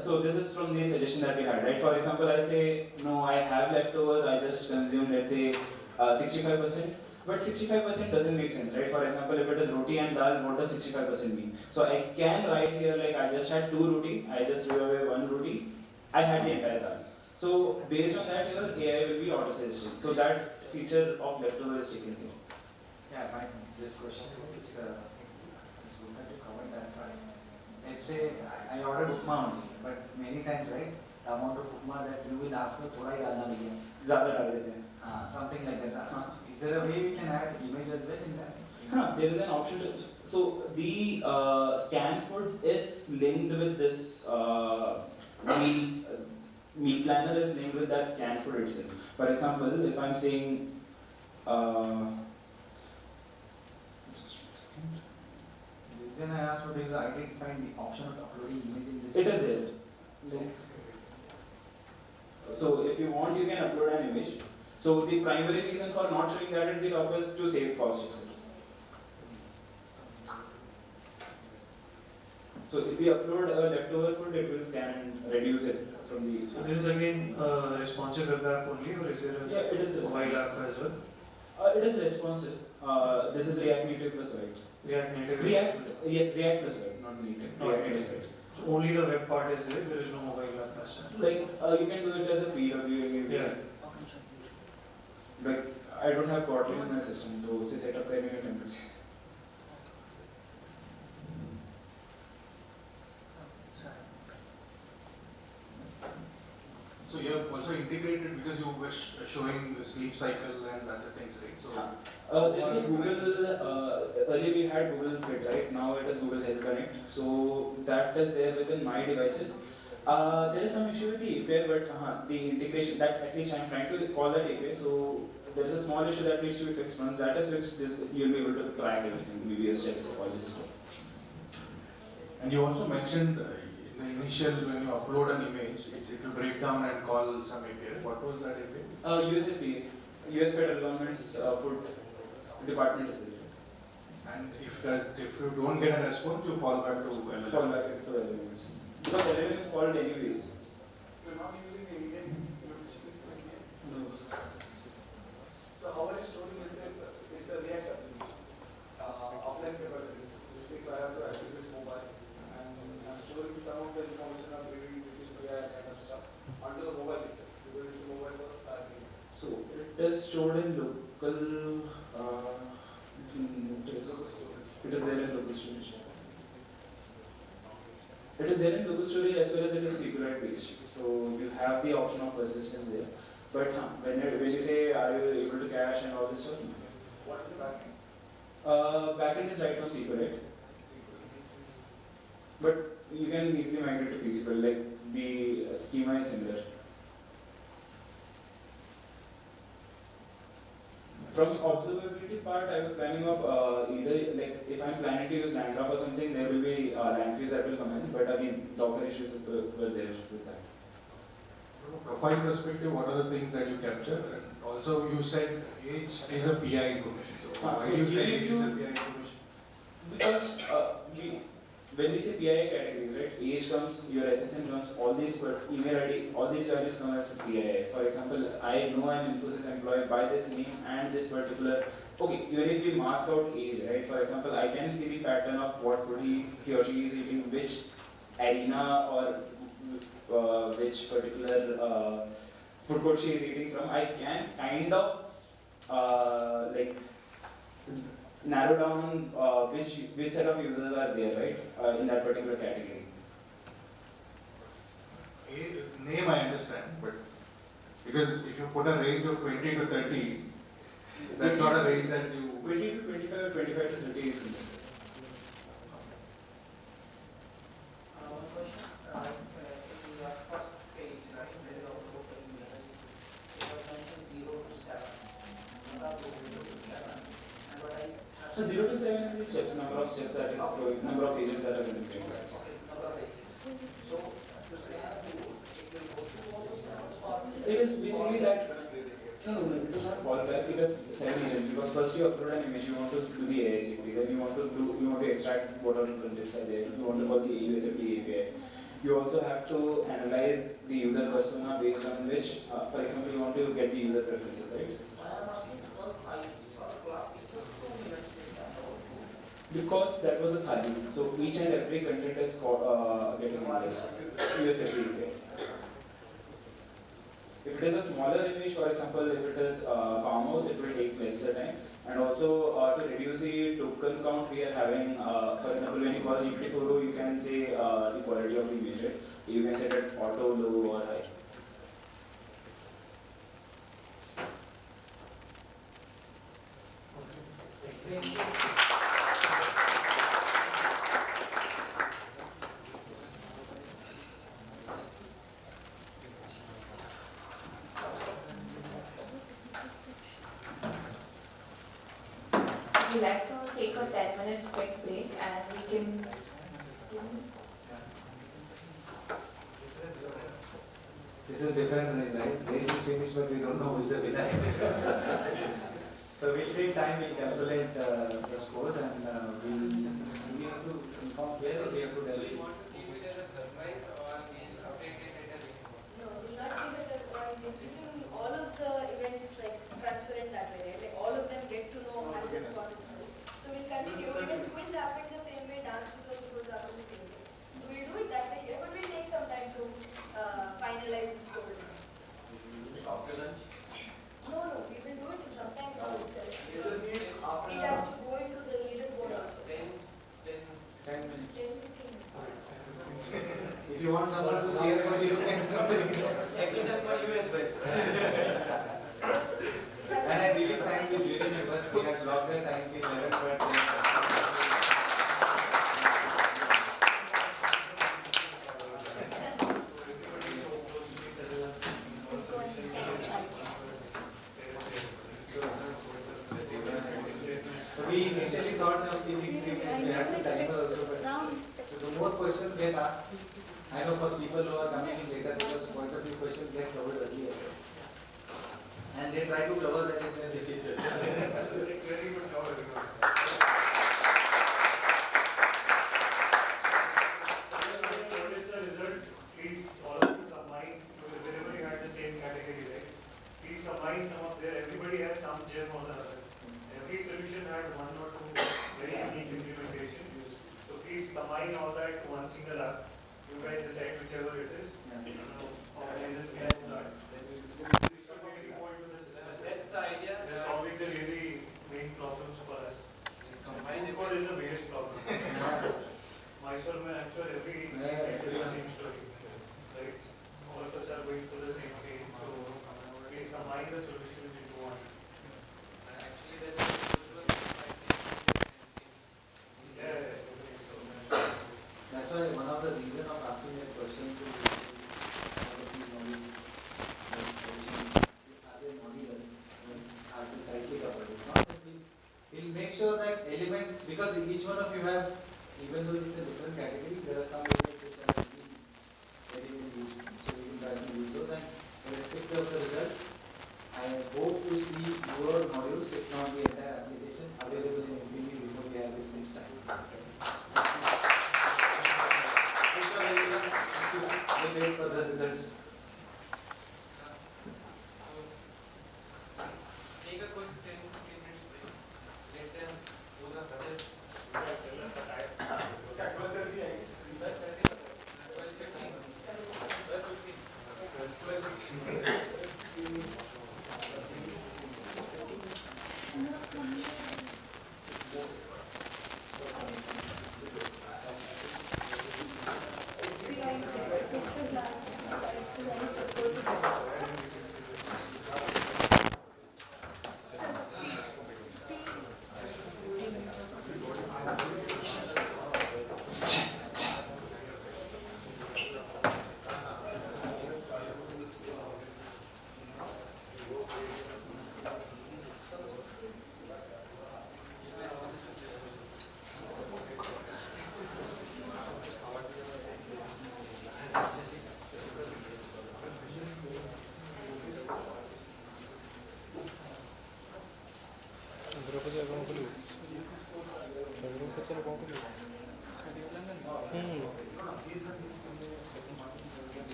So this is from the suggestion that we had, right? For example, I say, no, I have leftovers, I just consumed, let's say, 65%. But 65% doesn't make sense, right? For example, if it is roti and dal, what does 65% mean? So I can write here, like, I just had 2 roti, I just threw away 1 roti, I had the entire dal. So based on that, your AI will be auto-suggesting. So that feature of leftover is taken here. Yeah, my just question is, to cover that part. Let's say I ordered Upma only, but many times, right, the amount of Upma that you will ask for, thoda hi dalna bhaiya. Zyada dal dete hain. Something like that. Is there a way we can add image as well in that? There is an option to, so the scan food is linked with this meal planner is linked with that scan food itself. For example, if I'm saying Then I asked what is identifying the option of uploading image in this. it is there. Like, so if you want, you can upload an image. So the primary reason for not showing that at the top is to save cost itself. So if we upload a leftover food, it will scan and reduce it from the. So this is again responsive web app only, or is there a Yeah, it is mobile app as well? It is responsive. This is React Native plus Vite. React Native. React plus Vite, not Native. React plus Vite. So only the web part is there is no mobile app as such. Like you can do it as a PWA. Yeah. Like I don't have Kotlin in my system, so उसे setup करने में time लगता है. So you have also integrated because you were showing the sleep cycle and other things, right? So There's a Google, earlier we had Google Fit, right? Now it is Google Health Connect. So that is there within my devices. There is some issue with the API, but the integration, that at least I'm trying to call that API. So there is a small issue that needs to be fixed. Once that is fixed, you'll be able to track everything, maybe steps, all this stuff. and you also mentioned in the initial when you upload an image, it will break down and call some API. What was that API? USFDA, US Federal Government's Food Department is there. And if you don't get a response, you fall back to LLM. Fall back to LLMs. Because LLM is called anyways. You're not using the Indian nutritionist again? No. So how are you storing, let's say, it's a React application, offline capabilities. Let's say if I have to access this mobile, and I'm storing some of the information I'm reading, which is AI kind of stuff, onto the mobile itself, because it's a mobile first target. So it is stored in local, it is there in local storage. It is there in local storage as well as it is SQLite based. So you have the option of persistence there. But when you say are you able to cache and all this stuff? What is the backend? Backend is right now SQLite. But you can easily migrate to PCL, like the schema is similar. From observability part, I was planning of either, like if I'm planning to use LangGraph or something, there will be LangFees that will come in, but again, Docker issues were there with that. From a profile perspective, what are the things that you capture? And also, you said age is a PI information. So why do you say age is a PI information? Because when we say PII categories, right, age comes, your SSN comes, all these, but email ID, all these values come as PII. For example, I know I'm Infosys employee by this name and this particular, okay, even if we mask out age, right, for example, I can see the pattern of what food he or she is eating, which arena or which particular food court she is eating from. I can kind of like narrow down which set of users are there, right, in that particular category. Name I understand, but because if you put a range of 20 to 30, that's not a range that you... 20 to 25 or 25 to 30 is considered. One question. In your first page, right, there is a whole email. You have mentioned 0 to 7. Not 0 to 7. And what I So 0 to 7 is the steps, number of steps that is going, number of agents that are going to be Okay, number of agents. So, to scan a food, it will go through all those 7 or It is basically that, no, it does not fall back, it is 7 agents, because first you upload an image, you want to do the AICP, then you want to extract what are the contents are there, you want to call the USFDA API. You also have to analyze the user persona based on which, for example, you want to get the user preferences, right? Because that was a thali, so each and every content is getting analyzed. USFDA API. If it is a smaller image, for example, if it is farmhouse, it will take lesser time. And also to reduce the token count, we are having, for example, when you call GPT-4o, you can say the quality of the image, right? You can set it auto, low, or high. Let's all take a 10 minutes quick break and we can This is different race, right? Race is finished, but we don't know who's the winner. So we'll take time, we'll calculate the scores, and we have to inform where we have to delete. No, we'll not give it we're keeping all of the events like transparent that way, right? Like all of them get to know at this point itself. So we'll continue. Even quiz happened the same way, dance is also going to happen the same way. So we'll do it that way here, but we'll take some time to finalize the scores. After lunch? No, we will do it in some time now itself. You just need half an It hour. has to go into the leaderboard also. 10 minutes. 10, 15 minutes. If you want someone to cheer for you, can come. And I really thank the jury members. We had blocked their time till 11, but we initially thought of giving we had to time also, but so the more questions get asked, I know for people who are coming in later, because point of view questions get covered earlier. And they try to cover that in their literature. Very good cover. What is the result? Please, all of you combine, because everybody had the same category, right? Please combine some of their, everybody has some gem or the other. Every solution had one or two very unique implementation. So please combine all that to one single app. You guys decide whichever it is. Organizers can do that. That's the idea. They're solving the really main problems for us. What is the biggest problem? Mysore, I'm sure every city has the same story. Right? All of us are going through the same pain. So please combine the solutions into one. Actually, That's why one of the reasons of asking that question to all of these modules, are they modular? Are they tightly covered? If not, then we'll make sure that elements, because each one of you have, even though it's a different category, there are some elements which are very useful. So we will try to use those, and irrespective of the results, I hope to see your modules, if not the entire application, available in Infinity before we have this next time. We wait for the results. take a quick 10-15 minutes break. Let them do the budget.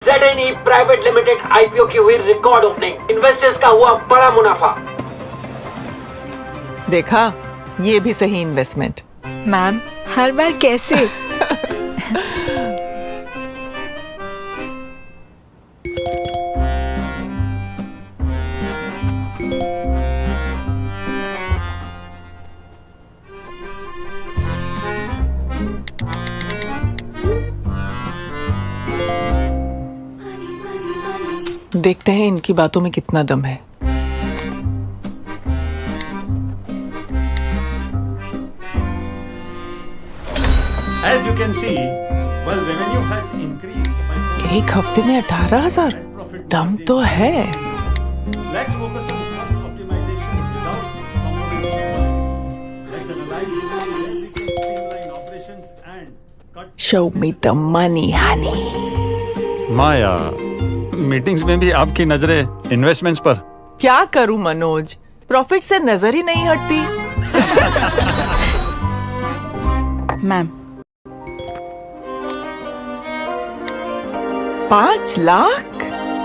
ZNE private limited IPO की हुई record opening, investors का हुआ बड़ा मुनाफा। देखा, ये भी सही इन्वेस्टमेंट। मैम, हर बार कैसे? देखते हैं इनकी बातों में कितना दम है। As you can see, well, revenue has increased. एक हफ्ते में 18,000, दम तो है। Let's focus on cost optimization without compromise. Let's analyze where we can streamline operations and cut. Show me the money, honey. Maya, meetings में भी आपकी नजरें इन्वेस्टमेंट्स पर। क्या करूं मनोज, प्रॉफिट से नजर ही नहीं हटती। मैम 5 लाख?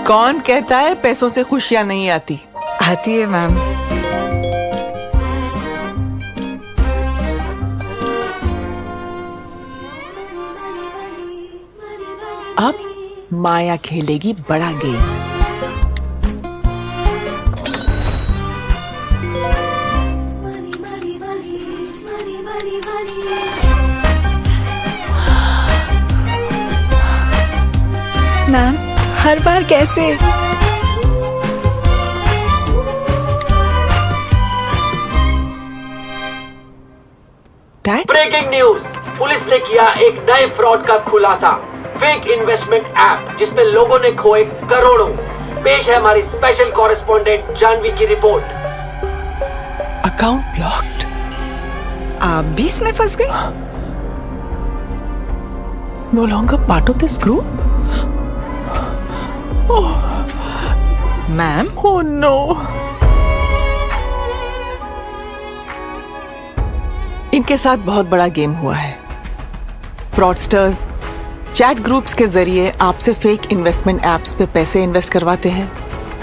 कौन कहता है पैसों से खुशियां नहीं आती? आती है मैम। अब माया खेलेगी बड़ा गेम। मैम हर बार कैसे? ब्रेकिंग न्यूज, पुलिस ने किया एक नए फ्रॉड का खुलासा। फेक इन्वेस्टमेंट ऐप जिसमें लोगों ने खोए करोड़ों। पेश है हमारी स्पेशल कॉरेस्पॉन्डेंट जानवी की रिपोर्ट। Account blocked. आप भी इसमें फंस गई? No longer part of this group. Ma'am oh no. इनके साथ बहुत बड़ा गेम हुआ है। फ्रॉडस्टर्स चैट ग्रुप्स के जरिए आपसे फेक इन्वेस्टमेंट एप्स पे पैसे इन्वेस्ट करवाते हैं,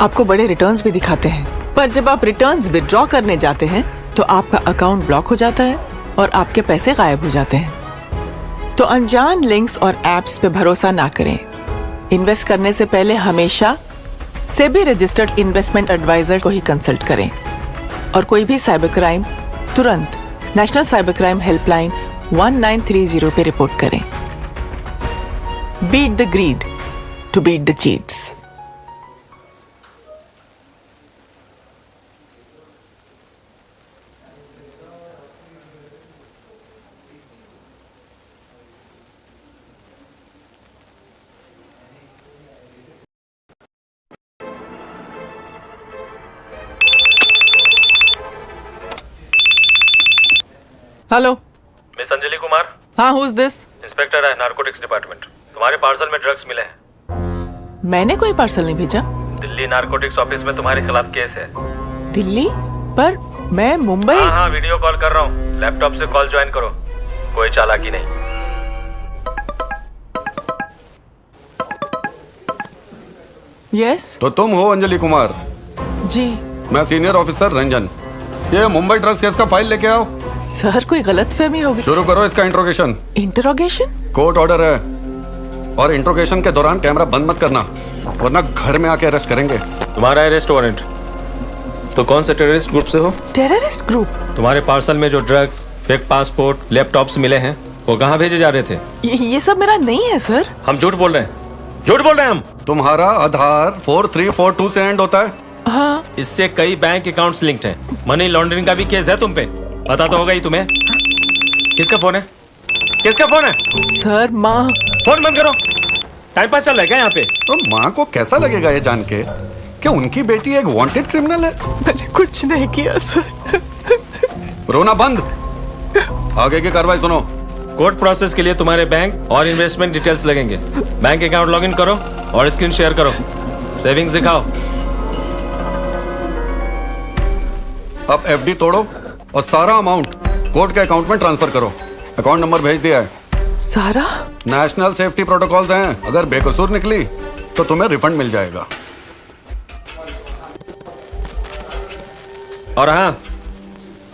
आपको बड़े रिटर्न्स भी दिखाते हैं, पर जब आप रिटर्न्स विड्रॉ करने जाते हैं तो आपका अकाउंट ब्लॉक हो जाता है और आपके पैसे गायब हो जाते हैं। तो अनजान लिंक्स और एप्स पे भरोसा ना करें। इन्वेस्ट करने से पहले हमेशा सेबी रजिस्टर्ड इन्वेस्टमेंट एडवाइजर को ही कंसल्ट करें और कोई भी साइबर क्राइम तुरंत नेशनल साइबर क्राइम हेल्पलाइन 1930 पे रिपोर्ट करें। Beat the greed to beat the cheats. Hello miss Anjali Kumar. हाँ, हु इज दिस? इंस्पेक्टर है नारकोटिक्स डिपार्टमेंट। तुम्हारे पार्सल में ड्रग्स मिले हैं। मैंने कोई पार्सल नहीं भेजा। दिल्ली नारकोटिक्स ऑफिस में तुम्हारे खिलाफ केस है। दिल्ली? पर मैं मुंबई। हाँ, वीडियो कॉल कर रहा हूँ। लैपटॉप से कॉल ज्वाइन करो। कोई चालाकी नहीं। यस। तो तुम हो अंजलि कुमार? जी। मैं सीनियर ऑफिसर रंजन। ये मुंबई ड्रग्स केस का फाइल लेके आओ। सर कोई गलतफहमी हो गई। शुरू करो इसका इंट्रोगेशन। इंट्रोगेशन? कोर्ट ऑर्डर है और इंट्रोगेशन के दौरान कैमरा बंद मत करना, वरना घर में आके अरेस्ट करेंगे। तुम्हारा अरेस्ट वारंट। तो कौन से टेररिस्ट ग्रुप से हो? Terrorist group? तुम्हारे पार्सल में जो ड्रग्स, फेक पासपोर्ट, लैपटॉप्स मिले हैं वो कहाँ भेजे जा रहे थे? ये सब मेरा नहीं है सर। हम झूठ बोल रहे हैं। झूठ बोल रहे हैं हम। तुम्हारा आधार 4342 से एंड होता है। हाँ। इससे कई बैंक अकाउंट्स लिंक्ड हैं। मनी लॉन्ड्रिंग का भी केस है तुम पे। पता तो होगा ही तुम्हें। किसका फोन है? किसका फोन है? सर माँ। फोन बंद करो। टाइम पास चल रहा है क्या यहाँ पे? तो माँ को कैसा लगेगा ये जान के कि उनकी बेटी एक वांटेड क्रिमिनल है? मैंने कुछ नहीं किया सर। रोना बंद। आगे की कार्रवाई सुनो। कोर्ट प्रोसेस के लिए तुम्हारे बैंक और इन्वेस्टमेंट डिटेल्स लगेंगे। बैंक अकाउंट लॉगिन करो और स्क्रीन शेयर करो। सेविंग्स दिखाओ। अब एफडी तोड़ो और सारा अमाउंट कोर्ट के अकाउंट में ट्रांसफर करो। अकाउंट नंबर भेज दिया है। सारा? नेशनल सेफ्टी प्रोटोकॉल्स हैं। अगर बेकसूर निकली तो तुम्हें रिफंड मिल जाएगा। और हाँ,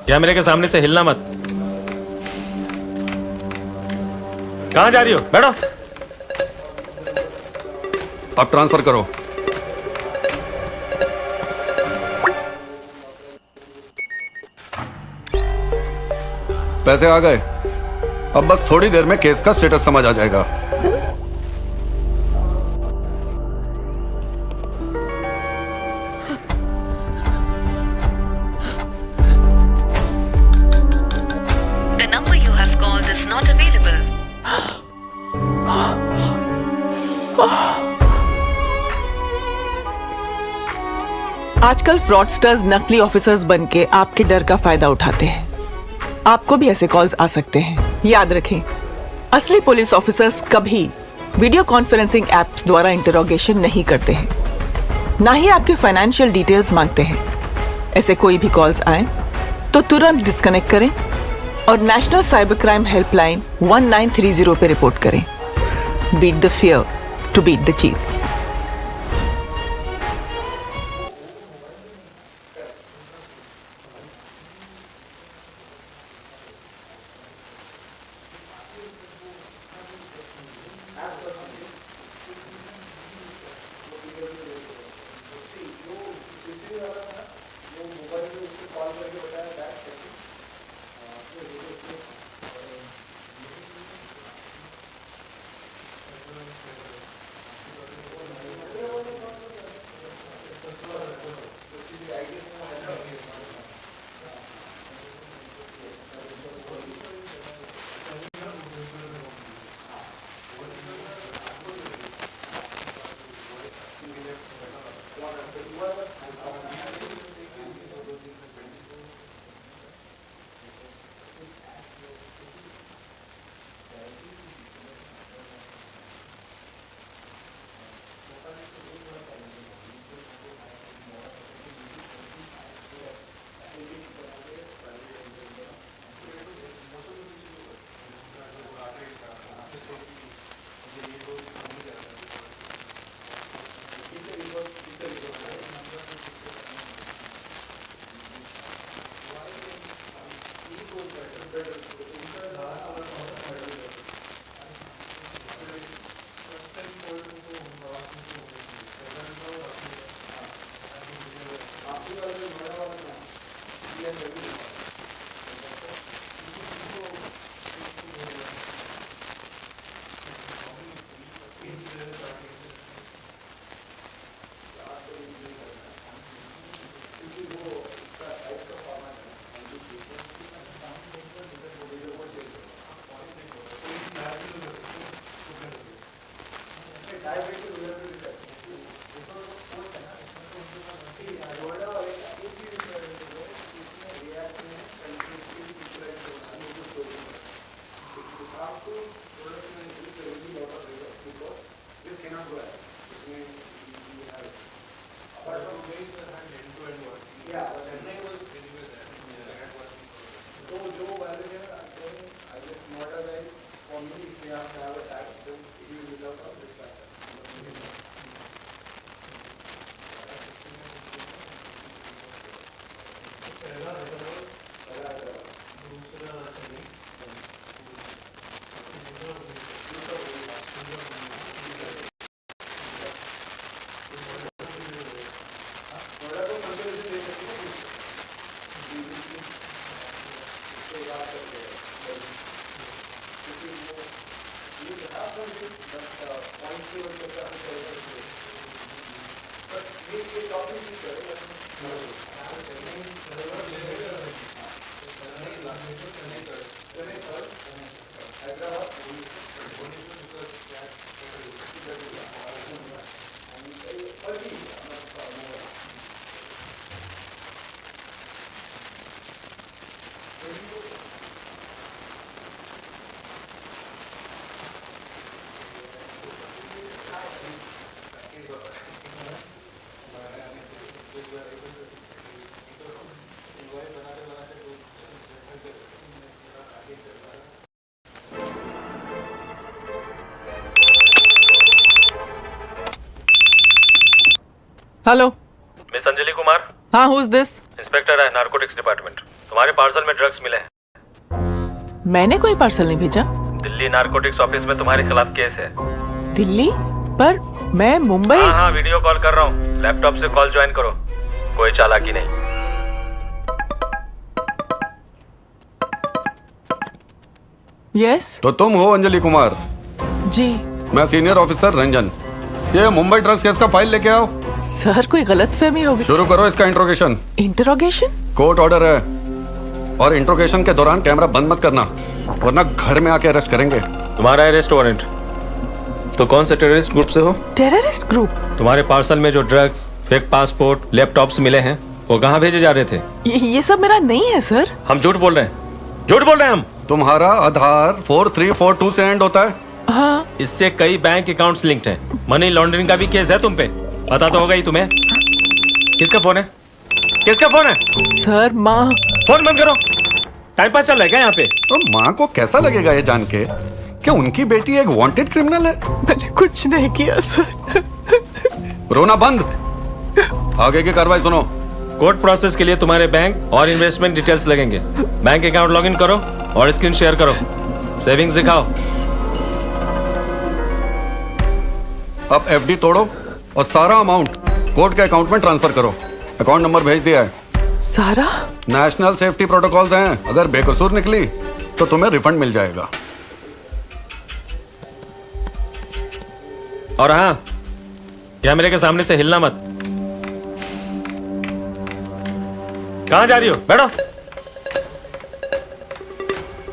कैमरे के सामने से हिलना मत। कहाँ जा रही हो? बैठो। अब ट्रांसफर करो। पैसे आ गए। अब बस थोड़ी देर में केस का स्टेटस समझ आ जाएगा। card is not available. आजकल फ्रॉडस्टर्स नकली ऑफिसर्स बनके आपके डर का फायदा उठाते हैं। आपको भी ऐसे कॉल्स आ सकते हैं। याद रखें, असली पुलिस ऑफिसर्स कभी वीडियो कॉन्फ्रेंसिंग एप्स द्वारा इंटरोगेशन नहीं करते हैं, ना ही आपके फाइनेंशियल डिटेल्स मांगते हैं। ऐसे कोई भी कॉल्स आए तो तुरंत डिस्कनेक्ट करें और नेशनल साइबर क्राइम हेल्पलाइन 1930 पे रिपोर्ट करें। Beat the fear to beat the cheats. Hello miss Anjali Kumar. हाँ, हु इज दिस? इंस्पेक्टर है नारकोटिक्स डिपार्टमेंट। तुम्हारे पार्सल में ड्रग्स मिले हैं। मैंने कोई पार्सल नहीं भेजा। दिल्ली नारकोटिक्स ऑफिस में तुम्हारे खिलाफ केस है। दिल्ली? पर मैं मुंबई। हाँ, वीडियो कॉल कर रहा हूँ। लैपटॉप से कॉल ज्वाइन करो। कोई चालाकी नहीं। यस। तो तुम हो अंजलि कुमार? जी। मैं सीनियर ऑफिसर रंजन। ये मुंबई ड्रग्स केस का फाइल लेके आओ। सर, कोई गलतफहमी होगी। शुरू करो इसका इंट्रोगेशन। इंटरोगेशन? कोर्ट ऑर्डर है और इंट्रोगेशन के दौरान कैमरा बंद मत करना। वरना घर में आके अरेस्ट करेंगे। तुम्हारा अरेस्ट वारंट। तो कौन से टेररिस्ट ग्रुप से हो? Terrorist group? तुम्हारे पार्सल में जो ड्रग्स, फेक पासपोर्ट, लैपटॉप्स मिले हैं, वो कहाँ भेजे जा रहे थे? ये सब मेरा नहीं है सर। हम झूठ बोल रहे हैं, झूठ बोल रहे हैं हम। तुम्हारा आधार 4342 से एंड होता है? हाँ। इससे कई बैंक अकाउंट्स लिंक्ड हैं। मनी लॉन्ड्रिंग का भी केस है तुम पे, पता तो होगा ही तुम्हें। किसका फोन है? किसका फोन है? सर माँ। फोन बंद करो, टाइम पास चल रहा है क्या यहाँ पे? तो माँ को कैसा लगेगा ये जान के कि उनकी बेटी एक वांटेड क्रिमिनल है? मैंने कुछ नहीं किया सर। रोना बंद, आगे की कार्रवाई सुनो। कोर्ट प्रोसेस के लिए तुम्हारे बैंक और इन्वेस्टमेंट डिटेल्स लगेंगे। बैंक अकाउंट लॉगिन करो और स्क्रीन शेयर करो, सेविंग्स दिखाओ। अब एफडी तोड़ो और सारा अमाउंट कोर्ट के अकाउंट में ट्रांसफर करो। अकाउंट नंबर भेज दिया है। सारा? नेशनल सेफ्टी प्रोटोकॉल्स हैं, अगर बेकसूर निकली तो तुम्हें रिफंड मिल जाएगा। और हाँ, कैमरे के सामने से हिलना मत। कहां जा रही हो? बैठो।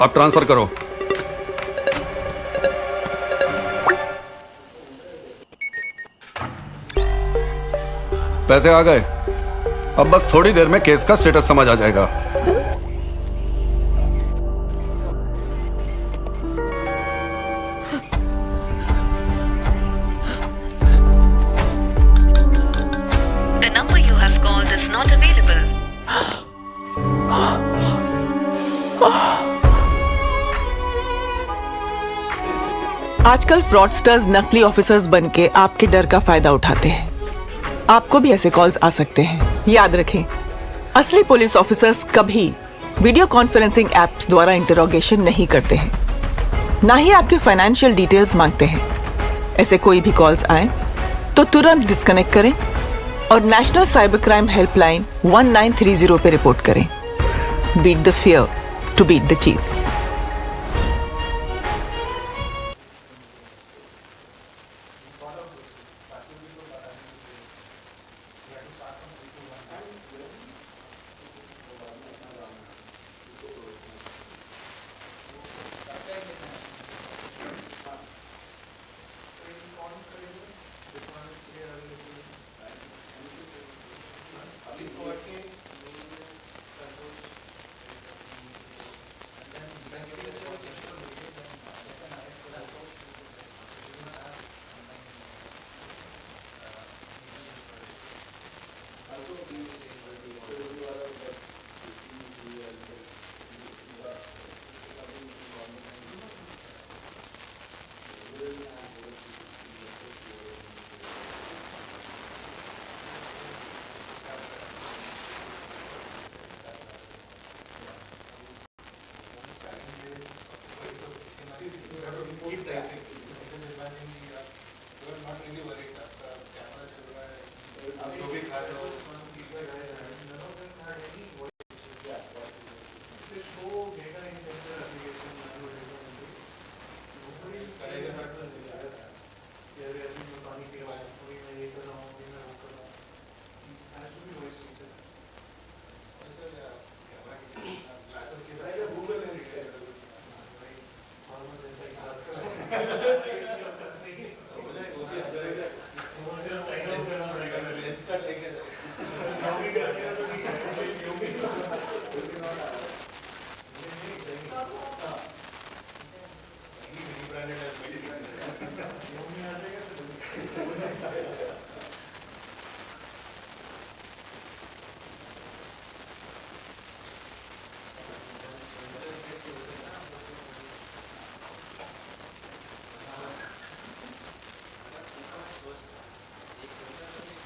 अब ट्रांसफर करो। पैसे आ गए। अब बस थोड़ी देर में केस का स्टेटस समझ आ जाएगा। The number you have called is not available. आजकल फ्रॉडस्टर्स नकली ऑफिसर्स बनके आपके डर का फायदा उठाते हैं। आपको भी ऐसे कॉल्स आ सकते हैं। याद रखें, असली पुलिस ऑफिसर्स कभी वीडियो कॉन्फ्रेंसिंग एप्स द्वारा इंटरोगेशन नहीं करते हैं, ना ही आपके फाइनेंशियल डिटेल्स मांगते हैं। ऐसे कोई भी कॉल्स आए तो तुरंत डिस्कनेक्ट करें और नेशनल साइबर क्राइम हेल्पलाइन 1930 पे रिपोर्ट करें। Beat the fear to beat the cheats.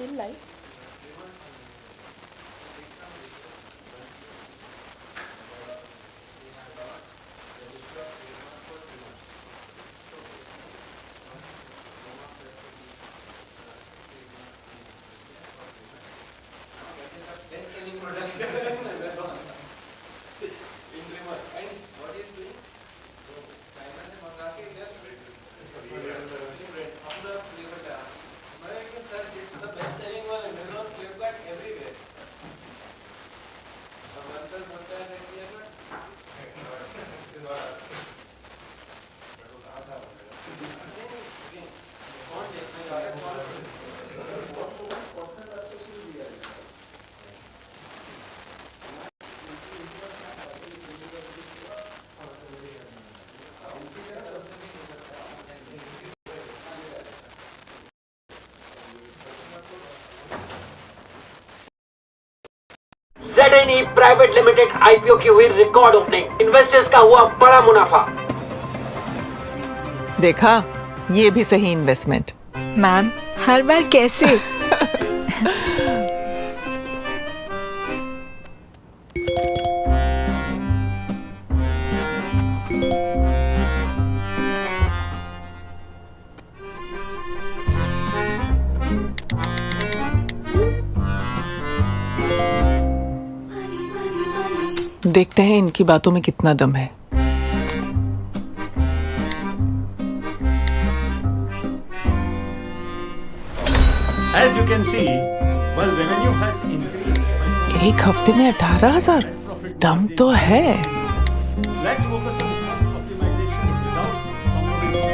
Still live? Best selling product in Amazon. In reverse. And what is doing? So China से मंगा के just अपना flavor चला. I can search it for the best selling one. ZNE private limited IPO की हुई record opening, investors का हुआ बड़ा मुनाफा। देखा, ये भी सही इन्वेस्टमेंट। मैम, हर बार कैसे? देखते हैं इनकी बातों में कितना दम है। As you can see, well, revenue has increased. एक हफ्ते में 18,000, दम तो है। Let's focus on cost optimization without compromising.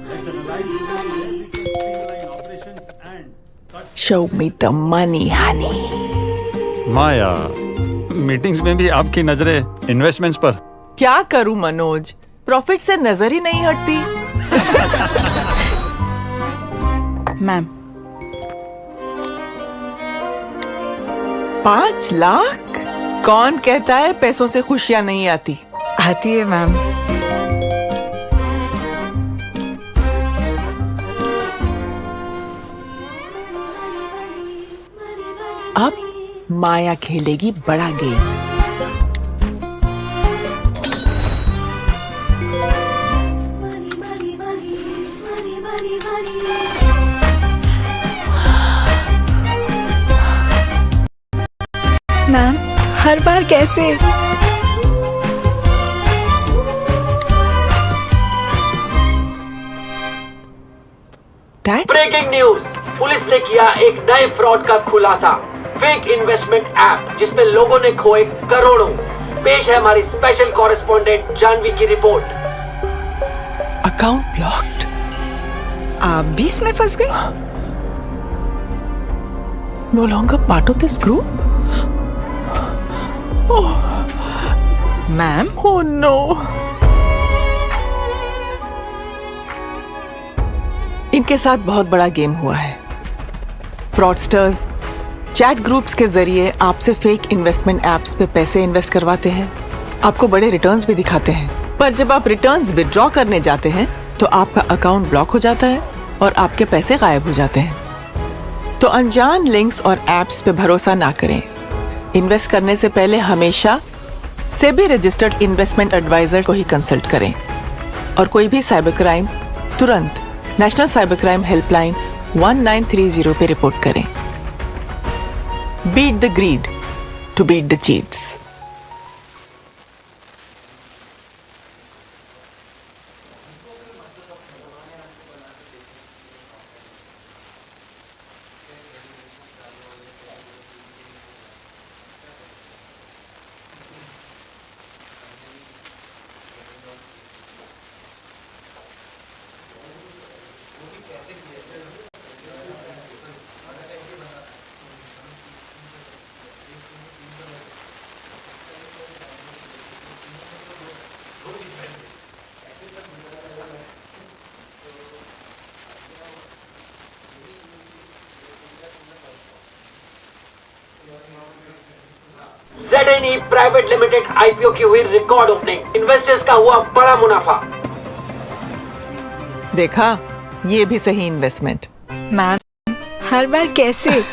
Let's analyze where we can streamline operations and cut. Show me the money, honey. Maya, meetings में भी आपकी नजरें इन्वेस्टमेंट्स पर। क्या करूं मनोज, प्रॉफिट से नजर ही नहीं हटती। मैम, 5 लाख? कौन कहता है पैसों से खुशियां नहीं आती? आती है मैम। अब माया खेलेगी बड़ा गेम। मैम, हर बार कैसे? ब्रेकिंग न्यूज, पुलिस ने किया एक नए फ्रॉड का खुलासा, फेक इन्वेस्टमेंट ऐप जिसमें लोगों ने खोए करोड़ों। पेश है हमारी स्पेशल कॉरेस्पॉन्डेंट जानवी की रिपोर्ट। Account blocked. आप भी इसमें फंस गए? No longer part of this group. Ma'am, oh no. इनके साथ बहुत बड़ा गेम हुआ है। फ्रॉडस्टर्स चैट ग्रुप्स के जरिए आपसे फेक इन्वेस्टमेंट एप्स पे पैसे इन्वेस्ट करवाते हैं, आपको बड़े रिटर्न्स भी दिखाते हैं, पर जब आप रिटर्न्स विड्रॉ करने जाते हैं तो आपका अकाउंट ब्लॉक हो जाता है और आपके पैसे गायब हो जाते हैं। तो अनजान लिंक्स और एप्स पे भरोसा ना करें। इन्वेस्ट करने से पहले हमेशा सेबी रजिस्टर्ड इन्वेस्टमेंट एडवाइजर को ही कंसल्ट करें और कोई भी साइबर क्राइम तुरंत नेशनल साइबर क्राइम हेल्पलाइन 1930 पे रिपोर्ट करें। Beat the greed to beat the cheats. ZNE private limited IPO की हुई रिकॉर्ड ओपनिंग, इन्वेस्टर्स का हुआ बड़ा मुनाफा। देखा, ये भी सही इन्वेस्टमेंट। मैम, हर बार कैसे?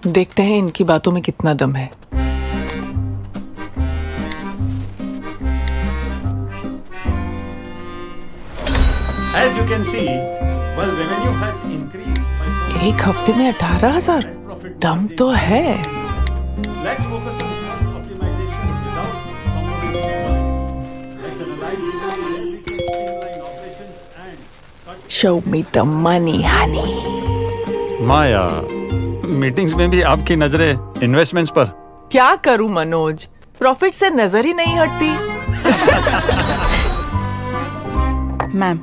देखते हैं इनकी बातों में कितना दम है। As you can see, well, revenue has increased. एक हफ्ते में 18,000, दम तो है। Let's focus on cost optimization without compromising. Let's analyze where we can streamline operations and cut. Show me the money, honey. Maya, meetings में भी आपकी नजरें इन्वेस्टमेंट्स पर। क्या करूं मनोज, प्रॉफिट से नजर ही नहीं हटती। मैम,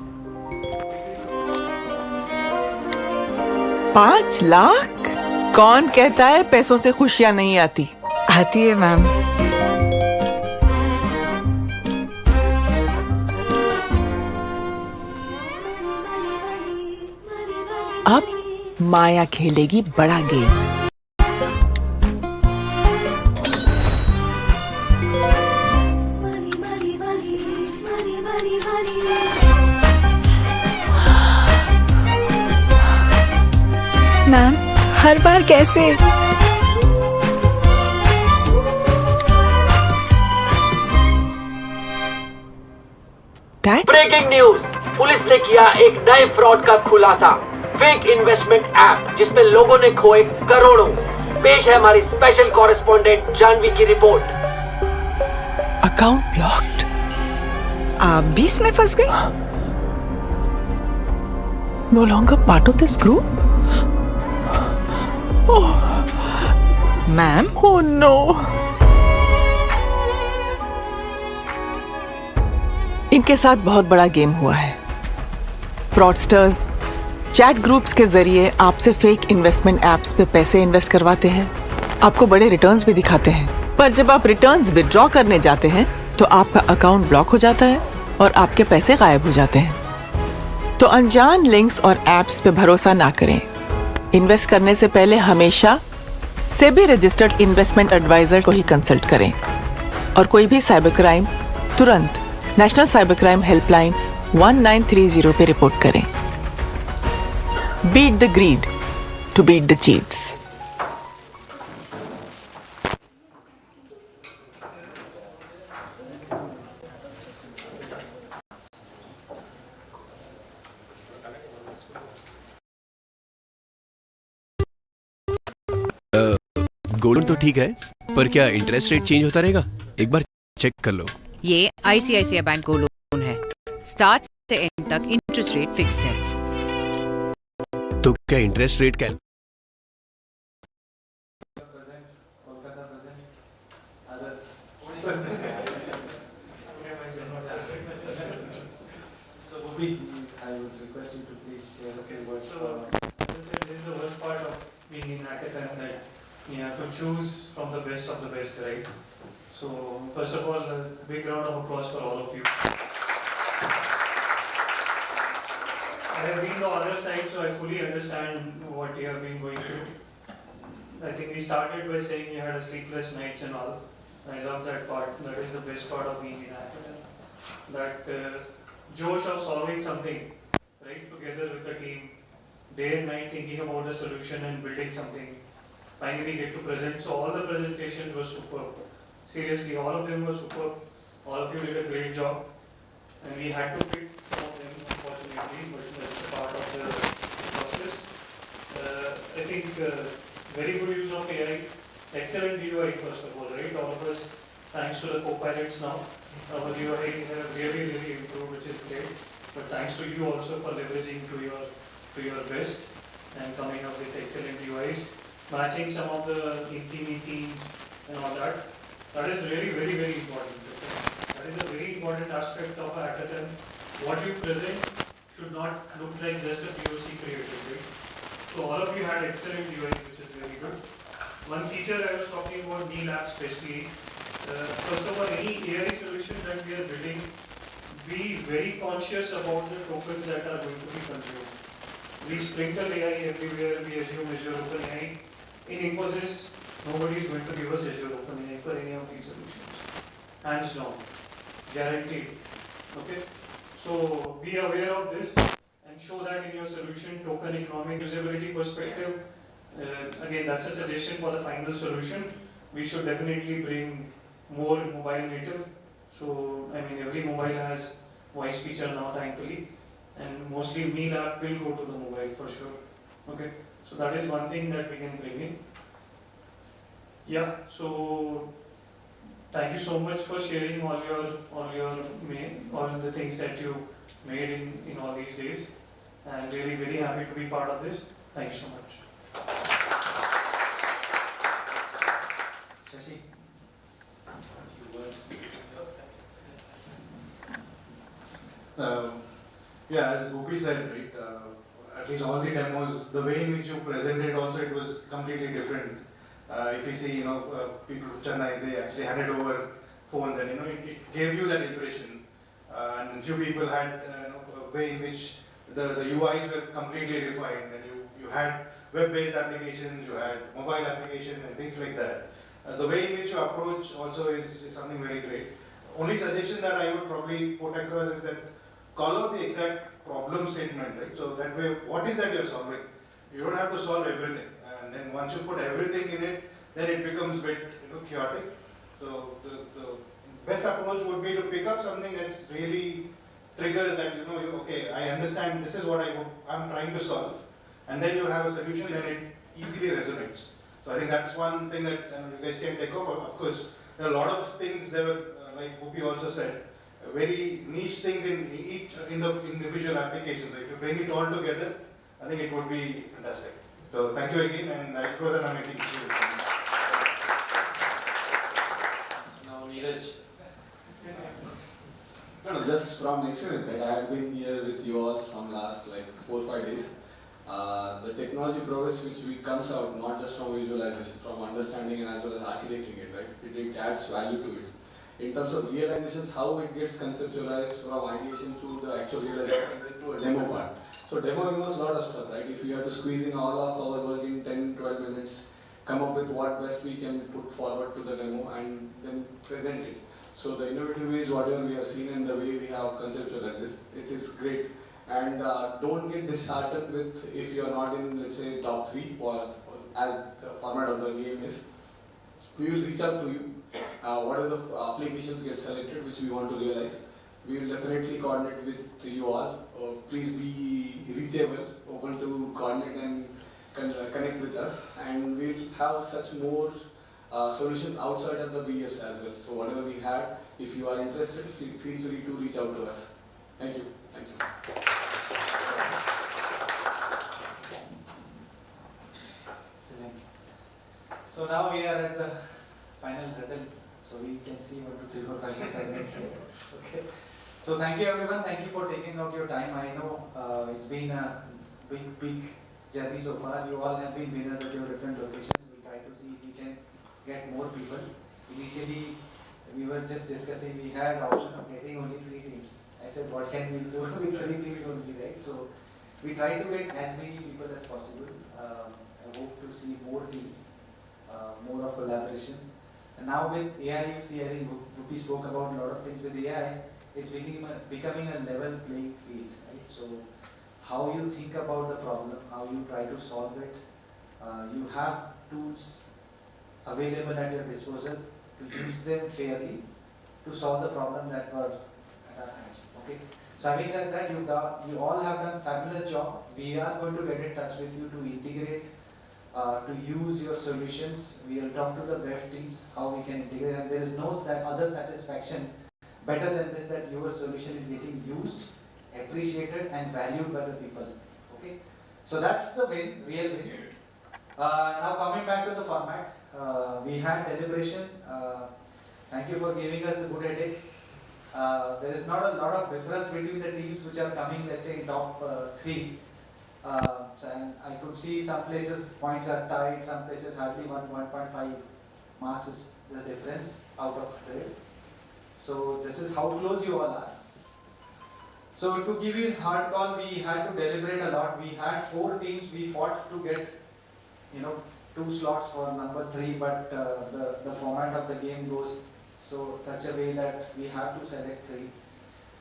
5 लाख? कौन कहता है पैसों से खुशियां नहीं आती? आती है मैम। अब माया खेलेगी बड़ा गेम। मैम हर बार कैसे? ब्रेकिंग न्यूज, पुलिस ने किया एक नए फ्रॉड का खुलासा। फेक इन्वेस्टमेंट ऐप जिसमें लोगों ने खोए करोड़ों। पेश है हमारी स्पेशल कॉरेस्पॉन्डेंट जानवी की रिपोर्ट। Account blocked. आप भी इसमें फंस गई? No longer part of this group? Oh, ma'am. oh no. इनके साथ बहुत बड़ा गेम हुआ है। फ्रॉडस्टर्स चैट ग्रुप्स के जरिए आपसे फेक इन्वेस्टमेंट एप्स पे पैसे इन्वेस्ट करवाते हैं, आपको बड़े रिटर्न्स भी दिखाते हैं, पर जब आप रिटर्न्स विड्रॉ करने जाते हैं तो आपका अकाउंट ब्लॉक हो जाता है और आपके पैसे गायब हो जाते हैं। तो अनजान लिंक्स और एप्स पे भरोसा ना करें। इन्वेस्ट करने से पहले हमेशा सेबी रजिस्टर्ड इन्वेस्टमेंट एडवाइजर को ही कंसल्ट करें और कोई भी साइबर क्राइम तुरंत नेशनल साइबर क्राइम हेल्पलाइन 1930 पे रिपोर्ट करें। Beat the greed to beat the cheats. Gold loan तो ठीक है, पर क्या इंटरेस्ट रेट चेंज होता रहेगा? एक बार चेक कर लो। ये आईसीआईसीआई बैंक गोल्ड लोन है। स्टार्ट से एंड तक इंटरेस्ट रेट फिक्स्ड है। तो क्या इंटरेस्ट रेट क्या? So, Gopi, I would request you to please share a few words. So, this is the worst part of being in hackathon, that you have to choose from the best, right? So, first of all, a big round of applause for all of you. I have been the other side, so I fully understand what you have been going through. I think we started by saying you had a sleepless nights and all. I love that part. That is the best part of being in hackathon. That josh of solving something, right, together with the team, day and night thinking about the solution and building something, finally get to present. So all the presentations were superb. Seriously, all of them were superb. All of you did a great job. And we had to pick some of them, unfortunately, but that's a part of the process. I think very good use of AI, excellent UI first of all, right? All of us, thanks to the co-pilots now, our UIs have really improved, which is great. But thanks to you also for leveraging to your best and coming up with excellent UIs, matching some of the Infini themes and all that. That is really very important. That is a very important aspect of a hackathon. What you present should not look like just a POC created, right? So all of you had excellent UIs, which is very good. One feature I was talking about, Neil app especially. First of all, any AI solution that we are building, be very conscious about the tokens that are going to be consumed. We sprinkle AI everywhere, we assume Azure OpenAI. In Infosys, nobody is going to give us Azure OpenAI for any of these solutions. Hands down. Guaranteed. Okay? So be aware of this and show that in your solution. Token economic usability perspective, again, that's a suggestion for the final solution. We should definitely bring more mobile native. So, I mean, every mobile has voice feature now, thankfully, and mostly Meal app will go to the mobile for sure. Okay, so that is one thing that we can bring in. Yeah, so thank you so much for sharing all the things that you made in all these days, and really very happy to be part of this. Thank you so much. Shashi, few words. Yeah, as Gopi said, right, at least all the demos, the way in which you presented also, it was completely different. If you see, people from Chennai, they actually handed over phones, and it gave you that impression. And few people had a way in which the UIs were completely refined, and you had web-based applications, you had mobile applications, and things like that. The way in which you approach also is something very great. Only suggestion that I would probably put across is that call out the exact problem statement, right? So that way, what is that you're solving? You don't have to solve everything. And then once you put everything in it, then it becomes a bit chaotic. So the best approach would be to pick up something that's really triggers that, okay, I understand this is what I'm trying to solve. And then you have a solution and it easily resonates. So I think that's one thing that you guys can take over. Of course, there are a lot of things there were, like Whoopi also said, very niche things in each individual application. So if you bring it all together, I think it would be fantastic. So thank you again, and it was an amazing experience. Now Neeraj. No, just from experience, right? I have been here with you all from last 4 or 5 days. The technology progress which comes out not just from visualization, from understanding and as well as architecting it, right? It adds value to it. In terms of realizations, how it gets conceptualized from ideation to the actual realization to a demo part. So demo involves a lot of stuff, right? If we have to squeeze in all of our work in 10-12 minutes, come up with what best we can put forward to the demo and then present it. So the innovative ways, whatever we have seen and the way we have conceptualized this, it is great. And don't get disheartened with if you are not in, let's say, top 3 or as the format of the game is. We will reach out to you. Whatever the applications get selected which we want to realize, we will definitely coordinate with you all. Please be reachable, open to coordinate and connect with us, and we will have such more solutions outside of the BFs as well. So whatever we have, if you are interested, feel free to reach out to us. Thank you. Thank you. So now we are at the final hurdle, so we can see 1, 2, 3, 4, 5, 6, 7, 8 here. Okay. So thank you everyone. Thank you for taking out your time. I know it's been a big journey so far. You all have been winners at your different locations. We try to see if we can get more people. Initially, we were just discussing. We had option of getting only 3 teams. I said, what can we do with 3 teams only, right? So we try to get as many people as possible. I hope to see more teams, more of collaboration. And now with AI, you see, I think Whoopi spoke about a lot of things with AI. It's becoming a level playing field, right? So how you think about the problem, how you try to solve it. You have tools available at your disposal to use them fairly to solve the problem that were at our hands. Okay. So having said that, you all have done a fabulous job. We are going to get in touch with you to integrate, to use your solutions. We will talk to the dev teams how we can integrate, and there is no other satisfaction better than this, that your solution is getting used, appreciated and valued by the people. Okay. So that's the win, real win. Now coming back to the format, we had deliberation. Thank you for giving us the good headache. There is not a lot of difference between the teams which are coming, let's say, in top 3. And I could see some places points are tied, some places hardly 1.5 marks is the difference out of 100. So this is how close you all are. So to give you a hard call, we had to deliberate a lot. We had 4 teams. We fought to get, 2 slots for number 3, but the format of the game goes such a way that we have to select 3.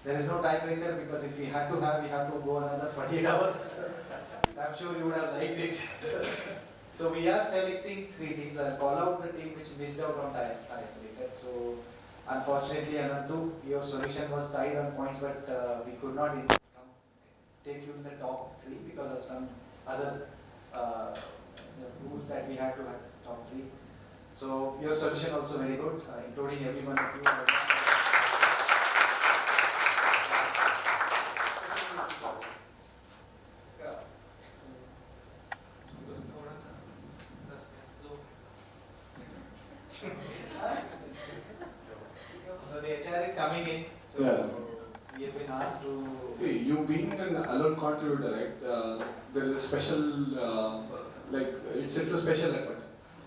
There is no tiebreaker, because if we have to go another 48 hours. So I'm sure you would have liked it. So we are selecting 3 teams. I'll call out the team which missed out on tiebreaker. So unfortunately, Anantu, your solution was tied on points, but we could not take you in the top 3 because of some other rules that we had to have top 3. So your solution also very good, including every one of you. So the HR is coming in. So we have been asked to. See, you being an alone contributor, right? There special, like it's a special effort.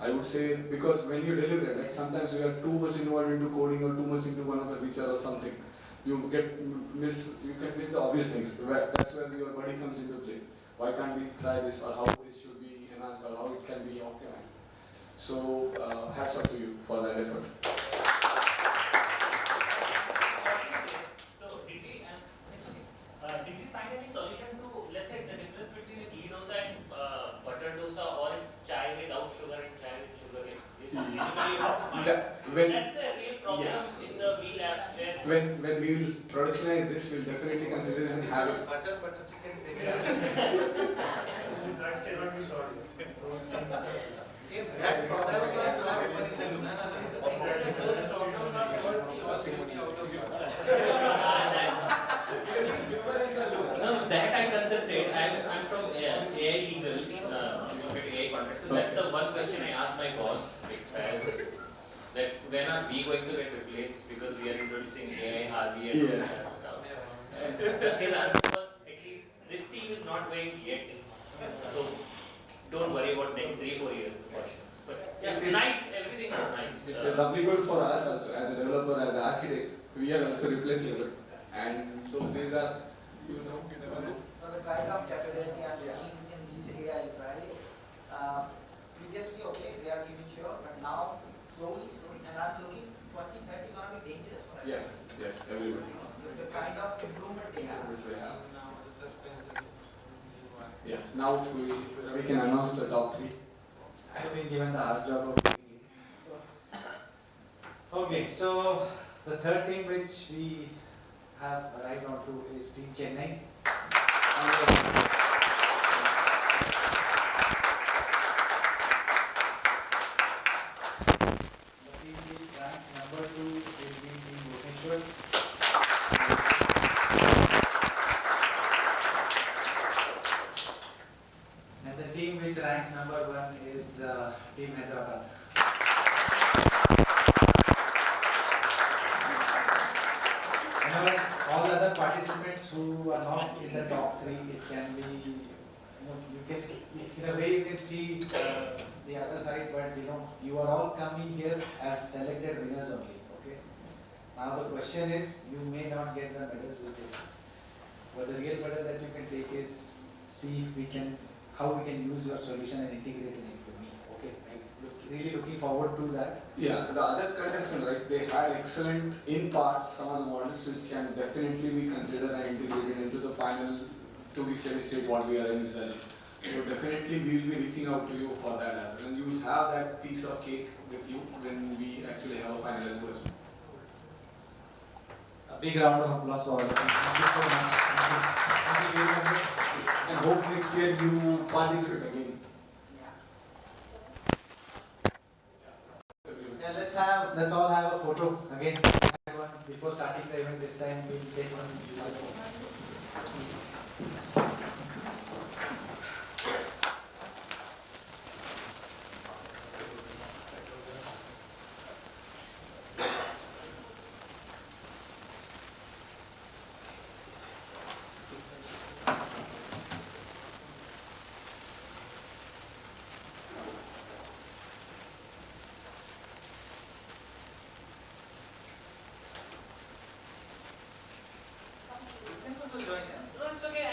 I would say, because when you deliberate, right, sometimes we are too much involved into coding or too much into one of the feature or something. You can miss the obvious things. That's where your body comes into play. Why can't we try this, or how this should be enhanced, or how it can be optimized? So hats off to you for that effort. So did we find any solution to, let's say, the difference between a ghee dosa and butter dosa, or chai without sugar and chai with sugar? That's a real problem in the meal app. When we will productionize this, we'll definitely consider this in habit. Butter chicken. That cannot be solved. See, that problem was solved in the Lunana side. The thing is that those problems are solved ultimately out of your. No, that I concentrate. I'm from AI legal, AI contract. So that's the one question I asked my boss. That when are we going to get replaced, because we are introducing AI, RV and all that stuff. And his answer was, at least this team is not going yet. So don't worry about next 3-4 years for sure. But yeah, it's nice, everything is nice. It's applicable for us also, as a developer, as an architect. We are also replaceable. And those days are, you never know. So the kind of capability I'm seeing in these AIs, right? Previously, okay, they are immature, but now slowly, and I'm looking 2030 gonna be dangerous for us. Yes, everybody. So the kind of improvement they have. Yes, they have. Now the suspense is Yeah, now we can announce the top 3. I have been given the hard job of picking it. Okay, so the third team which we have arrived on to is Team Chennai. The team which ranks number 2 is Team Bhubaneswar. And the team which ranks number 1 is Team Hyderabad. And as all other participants who are not in the top 3, it can be, you can, in a way you can see the other side, but you are all coming here as selected winners only, okay? Now the question is, you may not get the medals with you, but the real medal that you can take is, see if we can, how we can use your solution and integrate it into me, okay? I'm really looking forward to that. Yeah, the other contestant, right, they had excellent in parts, some of the models which can definitely be considered and integrated into the final to be steady state what we are in selling. So definitely we will be reaching out to you for that as well, and you will have that piece of cake with you when we actually have a finalized version. A big round of applause for all of you. Thank you so much. Thank you very much. And hope next year you participate again. Yeah, let's all have a photo again. Before starting the event this time, we'll take one. No, it's okay.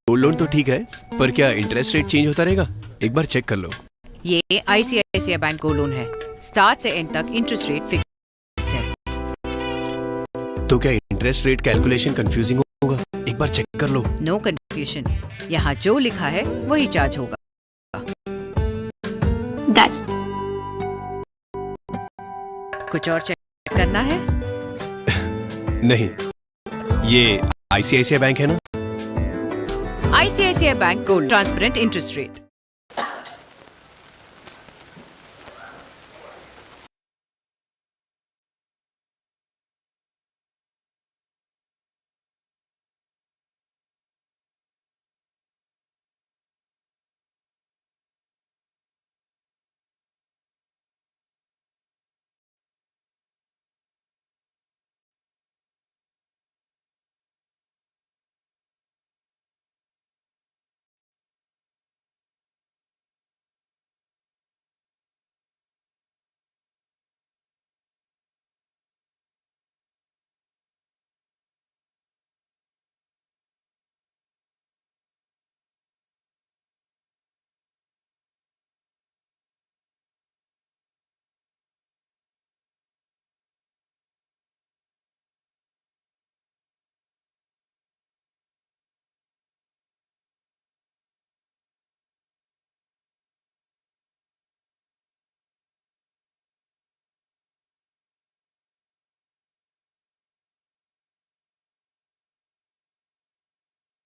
Gold loan तो ठीक है, पर क्या interest rate change होता रहेगा? एक बार check कर लो। ये ICICI बैंक गोल्ड लोन है। स्टार्ट से एंड तक इंटरेस्ट रेट फिक्स्ड है। तो क्या इंटरेस्ट रेट कैलकुलेशन कंफ्यूजिंग होगा? एक बार चेक कर लो। नो कंफ्यूजन, यहाँ जो लिखा है वही चार्ज होगा। कुछ और चेक करना है? नहीं, ये ICICI बैंक है ना? ICICI bank gold transparent interest rate.